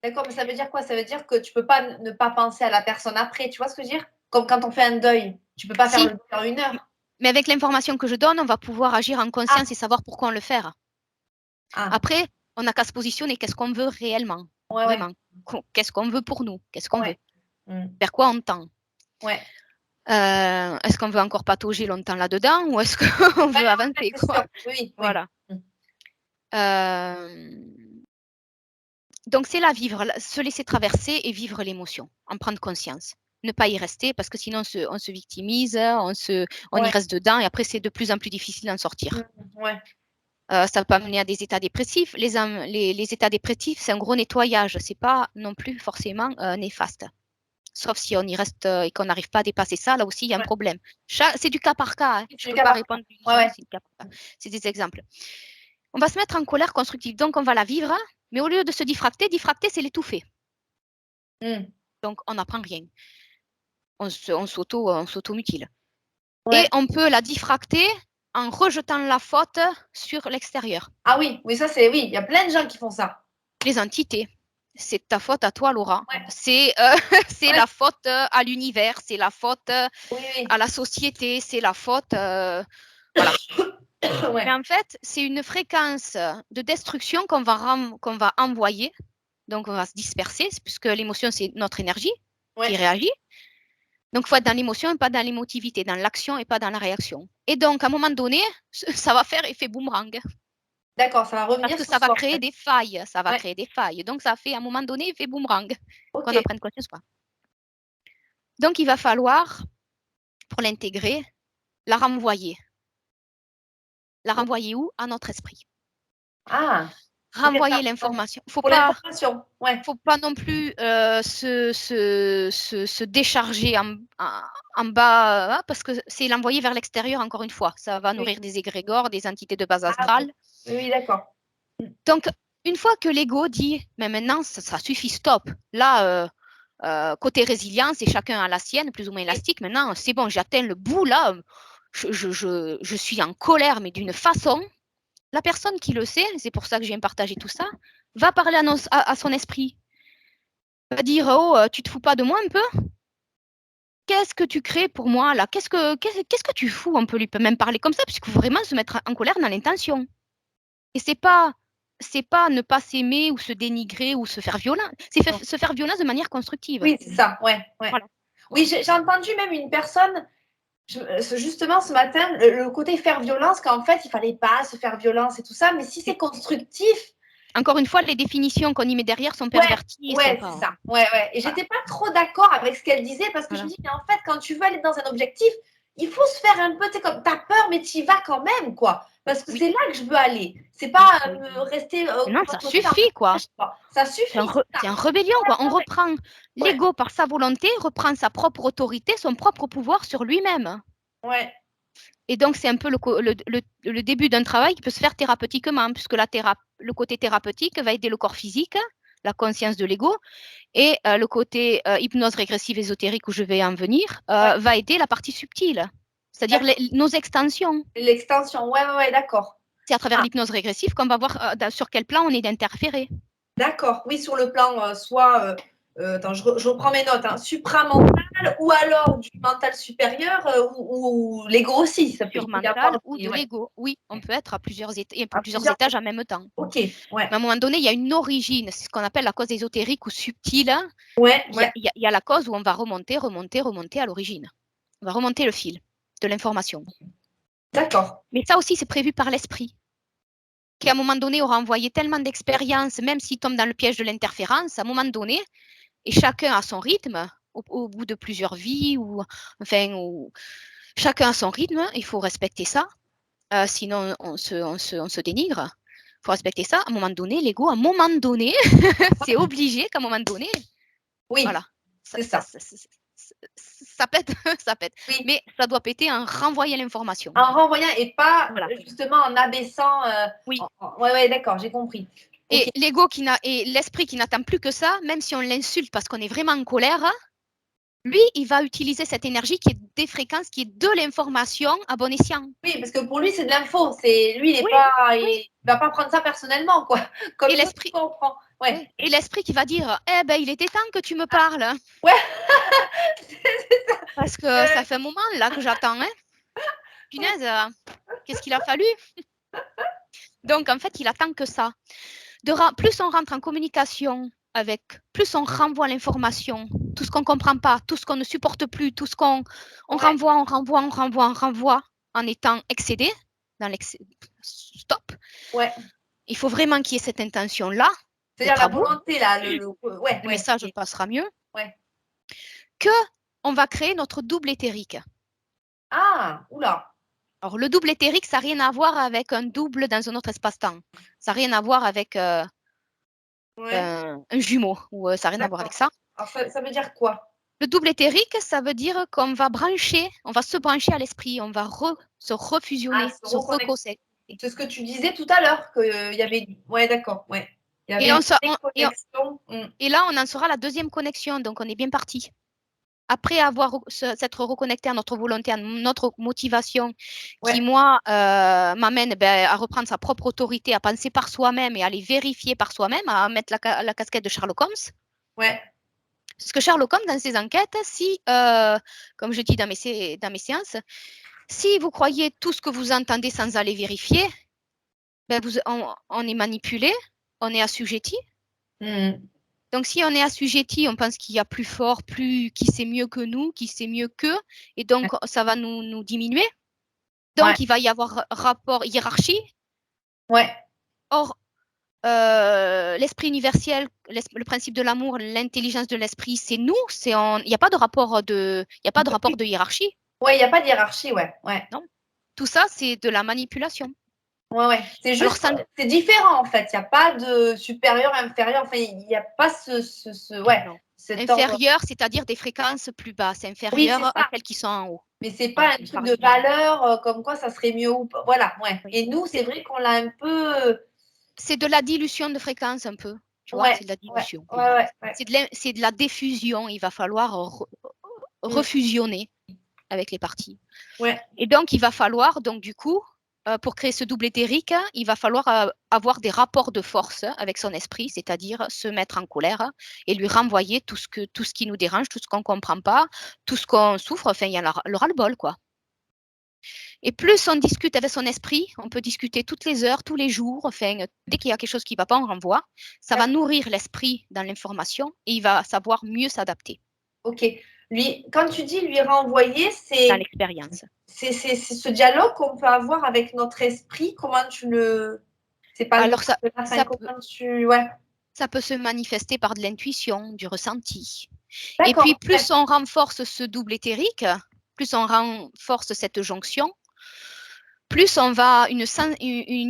D'accord, mais ça veut dire quoi? Ça veut dire que tu peux pas ne pas penser à la personne après, tu vois ce que je veux dire? Comme quand on fait un deuil, tu peux pas faire le Si, deuil en une heure. mais avec l'information que je donne, on va pouvoir agir en Ah, conscience et savoir pourquoi on le fait. ah, Après, on n'a qu'à se positionner. Qu'est-ce qu'on veut réellement? ouais. Vraiment. Qu'est-ce qu'on veut pour nous? Qu'est-ce qu'on veut? Ouais. Mmh. Vers quoi on tend? Ouais. Est-ce qu'on veut encore patauger longtemps là-dedans ou est-ce qu'on Ouais, veut avancer, c'est quoi? sûr. Oui. Voilà. Mmh. Donc, c'est la vivre, se laisser traverser et vivre l'émotion, en prendre conscience. Ne pas y rester parce que sinon on se victimise, on y Ouais. reste dedans et après c'est de plus en plus difficile d'en sortir. Ouais. Ça peut amener à des états dépressifs. Les états dépressifs, c'est un gros nettoyage. C'est pas non plus forcément néfaste. Sauf si on y reste et qu'on n'arrive pas à dépasser ça, là aussi, il y a un Ouais. problème. C'est du cas par cas. Hein. Je C'est ne du peux cas pas par cas. répondre Ouais. uniquement, c'est du cas par cas. C'est des exemples. On va se mettre en colère constructive. Donc, on va la vivre, mais au lieu de se diffracter, c'est l'étouffer. Mmh. Donc, on n'apprend rien. On s'auto-mutile. Et Ouais. on peut la diffracter en rejetant la faute sur l'extérieur. Ah oui, oui, il y a plein de gens qui font ça. Les entités. C'est ta faute à toi, Laura. Ouais. C'est Ouais. la faute à l'univers, c'est la faute Oui. à la société, c'est la faute. Voilà. Mais Ouais. en fait, c'est une fréquence de destruction qu'on va envoyer. Donc, on va se disperser, puisque l'émotion, c'est notre énergie qui Ouais. réagit. Donc, il faut être dans l'émotion et pas dans l'émotivité, dans l'action et pas dans la réaction. Et donc, à un moment donné, ça va faire effet boomerang. D'accord, ça va Parce revenir que sur ça va soi. créer des failles. Ça va Ouais. créer des failles. Donc, ça fait à un moment donné effet boomerang. Qu'on Ok. en prenne conscience pas. Donc, il va falloir, pour l'intégrer, la renvoyer. La renvoyer où? À notre esprit. Ah. renvoyer l'information. Pour l'information, ouais. Faut pas non plus se décharger en bas, parce que c'est l'envoyer vers l'extérieur, encore une fois. Ça va nourrir des égrégores, des entités de base astrale. Oui, d'accord. Donc, une fois que l'ego dit, mais maintenant, ça suffit, stop. Là, côté résilience, et chacun a la sienne, plus ou moins élastique. Maintenant, c'est bon, j'atteins le bout, là. Je suis en colère, mais d'une façon. La personne qui le sait, c'est pour ça que je viens partager tout ça, va parler à son esprit. Va dire, oh, tu te fous pas de moi un peu? Qu'est-ce que tu crées pour moi là? Qu'est-ce que tu fous? On peut lui même parler comme ça, puisqu'il faut vraiment se mettre en colère dans l'intention. Et c'est pas ne pas s'aimer ou se dénigrer ou se faire violent. C'est se faire violence de manière constructive. Oui, c'est ça, ouais. Voilà. Oui, j'ai entendu même une personne, justement ce matin, le côté faire violence, qu'en fait, il fallait pas se faire violence et tout ça, mais si c'est constructif. Encore une fois, les définitions qu'on y met derrière sont perverties. Ouais, c'est ça. Ouais. Et j'étais pas trop d'accord avec ce qu'elle disait, parce que je me dis, mais en fait, quand tu veux aller dans un objectif, il faut se faire un peu, tu sais, comme t'as peur, mais tu y vas quand même, quoi. Parce que c'est là que je veux aller. C'est pas rester. Non, ça suffit, quoi. Ça suffit. C'est en rébellion, quoi. On reprend l'ego par sa volonté, reprend sa propre autorité, son propre pouvoir sur lui-même. Ouais. Et donc, c'est un peu le début d'un travail qui peut se faire thérapeutiquement, puisque le côté thérapeutique va aider le corps physique, la conscience de l'ego, et le côté hypnose régressive ésotérique, où je vais en venir, va aider la partie subtile, c'est-à-dire nos extensions. L'extension, ouais, d'accord. C'est à travers l'hypnose régressive qu'on va voir sur quel plan on est d'interférer. D'accord, oui, sur le plan soit, attends, je reprends mes notes, hein, supramental, ou alors du mental supérieur, ou l'ego aussi. Ça peut Mental ou de l'ego. Oui, on peut être à plusieurs étages en même temps. Ok, ouais. Mais à un moment donné, il y a une origine, c'est ce qu'on appelle la cause ésotérique ou subtile. Ouais. Il y a la cause où on va remonter à l'origine. On va remonter le fil de l'information. D'accord. Mais ça aussi, c'est prévu par l'esprit, qui à un moment donné aura envoyé tellement d'expériences, même s'il tombe dans le piège de l'interférence, à un moment donné, et chacun a son rythme, au bout de plusieurs vies, chacun a son rythme, il faut respecter ça, sinon on se dénigre. Il faut respecter ça. À un moment donné, l'ego, c'est obligé qu'à un moment donné, voilà, c'est ça. Ça pète, ça pète. Oui. Mais ça doit péter en renvoyant l'information. En renvoyant et pas justement en abaissant. Oui. Ouais, d'accord, j'ai compris. Et l'ego et l'esprit qui n'attend plus que ça, même si on l'insulte parce qu'on est vraiment en colère, lui, il va utiliser cette énergie qui est des fréquences, qui est de l'information à bon escient. Oui, parce que pour lui, c'est de l'info. Lui, il va pas prendre ça personnellement, quoi. Comme et l'esprit comprend. Ouais. Et l'esprit qui va dire, il était temps que tu me parles. Ouais. C'est ça. Parce que ça fait un moment là que j'attends. Punaise, qu'est-ce qu'il a fallu? Donc en fait, il attend que ça. Plus on rentre en communication avec, plus on renvoie l'information, tout ce qu'on ne comprend pas, tout ce qu'on ne supporte plus, tout ce qu'on renvoie en étant excédé dans l'excès. Stop. Ouais. Il faut vraiment qu'il y ait cette intention-là. C'est-à-dire la volonté, là. Le message passera mieux. Ouais. qu'on va créer notre double éthérique. Ah, oula. Alors, le double éthérique, ça n'a rien à voir avec un double dans un autre espace-temps. Ça n'a rien à voir avec un jumeau, ou ça n'a rien à voir avec ça. Alors, ça veut dire quoi? Le double éthérique, ça veut dire qu'on va se brancher à l'esprit, on va se refusionner, se reconnecter. C'est ce que tu disais tout à l'heure, qu'il y avait... Ouais, d'accord, ouais. Il y avait et là, on en sera à la deuxième connexion, donc on est bien parti. Après s'être reconnecté à notre volonté, à notre motivation, qui, moi, m'amène à reprendre sa propre autorité, à penser par soi-même et à les vérifier par soi-même, à mettre la casquette de Sherlock Holmes. Ouais. Parce que Sherlock Holmes, dans ses enquêtes, comme je dis dans mes séances, si vous croyez tout ce que vous entendez sans aller vérifier, on est manipulé, on est assujetti. Donc, si on est assujetti, on pense qu'il y a plus fort, qui sait mieux que nous, qui sait mieux qu'eux, et donc ça va nous diminuer. Donc, il va y avoir rapport, hiérarchie. Ouais. Or, l'esprit universel, le principe de l'amour, l'intelligence de l'esprit, c'est nous. Il n'y a pas de rapport de hiérarchie. Ouais, il n'y a pas de hiérarchie, ouais. Non. Tout ça, c'est de la manipulation. Ouais. C'est Alors juste, ça c'est différent en fait. Il n'y a pas de supérieur, inférieur. Enfin, il n'y a pas ouais, non. cet ordre. Inférieur, c'est-à-dire des fréquences plus basses, Oui, c'est inférieures à ça. celles qui sont en haut. Mais c'est pas Voilà, un on truc parle de bien. valeur comme quoi ça serait mieux ou pas. Voilà, ouais. Oui. Et nous, c'est vrai qu'on l'a un peu. C'est de la dilution de fréquences un peu, tu vois, Ouais, c'est de la ouais, dilution ouais, plutôt. ouais. C'est de la diffusion, il va falloir Mm. refusionner avec les parties. Ouais, Et donc, il va falloir, donc du coup, pour créer ce double éthérique, il va falloir avoir des rapports de force avec son esprit, c'est-à-dire se mettre en colère et lui renvoyer tout ce qui nous dérange, tout ce qu'on ne comprend pas, tout ce qu'on souffre, enfin, il y a le ras-le-bol, quoi. Et plus on discute avec son esprit, on peut discuter toutes les heures, tous les jours, enfin, dès qu'il y a quelque chose qui ne va pas, on renvoie. Ça va nourrir l'esprit dans l'information et il va savoir mieux s'adapter. ok. Lui, quand tu dis lui renvoyer, Dans c'est l'expérience. ce dialogue qu'on peut avoir avec notre esprit. Comment tu le. C'est pas le mot Alors, que là, ça, comment tu. Ouais. ça peut se manifester par de l'intuition, du ressenti. Et puis, D'accord. Ouais. plus on renforce ce double éthérique, plus on renforce cette jonction, plus on va une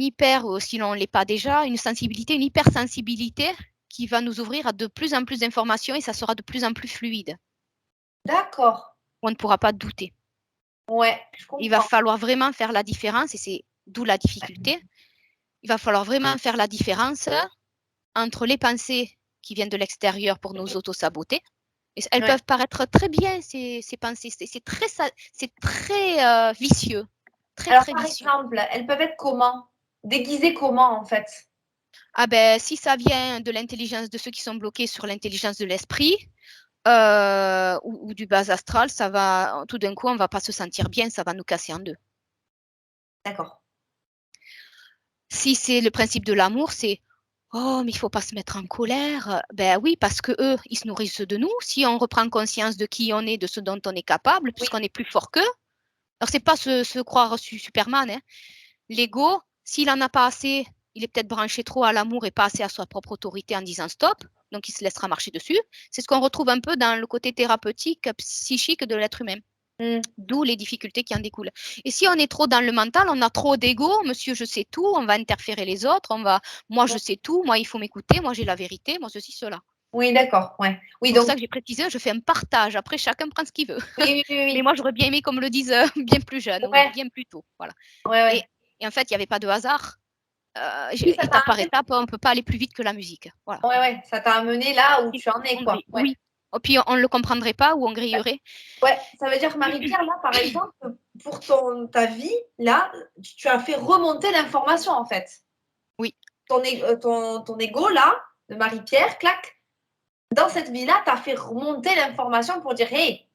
hyper, ou si l'on ne l'est pas déjà, une sensibilité, une hypersensibilité qui va nous ouvrir à de plus en plus d'informations et ça sera de plus en plus fluide. D'accord. On ne pourra pas douter. Ouais, je Il va comprends. falloir vraiment faire la différence et c'est d'où la difficulté. Il va falloir vraiment faire la différence entre les pensées qui viennent de l'extérieur pour nous auto-saboter. Elles Ouais. peuvent paraître très bien, ces pensées. C'est très vicieux. Très, Alors, très par vicieux. exemple, elles peuvent être comment? Déguisées comment, en fait? Ah ben, si ça vient de l'intelligence de ceux qui sont bloqués sur l'intelligence de l'esprit ou du bas astral, ça va, tout d'un coup, on ne va pas se sentir bien, ça va nous casser en deux. D'accord. Si c'est le principe de l'amour, c'est oh, mais il ne faut pas se mettre en colère. Ben oui, parce que eux, ils se nourrissent de nous. Si on reprend conscience de qui on est, de ce dont on est capable, Oui. puisqu'on est plus fort qu'eux, alors c'est pas se croire Superman, hein. L'ego, s'il en a pas assez, il est peut-être branché trop à l'amour et pas assez à sa propre autorité en disant stop, donc il se laissera marcher dessus. C'est ce qu'on retrouve un peu dans le côté thérapeutique, psychique de l'être humain. Mm. D'où les difficultés qui en découlent. Et si on est trop dans le mental, on a trop d'ego, monsieur, je sais tout, on va interférer les autres, moi, je sais tout, moi, il faut m'écouter, moi, j'ai la vérité, moi, ceci, cela. Oui, d'accord. Ouais. Oui, C'est pour donc, ça que j'ai précisé, je fais un partage. Après, chacun prend ce qu'il veut. oui, oui, oui, Mais oui. moi, j'aurais bien aimé qu'on me le dise bien plus jeune ou Ouais, bien plus tôt. Voilà. ouais, Et, ouais. et en fait, il n'y avait pas de hasard. Oui, ça t'a Étape par amené. étape, on ne peut pas aller plus vite que la musique. Voilà. Ouais, ouais. Ça t'a amené là où tu en es, quoi. Ouais. Oui. Et puis, on ne le comprendrait pas ou on grillerait. Ouais, ça veut dire, Marie-Pierre, là, par exemple, pour ta vie, là, tu as fait remonter l'information, en fait. Oui. Ton ego, là, de Marie-Pierre, clac, dans cette vie-là, tu as fait remonter l'information pour dire, hey,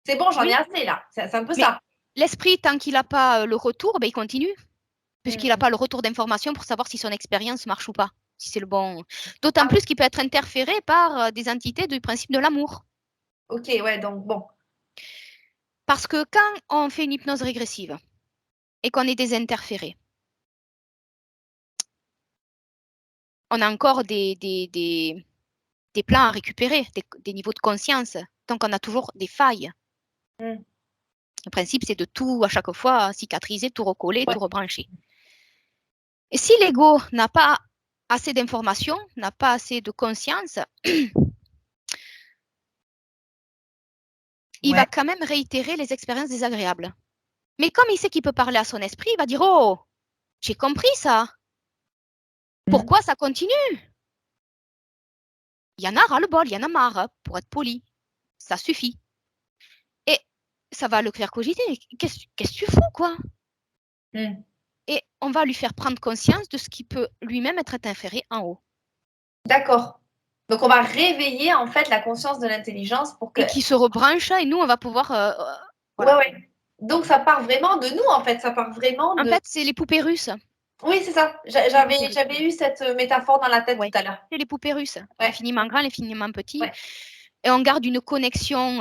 c'est bon, j'en ai Oui. assez, là. C'est un peu Mais ça. l'esprit, tant qu'il n'a pas le retour, ben, il continue. Puisqu'il n'a Mm. pas le retour d'information pour savoir si son expérience marche ou pas, si c'est le bon. D'autant Ah oui, plus qu'il peut être interféré par des entités du principe de l'amour. ok, ouais, donc bon. Parce que quand on fait une hypnose régressive et qu'on est désinterféré, on a encore des plans à récupérer, des niveaux de conscience. Donc on a toujours des failles. Mm. Le principe, c'est de tout, à chaque fois, cicatriser, tout recoller, Ouais. tout rebrancher. Et si l'ego n'a pas assez d'informations, n'a pas assez de conscience, il va Ouais. quand même réitérer les expériences désagréables. Mais comme il sait qu'il peut parler à son esprit, il va dire oh, j'ai compris ça. Mm. Pourquoi ça continue? Il y en a ras-le-bol, il y en a marre, pour être poli. Ça suffit. Et ça va le faire cogiter. Qu'est-ce que tu fous, quoi? Mm. Et on va lui faire prendre conscience de ce qui peut lui-même être interféré en haut. D'accord. Donc, on va réveiller, en fait, la conscience de l'intelligence pour que. Et qui se rebranche, et nous, on va pouvoir. Ouais, Voilà. ouais. Donc, ça part vraiment de nous, en fait. Ça part vraiment En de. fait, c'est les poupées russes. Oui, c'est ça. Les poupées russes. J'avais eu cette métaphore dans la tête tout Ouais. à l'heure. C'est les poupées russes. Ouais, L'infiniment grand, l'infiniment petit. ouais, Et on garde une connexion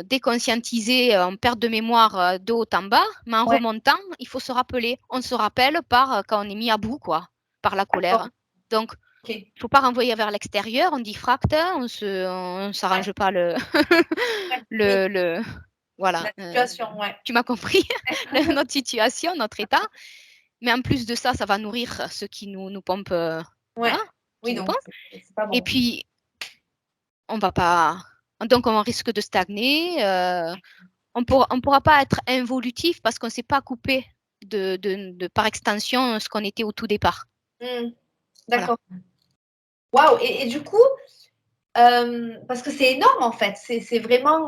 déconscientisée, en perte de mémoire de haut en bas, mais en ouais. remontant, il faut se rappeler. On se rappelle par quand on est mis à bout, quoi, par la D'accord. colère. Donc, Ok. il ne faut pas renvoyer vers l'extérieur, on diffracte, on s'arrange Ouais, pas ouais. Oui, le voilà. la situation, ouais. Tu m'as compris, notre situation, notre état. mais en plus de ça, ça va nourrir ce qui nous pompe, Ouais. voilà, qui Oui, nous donc pompe. c'est pas Et bon. puis, on va pas donc on risque de stagner, on pourra pas être involutif parce qu'on s'est pas coupé de par extension, ce qu'on était au tout départ. Mmh. Voilà. D'accord. Waouh et du coup, parce que c'est énorme en fait, c'est vraiment,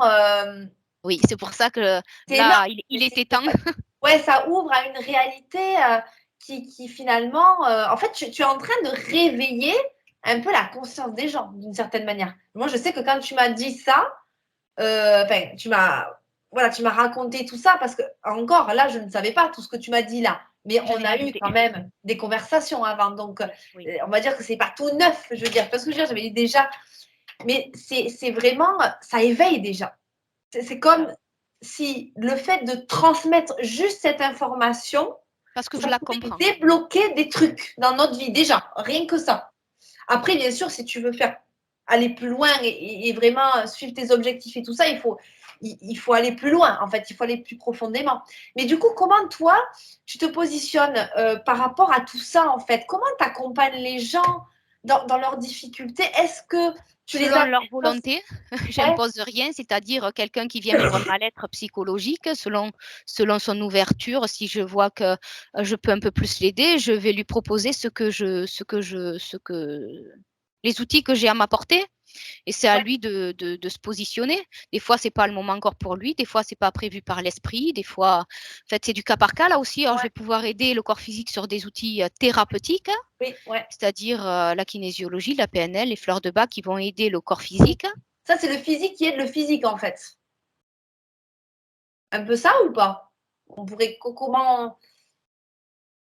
Oui, c'est pour ça que c'est énorme. là, il était temps. Ouais, ça ouvre à une réalité, qui finalement, en fait, tu es en train de réveiller un peu la conscience des gens, d'une certaine manière. Moi, je sais que quand tu m'as dit ça, enfin, tu m'as raconté tout ça parce que encore là, je ne savais pas tout ce que tu m'as dit là, mais J'en on ai a eu rajouté. quand même des conversations avant, donc Oui. on va dire que c'est pas tout neuf, je veux dire. Parce que je veux dire, j'avais eu déjà, mais c'est vraiment, ça éveille déjà. C'est comme si le fait de transmettre juste cette information, Parce que je ça la pouvait comprends. débloquer des trucs dans notre vie déjà, rien que ça. Après, bien sûr, si tu veux faire aller plus loin et vraiment suivre tes objectifs et tout ça, il faut aller plus loin, en fait, il faut aller plus profondément. Mais du coup, comment toi, tu te positionnes par rapport à tout ça, en fait? Comment tu accompagnes les gens dans leurs difficultés? Est-ce que tu les Selon as... leur volonté, Ouais, j'impose rien, c'est-à-dire quelqu'un qui vient pour un mal-être psychologique, selon son ouverture, si je vois que je peux un peu plus l'aider, je vais lui proposer les outils que j'ai à m'apporter. Et c'est à ouais, lui de se positionner. Des fois, c'est pas le moment encore pour lui. Des fois, c'est pas prévu par l'esprit. Des fois, en fait, c'est du cas par cas là aussi. Alors, je ouais, vais pouvoir aider le corps physique sur des outils thérapeutiques, oui, ouais. c'est-à-dire la kinésiologie, la PNL, les fleurs de bac qui vont aider le corps physique. Ça, c'est le physique qui aide le physique, en fait. Un peu ça ou pas? On pourrait comment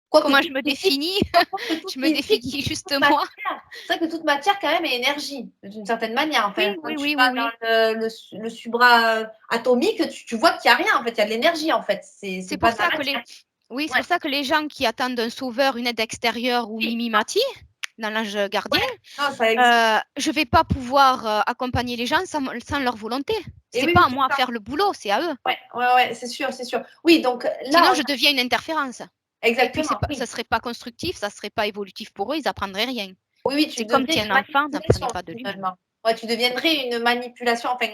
quoique Comment tout je me physique définis? quoique tout Je me physique, définis juste toute moi. matière. C'est vrai que toute matière quand même est énergie, d'une certaine manière. Enfin, Oui, quand oui, tu oui, oui, vas oui. dans le supratomique, tu vois qu'il y a rien en fait, il y a de l'énergie en fait, c'est C'est pas pour de la ça que matière. oui, c'est Ouais, pour ça que les gens qui attendent un sauveur, une aide extérieure ou oui, Mimimati dans l'ange gardien, ouais, non, ça existe. je vais pas pouvoir accompagner les gens sans leur volonté. Et C'est oui, pas oui, à c'est moi à ça. faire le boulot, c'est à eux. Ouais, ouais, ouais, c'est sûr, c'est sûr. Oui, donc là, Sinon, je deviens une interférence. Et puis, exactement, ça oui. serait pas constructif, ça serait pas évolutif pour eux, ils apprendraient rien. Oui, oui, tu C'est comme deviens si une un enfant manipulation n'apprenait pas de lui-même. finalement. Ouais, tu deviendrais une manipulation, enfin,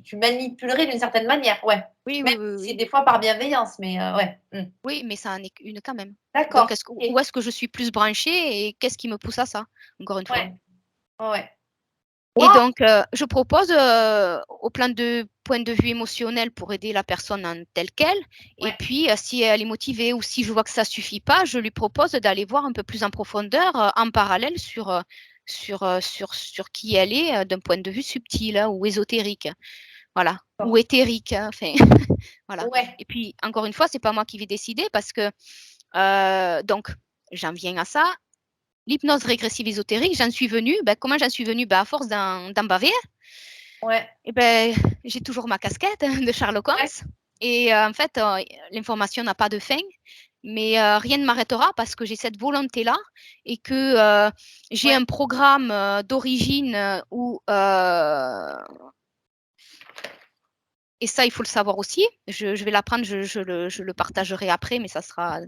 tu manipulerais d'une certaine manière, ouais. Oui, Même oui, oui, si c'est oui. des fois par bienveillance, mais ouais. Oui, mais ça en est une quand même. Donc, D'accord, où OK. est-ce que je suis plus branchée et qu'est-ce qui me pousse à ça, encore une fois. Ouais, ouais, ouais. Et Waouh! donc, je propose au point de vue émotionnel pour aider la personne en telle qu'elle. Et Ouais, puis, si elle est motivée ou si je vois que ça suffit pas, je lui propose d'aller voir un peu plus en profondeur, en parallèle sur qui elle est d'un point de vue subtil ou ésotérique. Voilà. Ou d'accord. éthérique. Enfin, voilà. Ouais. Et puis, encore une fois, c'est pas moi qui vais décider parce que, donc, j'en viens à ça. L'hypnose régressive ésotérique, j'en suis venue. Ben, comment j'en suis venue? Ben, à force d'en baver. Ouais, Et ben, j'ai toujours ma casquette de Sherlock ouais, Holmes. Et en fait, l'information n'a pas de fin, mais rien ne m'arrêtera parce que j'ai cette volonté-là et que j'ai ouais. un programme d'origine où, et ça, il faut le savoir aussi, je vais l'apprendre, je le partagerai après, mais ça sera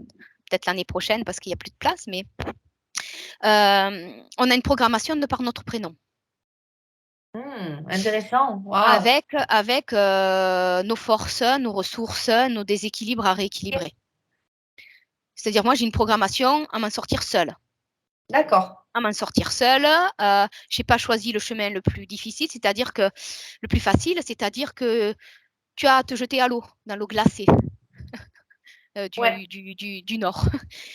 peut-être l'année prochaine parce qu'il n'y a plus de place, mais on a une programmation de par notre prénom. Intéressant. Waouh! Avec nos forces, nos ressources, nos déséquilibres à OK, rééquilibrer. C'est-à-dire, moi, j'ai une programmation à m'en sortir seule. d'accord. À m'en sortir seule. Je n'ai pas choisi le chemin le plus difficile, c'est-à-dire que le plus facile, c'est-à-dire que tu as à te jeter à l'eau, dans l'eau glacée Ouais. du Nord.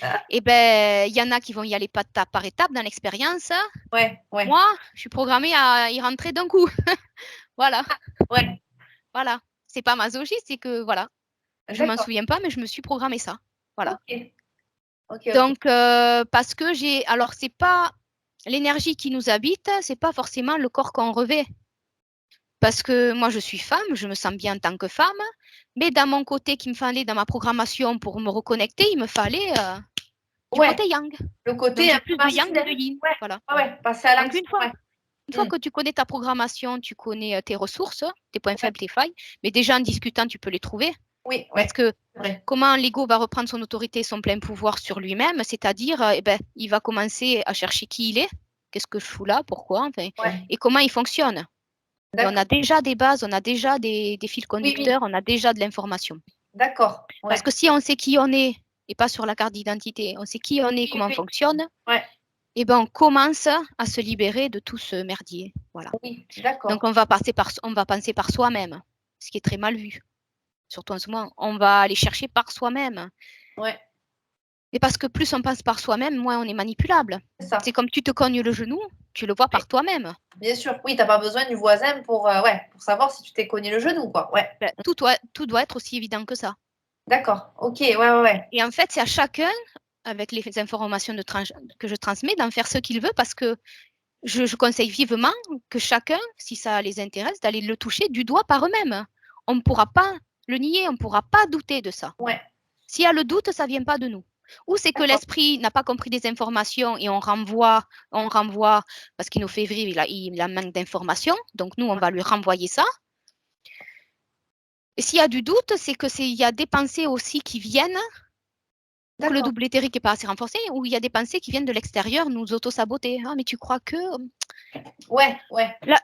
Ah, Et ben, il y en a qui vont y aller pas étape par étape dans l'expérience. ouais, ouais. Moi, je suis programmée à y rentrer d'un coup. Voilà, Ouais, voilà. C'est pas masochiste, c'est que voilà, je m'en d'accord. souviens pas, mais je me suis programmée ça. Voilà. OK, OK, OK. Donc, parce que alors, c'est pas l'énergie qui nous habite, c'est pas forcément le corps qu'on revêt. Parce que moi, je suis femme, je me sens bien en tant que femme, mais dans mon côté qu'il me fallait, dans ma programmation pour me reconnecter, il me fallait du Ouais, côté yang. le Donc, côté un j'ai peu plus de yang que masculin. de yin. Ouais, Voilà. ouais, ouais, passer à Donc, l'action, ouais. une fois Mmh, que tu connais ta programmation, tu connais tes ressources, tes points ouais, faibles, tes failles, mais déjà en discutant, tu peux les trouver. Oui, ouais, Parce que c'est vrai. comment l'ego va reprendre son autorité, son plein pouvoir sur lui-même, c'est-à-dire, il va commencer à chercher qui il est, qu'est-ce que je fous là, pourquoi, enfin, Ouais, et comment il fonctionne. Et on d'accord. a déjà des bases, on a déjà des fils Oui, oui, conducteurs, on a déjà de l'information. d'accord. Parce Ouais. que si on sait qui on est, et pas sur la carte d'identité, on sait qui on Oui, est, comment on oui, fonctionne, ouais, et ben on commence à se libérer de tout ce merdier. Voilà. oui, Donc d'accord. on va penser par soi-même, ce qui est très mal vu. Surtout en ce moment, on va aller chercher par soi-même. Ouais, Et parce que plus on pense par soi-même, moins on est manipulable. c'est ça. C'est comme tu te cognes le genou, tu le vois Oui, par toi-même. bien sûr. Oui, t'as pas besoin du voisin pour, ouais, pour savoir si tu t'es cogné le genou, quoi. Ouais. Ben, tout doit être aussi évident que ça. D'accord. Ok, ouais, ouais, ouais. Et en fait, c'est à chacun, avec les informations que je transmets, d'en faire ce qu'il veut parce que je conseille vivement que chacun, si ça les intéresse, d'aller le toucher du doigt par eux-mêmes. On ne pourra pas le nier, on ne pourra pas douter de ça. Ouais, S'il y a le doute, ça ne vient pas de nous. Ou c'est que d'accord. l'esprit n'a pas compris des informations et on renvoie parce qu'il nous fait vivre, il a manque d'informations. Donc nous, on Ouais, va lui renvoyer ça. Et s'il y a du doute, c'est que il y a des pensées aussi qui viennent, que le d'accord. double éthérique n'est pas assez renforcé, ou il y a des pensées qui viennent de l'extérieur nous auto-saboter. Ah, mais tu crois que... Ouais, ouais. Là,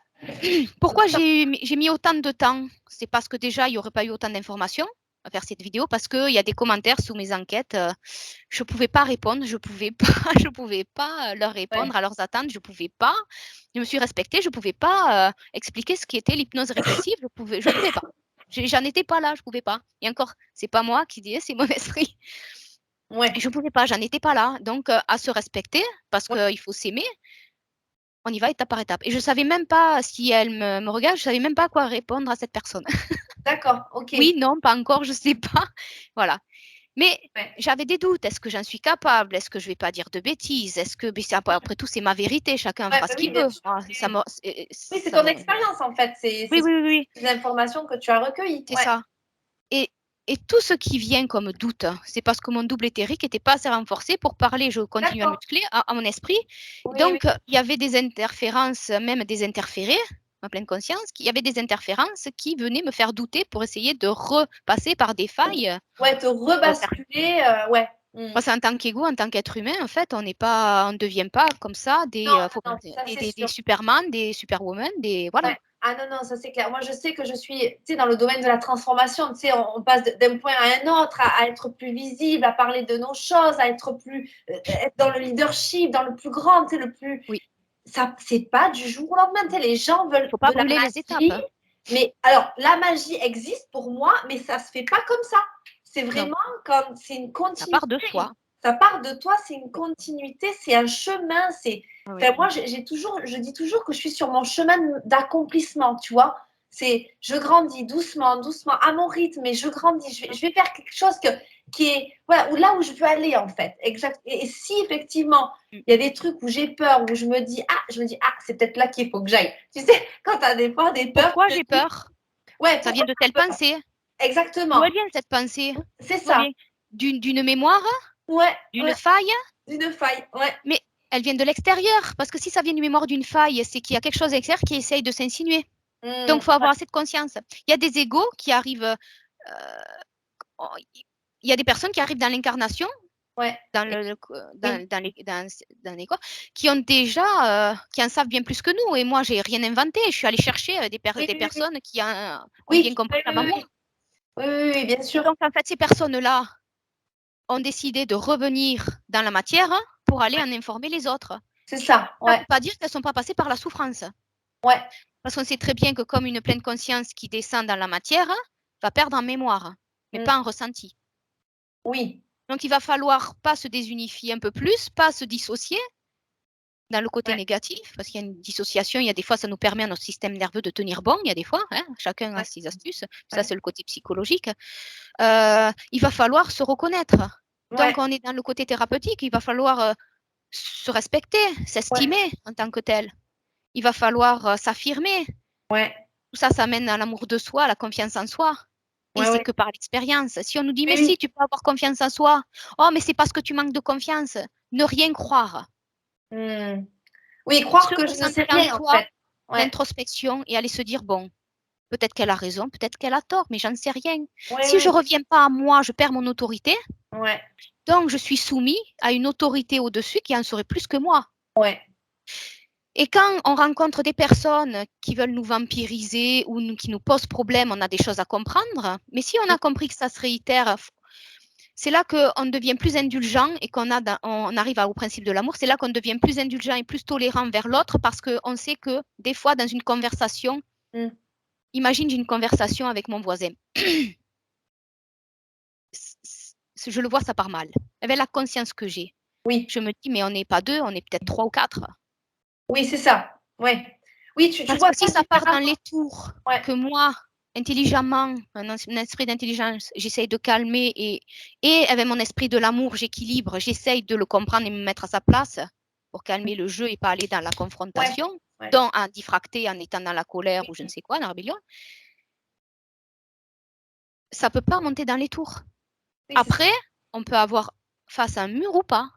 pourquoi j'ai mis autant de temps? C'est parce que déjà, il n'y aurait pas eu autant d'informations à faire cette vidéo, parce qu'il y a des commentaires sous mes enquêtes. Je ne pouvais pas répondre, je ne pouvais pas, je pouvais pas leur Ouais, répondre à leurs attentes, je ne pouvais pas. Je me suis respectée, je ne pouvais pas expliquer ce qui était l'hypnose régressive, je pouvais pas. J'en étais pas là, je ne pouvais pas. Et encore, c'est pas moi qui disais, c'est mon esprit. ouais, Je ne pouvais pas, j'en étais pas là. Donc, à se respecter, parce ouais. qu'il faut s'aimer, on y va étape par étape. Et je ne savais même pas, si elle me regarde, je ne savais même pas quoi répondre à cette personne. D'accord, ok. Oui, non, pas encore, je ne sais pas. Voilà. Mais Ouais. j'avais des doutes. Est-ce que j'en suis capable? Est-ce que je ne vais pas dire de bêtises? Est-ce que, après tout, c'est ma vérité. Chacun Ouais, fera bah ce oui, qu'il bien veut. sûr. Moi, Oui, c'est ça ton me... expérience, en fait. Oui, C'est oui, oui, oui, les informations que tu as recueillies. c'est Ouais. ça. Et, et tout ce qui vient comme doute, c'est parce que mon double éthérique n'était pas assez renforcé pour parler. Je continue à D'accord. muscler à mon esprit. Oui, oui. Donc, il y avait des interférences, même des interférés, en pleine conscience, il y avait des interférences qui venaient me faire douter pour essayer de repasser par des failles. Ouais, te rebasculer. Ouais. Mm. Parce qu'en tant qu'ego, en tant qu'être humain, en fait, on ne devient pas comme ça Non, non, non, ça c'est des sûr. Superman, des Superwoman, des voilà. Ouais. Ah non, non, ça c'est clair. Moi, je sais que je suis, tu sais, dans le domaine de la transformation, tu sais, on passe d'un point à un autre, à être plus visible, à parler de nos choses, à être plus, être dans le leadership, dans le plus grand, tu sais, le plus. Oui, Ça, c'est pas du jour au lendemain. Tu sais, les gens il veulent faut de pas la brûler les étapes, magie, hein. mais alors la magie existe pour moi, mais ça se fait pas comme ça. C'est Non, vraiment comme c'est une ça part de continuité. soi. Ça part de toi, c'est une Oui, continuité, c'est un chemin. C'est, oui, oui. enfin, moi, j'ai toujours, je dis toujours que je suis sur mon chemin d'accomplissement, tu vois. C'est, je grandis doucement, doucement, à mon rythme, mais je grandis. Je vais faire quelque chose qui est, voilà, ou là où je veux aller en fait. Exact. Et si effectivement Mm. il y a des trucs où j'ai peur, où je me dis, ah, c'est peut-être là qu'il faut que j'aille. Tu sais, quand tu as des fois des peurs, Pourquoi tu te j'ai dis, peur? ouais, Ça pourquoi vient de telle tu as peur? pensée. D'où Exactement. elle vient cette pensée? C'est D'où elle ça. vient? D'une mémoire? Ouais, D'une ouais, faille? une faille. Ouais. Mais elle vient de l'extérieur. Parce que si ça vient d'une mémoire d'une faille, c'est qu'il y a quelque chose extérieur qui essaye de s'insinuer. Donc, il faut Ouais, avoir cette conscience. Il y a des égos qui arrivent. Il y a des personnes qui arrivent dans l'incarnation, ouais. dans, Oui, dans les corps, qui ont déjà, qui en savent bien plus que nous. Et moi, j'ai rien inventé. Je suis allée chercher oui, des oui, oui. personnes qui ont bien Oui, compris oui, avant oui, moi. oui. Oui, oui, oui, bien Et sûr. donc, en fait, ces personnes-là ont décidé de revenir dans la matière pour aller en informer les autres. C'est ça. Ça ne Ouais, veut pas dire qu'elles ne sont pas passées par la souffrance. ouais. Parce qu'on sait très bien que comme une pleine conscience qui descend dans la matière va perdre en mémoire, mais Mm. pas en ressenti. Oui, Donc il va falloir pas se désunifier un peu plus, pas se dissocier dans le côté ouais, négatif, parce qu'il y a une dissociation, il y a des fois ça nous permet à notre système nerveux de tenir bon, il y a des fois, hein, chacun a ouais, ses astuces, ça ouais. c'est le côté psychologique. Il va falloir se reconnaître. Donc Ouais, on est dans le côté thérapeutique, il va falloir se respecter, ouais, s'estimer en tant que tel. Il va falloir s'affirmer. ouais, Tout ça, ça amène à l'amour de soi, à la confiance en soi. Et ouais, c'est ouais. que par l'expérience. Si on nous dit, Oui, mais si, oui. tu peux avoir confiance en soi. Oh, mais c'est parce que tu manques de confiance. Ne rien croire. Mm. Oui, croire Se que je ne sais recentrer en rien, en soi, fait. Ouais, l'introspection et aller se dire, bon, Peut-être qu'elle a raison, peut-être qu'elle a tort, mais j'en sais rien. Ouais, Si je ouais, reviens pas à moi, je perds mon autorité. ouais, Donc, je suis soumis à une autorité au-dessus qui en saurait plus que moi. ouais. Et quand on rencontre des personnes qui veulent nous vampiriser ou qui nous posent problème, on a des choses à comprendre. Mais si on a compris que ça se réitère, c'est là qu'on devient plus indulgent et on arrive au principe de l'amour. C'est là qu'on devient plus indulgent et plus tolérant vers l'autre parce qu'on sait que des fois, dans une conversation, Mm. imagine j'ai une conversation avec mon voisin. Je le vois, ça part mal. Avec la conscience que j'ai, Oui, je me dis, mais on n'est pas deux, on est peut-être 3 ou 4. oui, c'est ça. Ouais. Oui, tu Parce vois que ça si ça part dans différemment. les tours, Ouais, que moi, intelligemment, un esprit d'intelligence, j'essaye de calmer et avec mon esprit de l'amour, j'équilibre, j'essaye de le comprendre et me mettre à sa place pour calmer le jeu et pas aller dans la ouais, confrontation, ouais. donc à diffracter en étant dans la colère ou je ne sais quoi, dans la rébellion, ça ne peut pas monter dans les tours. Oui, c'est ça. Après, on peut avoir face à un mur ou pas,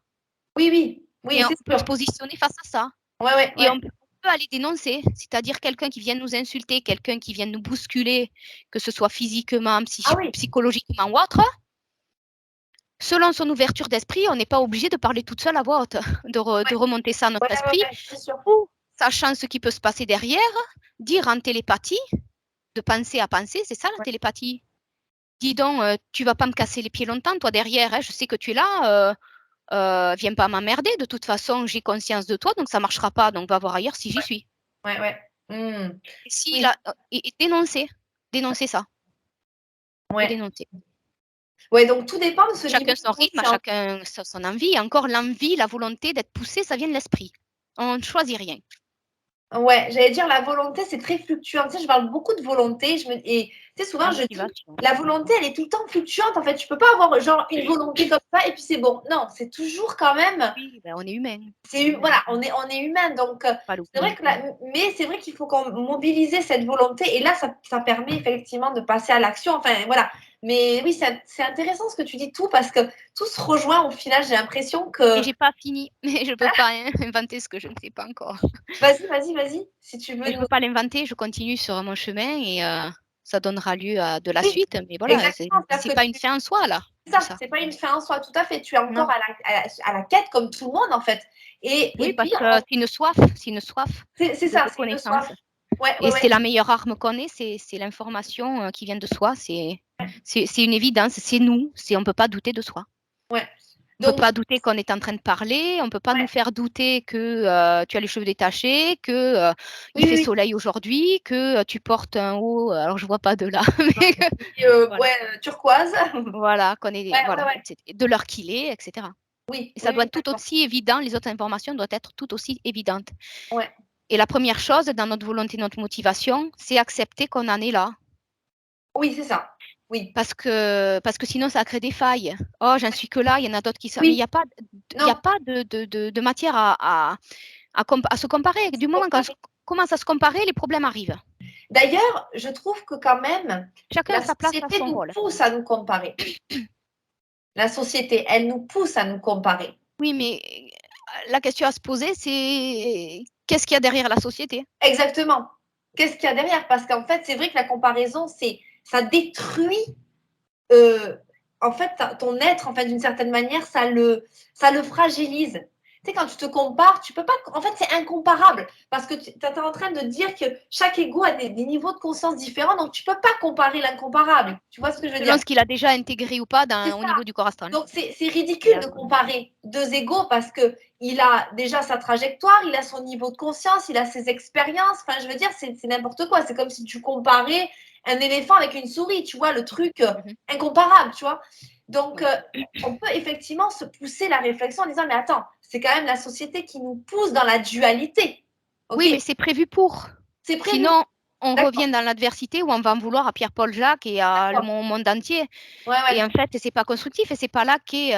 Oui, oui, mais oui, on c'est peut sûr. se positionner face à ça. Ouais, ouais, Et ouais. on peut aller dénoncer, c'est-à-dire quelqu'un qui vient nous insulter, quelqu'un qui vient nous bousculer, que ce soit physiquement, Ah oui. psychologiquement ou autre. Selon son ouverture d'esprit, on n'est pas obligé de parler toute seule à voix haute, de remonter ça à Ouais, notre ouais, esprit, ouais, c'est sûr. ou, sachant ce qui peut se passer derrière, dire en télépathie, de penser à penser, c'est ça la Ouais, télépathie. Dis donc, tu vas pas me casser les pieds longtemps, toi derrière, hein, je sais que tu es là, viens pas m'emmerder, de toute façon, j'ai conscience de toi, donc ça marchera pas, donc va voir ailleurs si j'y suis. ouais, ouais. Mm. Et, si Oui, la, et dénoncer ça, faut ouais. dénoncer. Ouais, donc tout dépend de ce niveau Chacun de son rythme, conscience. chacun son envie. Et encore, l'envie, la volonté d'être poussé, ça vient de l'esprit. On ne choisit rien. Ouais, j'allais dire la volonté, c'est très fluctuant. Tu sais, je parle beaucoup de volonté. Et tu sais, souvent, La je dis, motivation. la volonté, elle est tout le temps fluctuante. En fait, tu peux pas avoir genre une volonté comme ça et puis c'est bon. Non, c'est toujours quand même. Oui, ben, on est humain. Voilà, on est humain. Donc, Pas c'est vrai l'oublier. que mais c'est vrai qu'il faut qu'on mobilise cette volonté. Et là, ça permet effectivement de passer à l'action. Enfin, voilà. Mais oui, c'est intéressant ce que tu dis tout parce que tout se rejoint au final. J'ai l'impression Mais que. j'ai pas fini. Mais je peux pas inventer ce que je ne sais pas encore. Vas-y, vas-y, vas-y. Si tu veux Mais je nous. peux pas l'inventer. Je continue sur mon chemin et ça donnera lieu à de la Oui, suite. Mais voilà, exactement. C'est-à-dire c'est que pas une fin en soi là, c'est tout ça, ça. c'est pas une fin en soi, tout à fait. Tu es encore Non. à la quête comme tout le monde en fait. Oui, Et parce puis, que c'est une soif c'est de ça, c'est une connaissance. soif. Ouais, ouais, Et c'est ouais. la meilleure arme qu'on ait, c'est l'information qui vient de soi. C'est une évidence, c'est nous. On ne peut pas douter de soi. Ouais. On ne peut Donc, pas douter qu'on est en train de parler, on ne peut pas ouais. nous faire douter que tu as les cheveux détachés, que Oui, il fait oui, soleil aujourd'hui, que tu portes un haut, alors je vois pas de là, mais oui. voilà, Ouais, turquoise. voilà, qu'on est, Ouais, ouais, voilà, ouais. etc. De l'heure qu'il est, etc. Oui, Et ça oui, doit oui, être tout d'accord. aussi évident, les autres informations doivent être tout aussi évidentes. Ouais. Et la première chose dans notre volonté, notre motivation, c'est accepter qu'on en est là. Oui, c'est ça. Oui. Parce que sinon, ça crée des failles. Oh, j'en suis que là, il y en a d'autres qui sont. Mais Oui. il y a Non. pas de matière à se comparer. Du moment qu'on commence à se comparer, les problèmes arrivent. D'ailleurs, je trouve que quand même, Chacun a la sa place, à société son nous rôle. pousse à nous comparer. La société, elle nous pousse à nous comparer. Oui, mais la question à se poser, c'est qu'est-ce qu'il y a derrière la société? Exactement. Qu'est-ce qu'il y a derrière? Parce qu'en fait, c'est vrai que la comparaison, ça détruit euh, en fait ton être, en fait, d'une certaine manière, ça le fragilise. Tu sais, quand tu te compares, tu peux pas. En fait, c'est incomparable parce que tu es en train de dire que chaque ego a des niveaux de conscience différents, donc tu peux pas comparer l'incomparable. Tu vois ce que je veux Selon dire? ce qu'il a déjà intégré ou pas C'est au ça. niveau du corps astral. Donc, c'est Il ridicule a de son- comparer deux égaux parce qu'il a déjà sa trajectoire, il a son niveau de conscience, il a ses expériences. Enfin, je veux dire, c'est n'importe quoi. C'est comme si tu comparais un éléphant avec une souris, tu vois, le truc Mhm. incomparable, tu vois. Donc, Oui. on peut effectivement se pousser la réflexion en disant, mais attends, c'est quand même la société qui nous pousse dans la dualité. OK? Oui, mais c'est prévu pour. C'est prévu. Sinon, on D'accord, revient dans l'adversité où on va en vouloir à Pierre-Paul Jacques et à le d'accord. monde entier. Ouais, Et ouais. en fait, c'est pas constructif et c'est pas là qu'est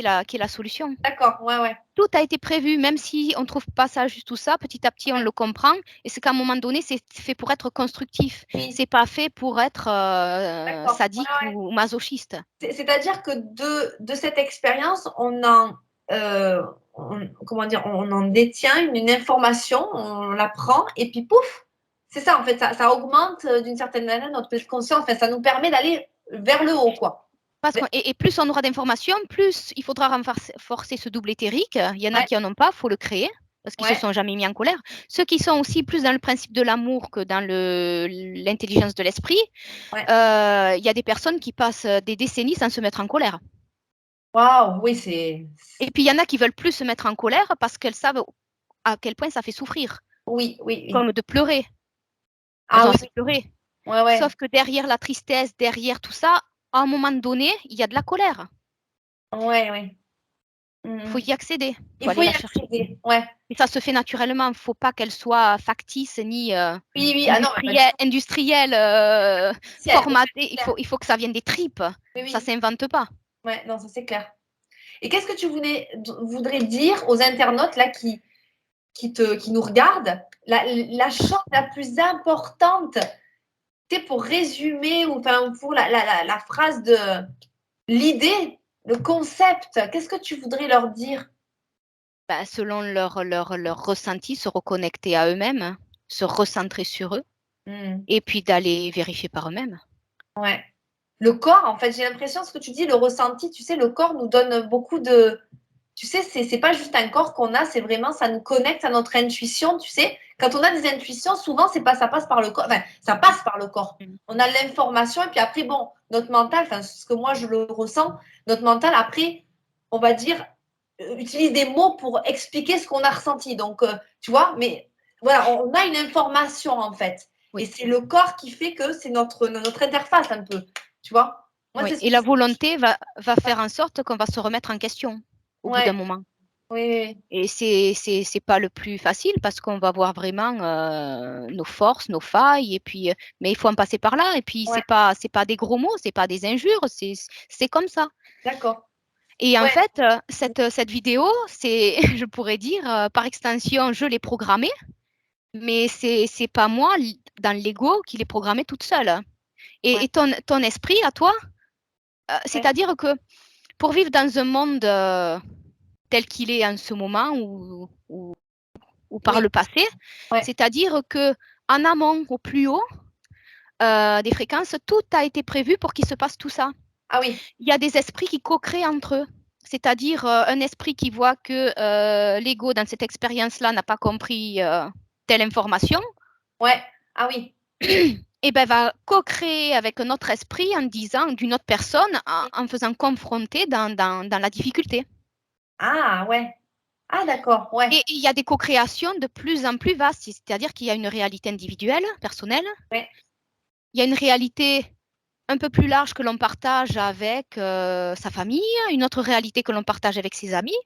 la solution. D'accord, ouais, ouais. Tout a été prévu, même si on ne trouve pas ça juste tout ça, petit à petit on Ouais. le comprend. Et c'est qu'à un moment donné, c'est fait pour être constructif. Oui, C'est pas fait pour être d'accord. Ouais, sadique ouais. ou masochiste. C'est-à-dire que de cette expérience, euh, comment dire, on en détient une information, on la prend et puis pouf, c'est ça, en fait, ça augmente d'une certaine manière notre conscience. Enfin, ça nous permet d'aller vers le haut, quoi. Et plus on aura d'informations, plus il faudra renforcer ce double éthérique. Il y en a Ouais. qui n'en ont pas, il faut le créer, parce qu'ils ne se sont jamais mis en colère. Ceux qui sont aussi plus dans le principe de l'amour que dans l'intelligence de l'esprit, il y a des personnes qui passent des décennies sans se mettre en colère. Waouh, oui, c'est... Et puis il y en a qui veulent plus se mettre en colère parce qu'elles savent à quel point ça fait souffrir. Oui, oui, oui. Comme de pleurer. Ah Elles ont oui. assez pleuré. Ouais, ouais. Sauf que derrière la tristesse, derrière tout ça, à un moment donné, il y a de la colère. Ouais, ouais. Il faut y accéder. Il faut aller y la chercher. accéder, ouais. Et ça se fait naturellement. Il ne faut pas qu'elle soit factice ni Oui, oui, ah non, industrielle, formatée. Il faut que ça vienne des tripes. oui, oui. Ça ne s'invente pas. Ouais, non, ça c'est clair. Et qu'est-ce que tu voudrais dire aux internautes là qui nous regardent, la chose la plus importante, pour résumer, ou enfin pour la phrase de l'idée, le concept, qu'est-ce que tu voudrais leur dire? Bah, selon leur ressenti, se reconnecter à eux-mêmes, se recentrer sur eux, et puis d'aller vérifier par eux-mêmes. Ouais. Le corps, en fait, j'ai l'impression, ce que tu dis, le ressenti, tu sais, le corps nous donne beaucoup de... Tu sais, c'est pas juste un corps qu'on a, c'est vraiment, ça nous connecte à notre intuition, tu sais. Quand on a des intuitions, souvent, c'est pas, ça passe par le corps. Enfin, ça passe par le corps. On a l'information, et puis après, bon, notre mental, enfin, ce que moi, je le ressens, notre mental, après, on va dire, utilise des mots pour expliquer ce qu'on a ressenti. Donc, tu vois, mais voilà, on a une information, en fait. Oui. Et c'est le corps qui fait que c'est notre interface, un peu. Tu vois? Moi, Oui. c'est ce Et que la volonté va faire en sorte qu'on va se remettre en question au bout d'un moment. Oui. Et c'est pas le plus facile parce qu'on va voir vraiment nos forces, nos failles, et puis, mais il faut en passer par là. Et puis, c'est pas des gros mots, c'est pas des injures, c'est comme ça. D'accord. Et en fait, cette vidéo, je pourrais dire, par extension, je l'ai programmée, mais c'est pas moi, dans l'ego, qui l'ai programmée toute seule. Et ton esprit, à toi, c'est-à-dire que pour vivre dans un monde tel qu'il est en ce moment ou par le passé, c'est-à-dire que en amont, au plus haut des fréquences, tout a été prévu pour qu'il se passe tout ça. Ah oui. Il y a des esprits qui co-créent entre eux. C'est-à-dire un esprit qui voit que l'ego, dans cette expérience-là, n'a pas compris telle information. Ouais. Ah oui. Et ben, va co-créer avec un autre esprit en disant d'une autre personne, en faisant confronter dans la difficulté. Ah ouais. Ah d'accord, ouais. Et il y a des co-créations de plus en plus vastes, c'est-à-dire qu'il y a une réalité individuelle, personnelle. Ouais. Il y a une réalité un peu plus large que l'on partage avec sa famille, une autre réalité que l'on partage avec ses amis,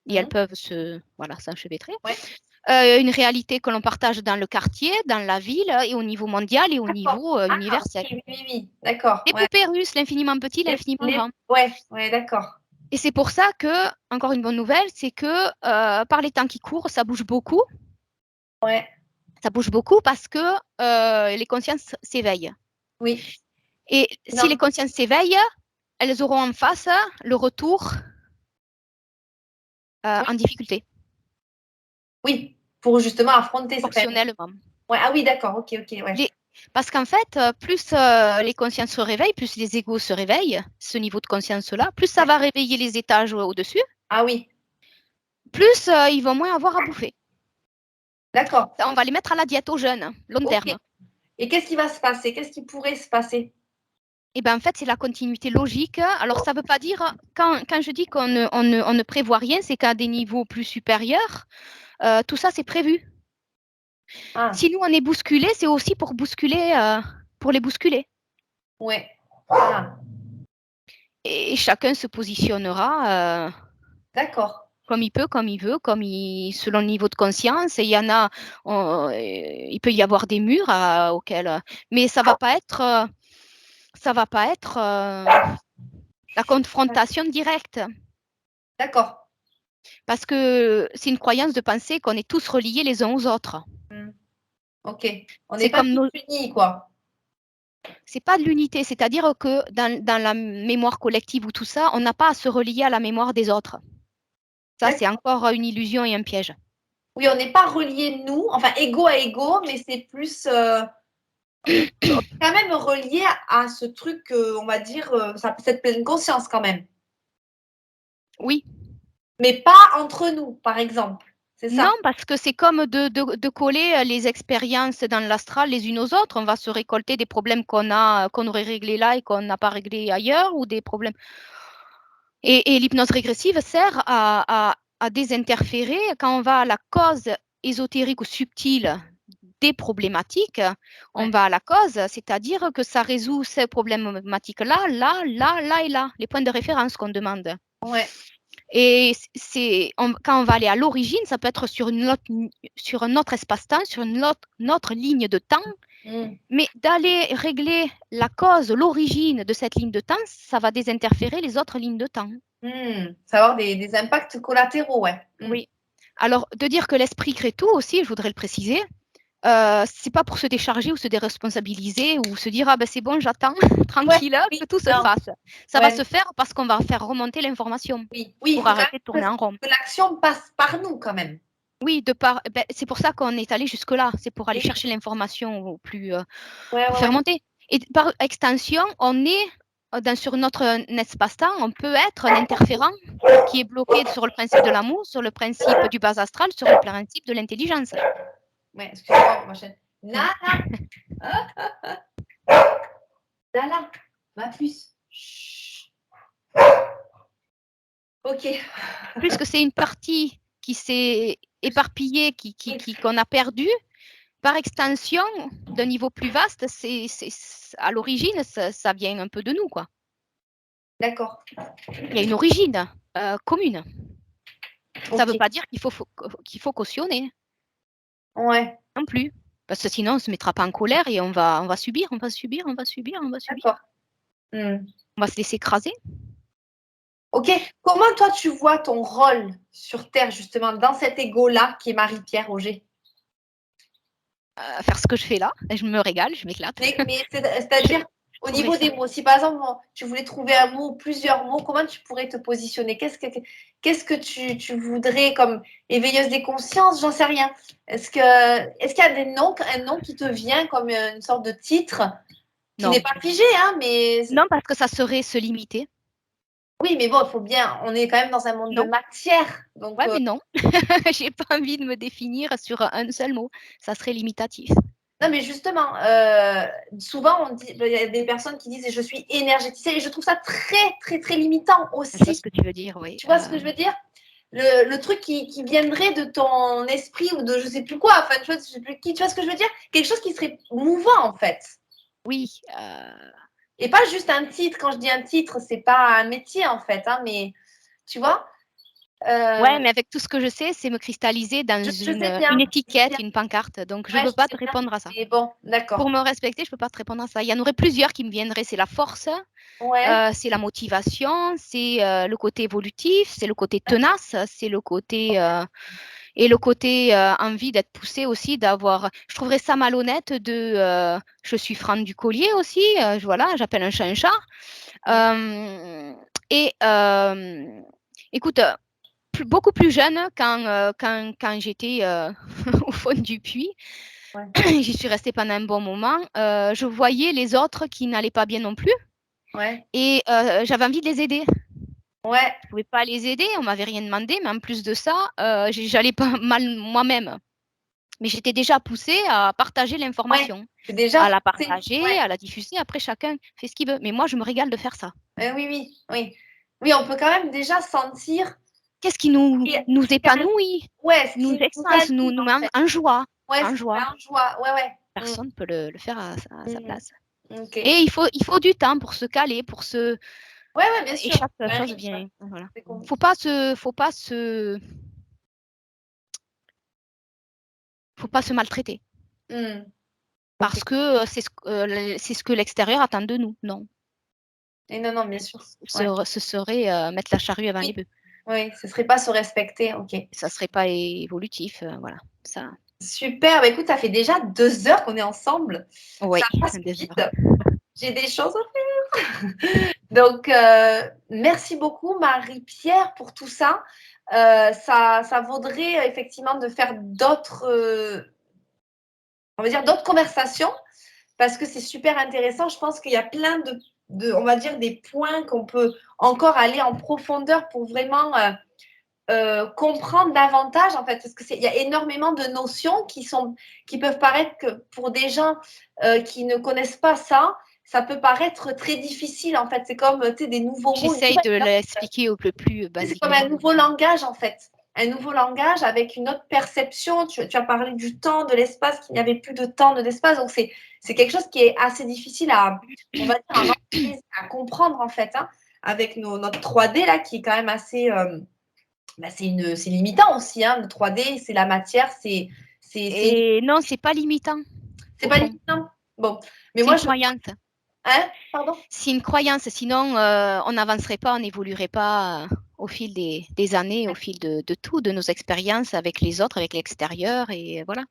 et elles peuvent s'enchevêtrer. Ouais. Une réalité que l'on partage dans le quartier, dans la ville, et au niveau mondial et au niveau universel. Oui, d'accord. Les poupées russes, l'infiniment petit, l'infiniment grand. Ouais, d'accord. Et c'est pour ça que, encore une bonne nouvelle, c'est que par les temps qui courent, ça bouge beaucoup. Ouais. Ça bouge beaucoup parce que les consciences s'éveillent. Oui. Et si les consciences s'éveillent, elles auront en face le retour en difficulté. Oui, pour justement affronter ça. Proportionnellement. Ouais, ah oui, d'accord, ok, ouais. Parce qu'en fait, plus les consciences se réveillent, plus les égos se réveillent, ce niveau de conscience-là, plus ça va réveiller les étages au-dessus. Ah oui. Plus ils vont moins avoir à bouffer. D'accord. On va les mettre à la diète aux jeunes, long terme. Et qu'est-ce qui va se passer? Qu'est-ce qui pourrait se passer? Eh ben, en fait, c'est la continuité logique. Alors, ça ne veut pas dire, quand je dis qu'on ne prévoit rien, c'est qu'à des niveaux plus supérieurs, tout ça, c'est prévu. Ah. Si nous, on est bousculés, c'est aussi pour les bousculer. Ouais. Ah. Et chacun se positionnera d'accord. Comme il peut, comme il veut, selon le niveau de conscience. Et il y en a, il peut y avoir des murs auxquels, mais ça va pas être la confrontation directe. D'accord. Parce que c'est une croyance de penser qu'on est tous reliés les uns aux autres. Ok. On n'est pas tous unis, quoi. C'est pas de l'unité, c'est-à-dire que dans la mémoire collective ou tout ça, on n'a pas à se relier à la mémoire des autres. Ça, c'est encore une illusion et un piège. Oui, on n'est pas reliés, nous, enfin, égaux à égaux, mais c'est plus on est quand même relié à ce truc, on va dire, cette pleine conscience quand même. Oui. Mais pas entre nous, par exemple. C'est Non, ça. parce que c'est comme de coller les expériences dans l'astral les unes aux autres. On va se récolter des problèmes qu'on aurait réglés là et qu'on n'a pas réglés ailleurs, ou des problèmes. Et l'hypnose régressive sert à désinterférer quand on va à la cause ésotérique ou subtile des problématiques. On va à la cause, c'est-à-dire que ça résout ces problématiques-là, là, là, là et là, les points de référence qu'on demande. Ouais. Et quand on va aller à l'origine, ça peut être sur un autre espace-temps, sur une autre ligne de temps, mais d'aller régler la cause, l'origine de cette ligne de temps, ça va désinterférer les autres lignes de temps. Ça va avoir des impacts collatéraux, ouais. Oui. Alors, de dire que l'esprit crée tout aussi, je voudrais le préciser, c'est pas pour se décharger ou se déresponsabiliser ou se dire ah ben c'est bon, j'attends tranquille que tout se fasse. Ça va se faire parce qu'on va faire remonter l'information pour arrêter de tourner en rond. Que l'action passe par nous quand même. Oui, c'est pour ça qu'on est allé jusque-là, c'est pour aller chercher l'information au plus pour faire remonter. Et par extension, on est sur notre espace-temps, on peut être un interférent qui est bloqué sur le principe de l'amour, sur le principe du bas astral, sur le principe de l'intelligence. Ouais, excuse-moi, ma chaîne. Nala Nala, ma puce. Chut. Ok. Puisque c'est une partie qui s'est éparpillée, qu'on a perdue, par extension, d'un niveau plus vaste, à l'origine, ça vient un peu de nous, quoi. D'accord. Il y a une origine commune. Ça ne veut pas dire qu'il faut cautionner. Ouais. Non plus. Parce que sinon, on ne se mettra pas en colère et on va subir, on va subir, on va subir, on va subir. D'accord. On va se laisser écraser. Ok. Comment toi, tu vois ton rôle sur Terre, justement, dans cet égo-là qui est Marie-Pierre Auger? Faire ce que je fais là, et je me régale, je m'éclate. Mais c'est-à-dire, au niveau des mots, si par exemple, tu voulais trouver un mot, plusieurs mots, comment tu pourrais te positionner? Qu'est-ce que tu voudrais comme éveilleuse des consciences? J'en sais rien. Est-ce qu'il y a un nom qui te vient comme une sorte de titre qui n'est pas figé, hein, mais... Non, parce que ça serait se limiter. Oui, mais bon, il faut bien, on est quand même dans un monde de matière. Donc, ouais, mais non, j'ai pas envie de me définir sur un seul mot. Ça serait limitatif. Non, mais justement, souvent, on dit, il y a des personnes qui disent je suis énergétisée et je trouve ça très, très, très limitant aussi. Je vois ce que tu veux dire, oui. Tu vois ce que je veux dire? Le truc qui viendrait de ton esprit ou de je sais plus quoi, enfin, tu vois, je sais plus qui, tu vois ce que je veux dire? Quelque chose qui serait mouvant, en fait. Oui. Et pas juste un titre. Quand je dis un titre, c'est pas un métier, en fait, hein, mais tu vois? Ouais, mais avec tout ce que je sais, c'est me cristalliser dans une étiquette, une pancarte. Donc, je ne peux pas te répondre à ça. Bon, d'accord. Pour me respecter, je ne peux pas te répondre à ça. Il y en aurait plusieurs qui me viendraient. C'est la force, c'est la motivation, c'est le côté évolutif, c'est le côté tenace, c'est le côté... et le côté envie d'être poussé aussi, d'avoir... Je trouverais ça malhonnête de... je suis Fran du Collier aussi, voilà, j'appelle un chat un chat. Écoute... beaucoup plus jeune, quand j'étais au fond du puits, j'y suis restée pendant un bon moment, je voyais les autres qui n'allaient pas bien non plus. Et j'avais envie de les aider. Je ne pouvais pas les aider, on ne m'avait rien demandé, mais en plus de ça, j'allais pas mal moi-même. Mais j'étais déjà poussée à partager l'information, à la partager, à la diffuser. Après, chacun fait ce qu'il veut. Mais moi, je me régale de faire ça. Oui. Oui, on peut quand même déjà sentir... Qu'est-ce qui nous épanouit, nous expanse, nous met en joie. En joie. Ouais. Personne ne peut le faire à sa place. Et il faut du temps pour se caler, pour se... Ouais, bien sûr. Et chaque chose vient. Voilà. Faut pas se maltraiter. Parce que c'est ce que l'extérieur attend de nous. Non. Et non, bien sûr. Ce serait mettre la charrue avant les bœufs. Oui, ce serait pas se respecter, ok. Ça serait pas évolutif, voilà. Ça. Super, bah, écoute, ça fait déjà 2 heures qu'on est ensemble. Oui, ça passe vite. J'ai des choses à faire. Donc, merci beaucoup Marie-Pierre pour tout ça. ça vaudrait effectivement de faire d'autres, on va dire d'autres conversations parce que c'est super intéressant. Je pense qu'il y a plein on va dire, des points qu'on peut encore aller en profondeur pour vraiment comprendre davantage, en fait, parce qu'il y a énormément de notions qui peuvent paraître que pour des gens qui ne connaissent pas ça, ça peut paraître très difficile, en fait. C'est comme, tu sais, des nouveaux mots. J'essaye de l'expliquer au plus C'est comme un basiquement. nouveau langage, en fait. Un nouveau langage avec une autre perception. Tu as parlé du temps, de l'espace, qu'il n'y avait plus de temps, de l'espace. Donc, c'est quelque chose qui est assez difficile on va dire, à comprendre, en fait, hein, avec notre 3D, là, qui est quand même assez... bah, c'est limitant aussi, hein, le 3D, c'est la matière, Et non, c'est pas limitant, c'est au pas fond. limitant. Bon, mais C'est moi, une croyance. hein, pardon? C'est une croyance, sinon on n'avancerait pas, on n'évoluerait pas au fil des années, au fil de tout, de nos expériences avec les autres, avec l'extérieur, et voilà.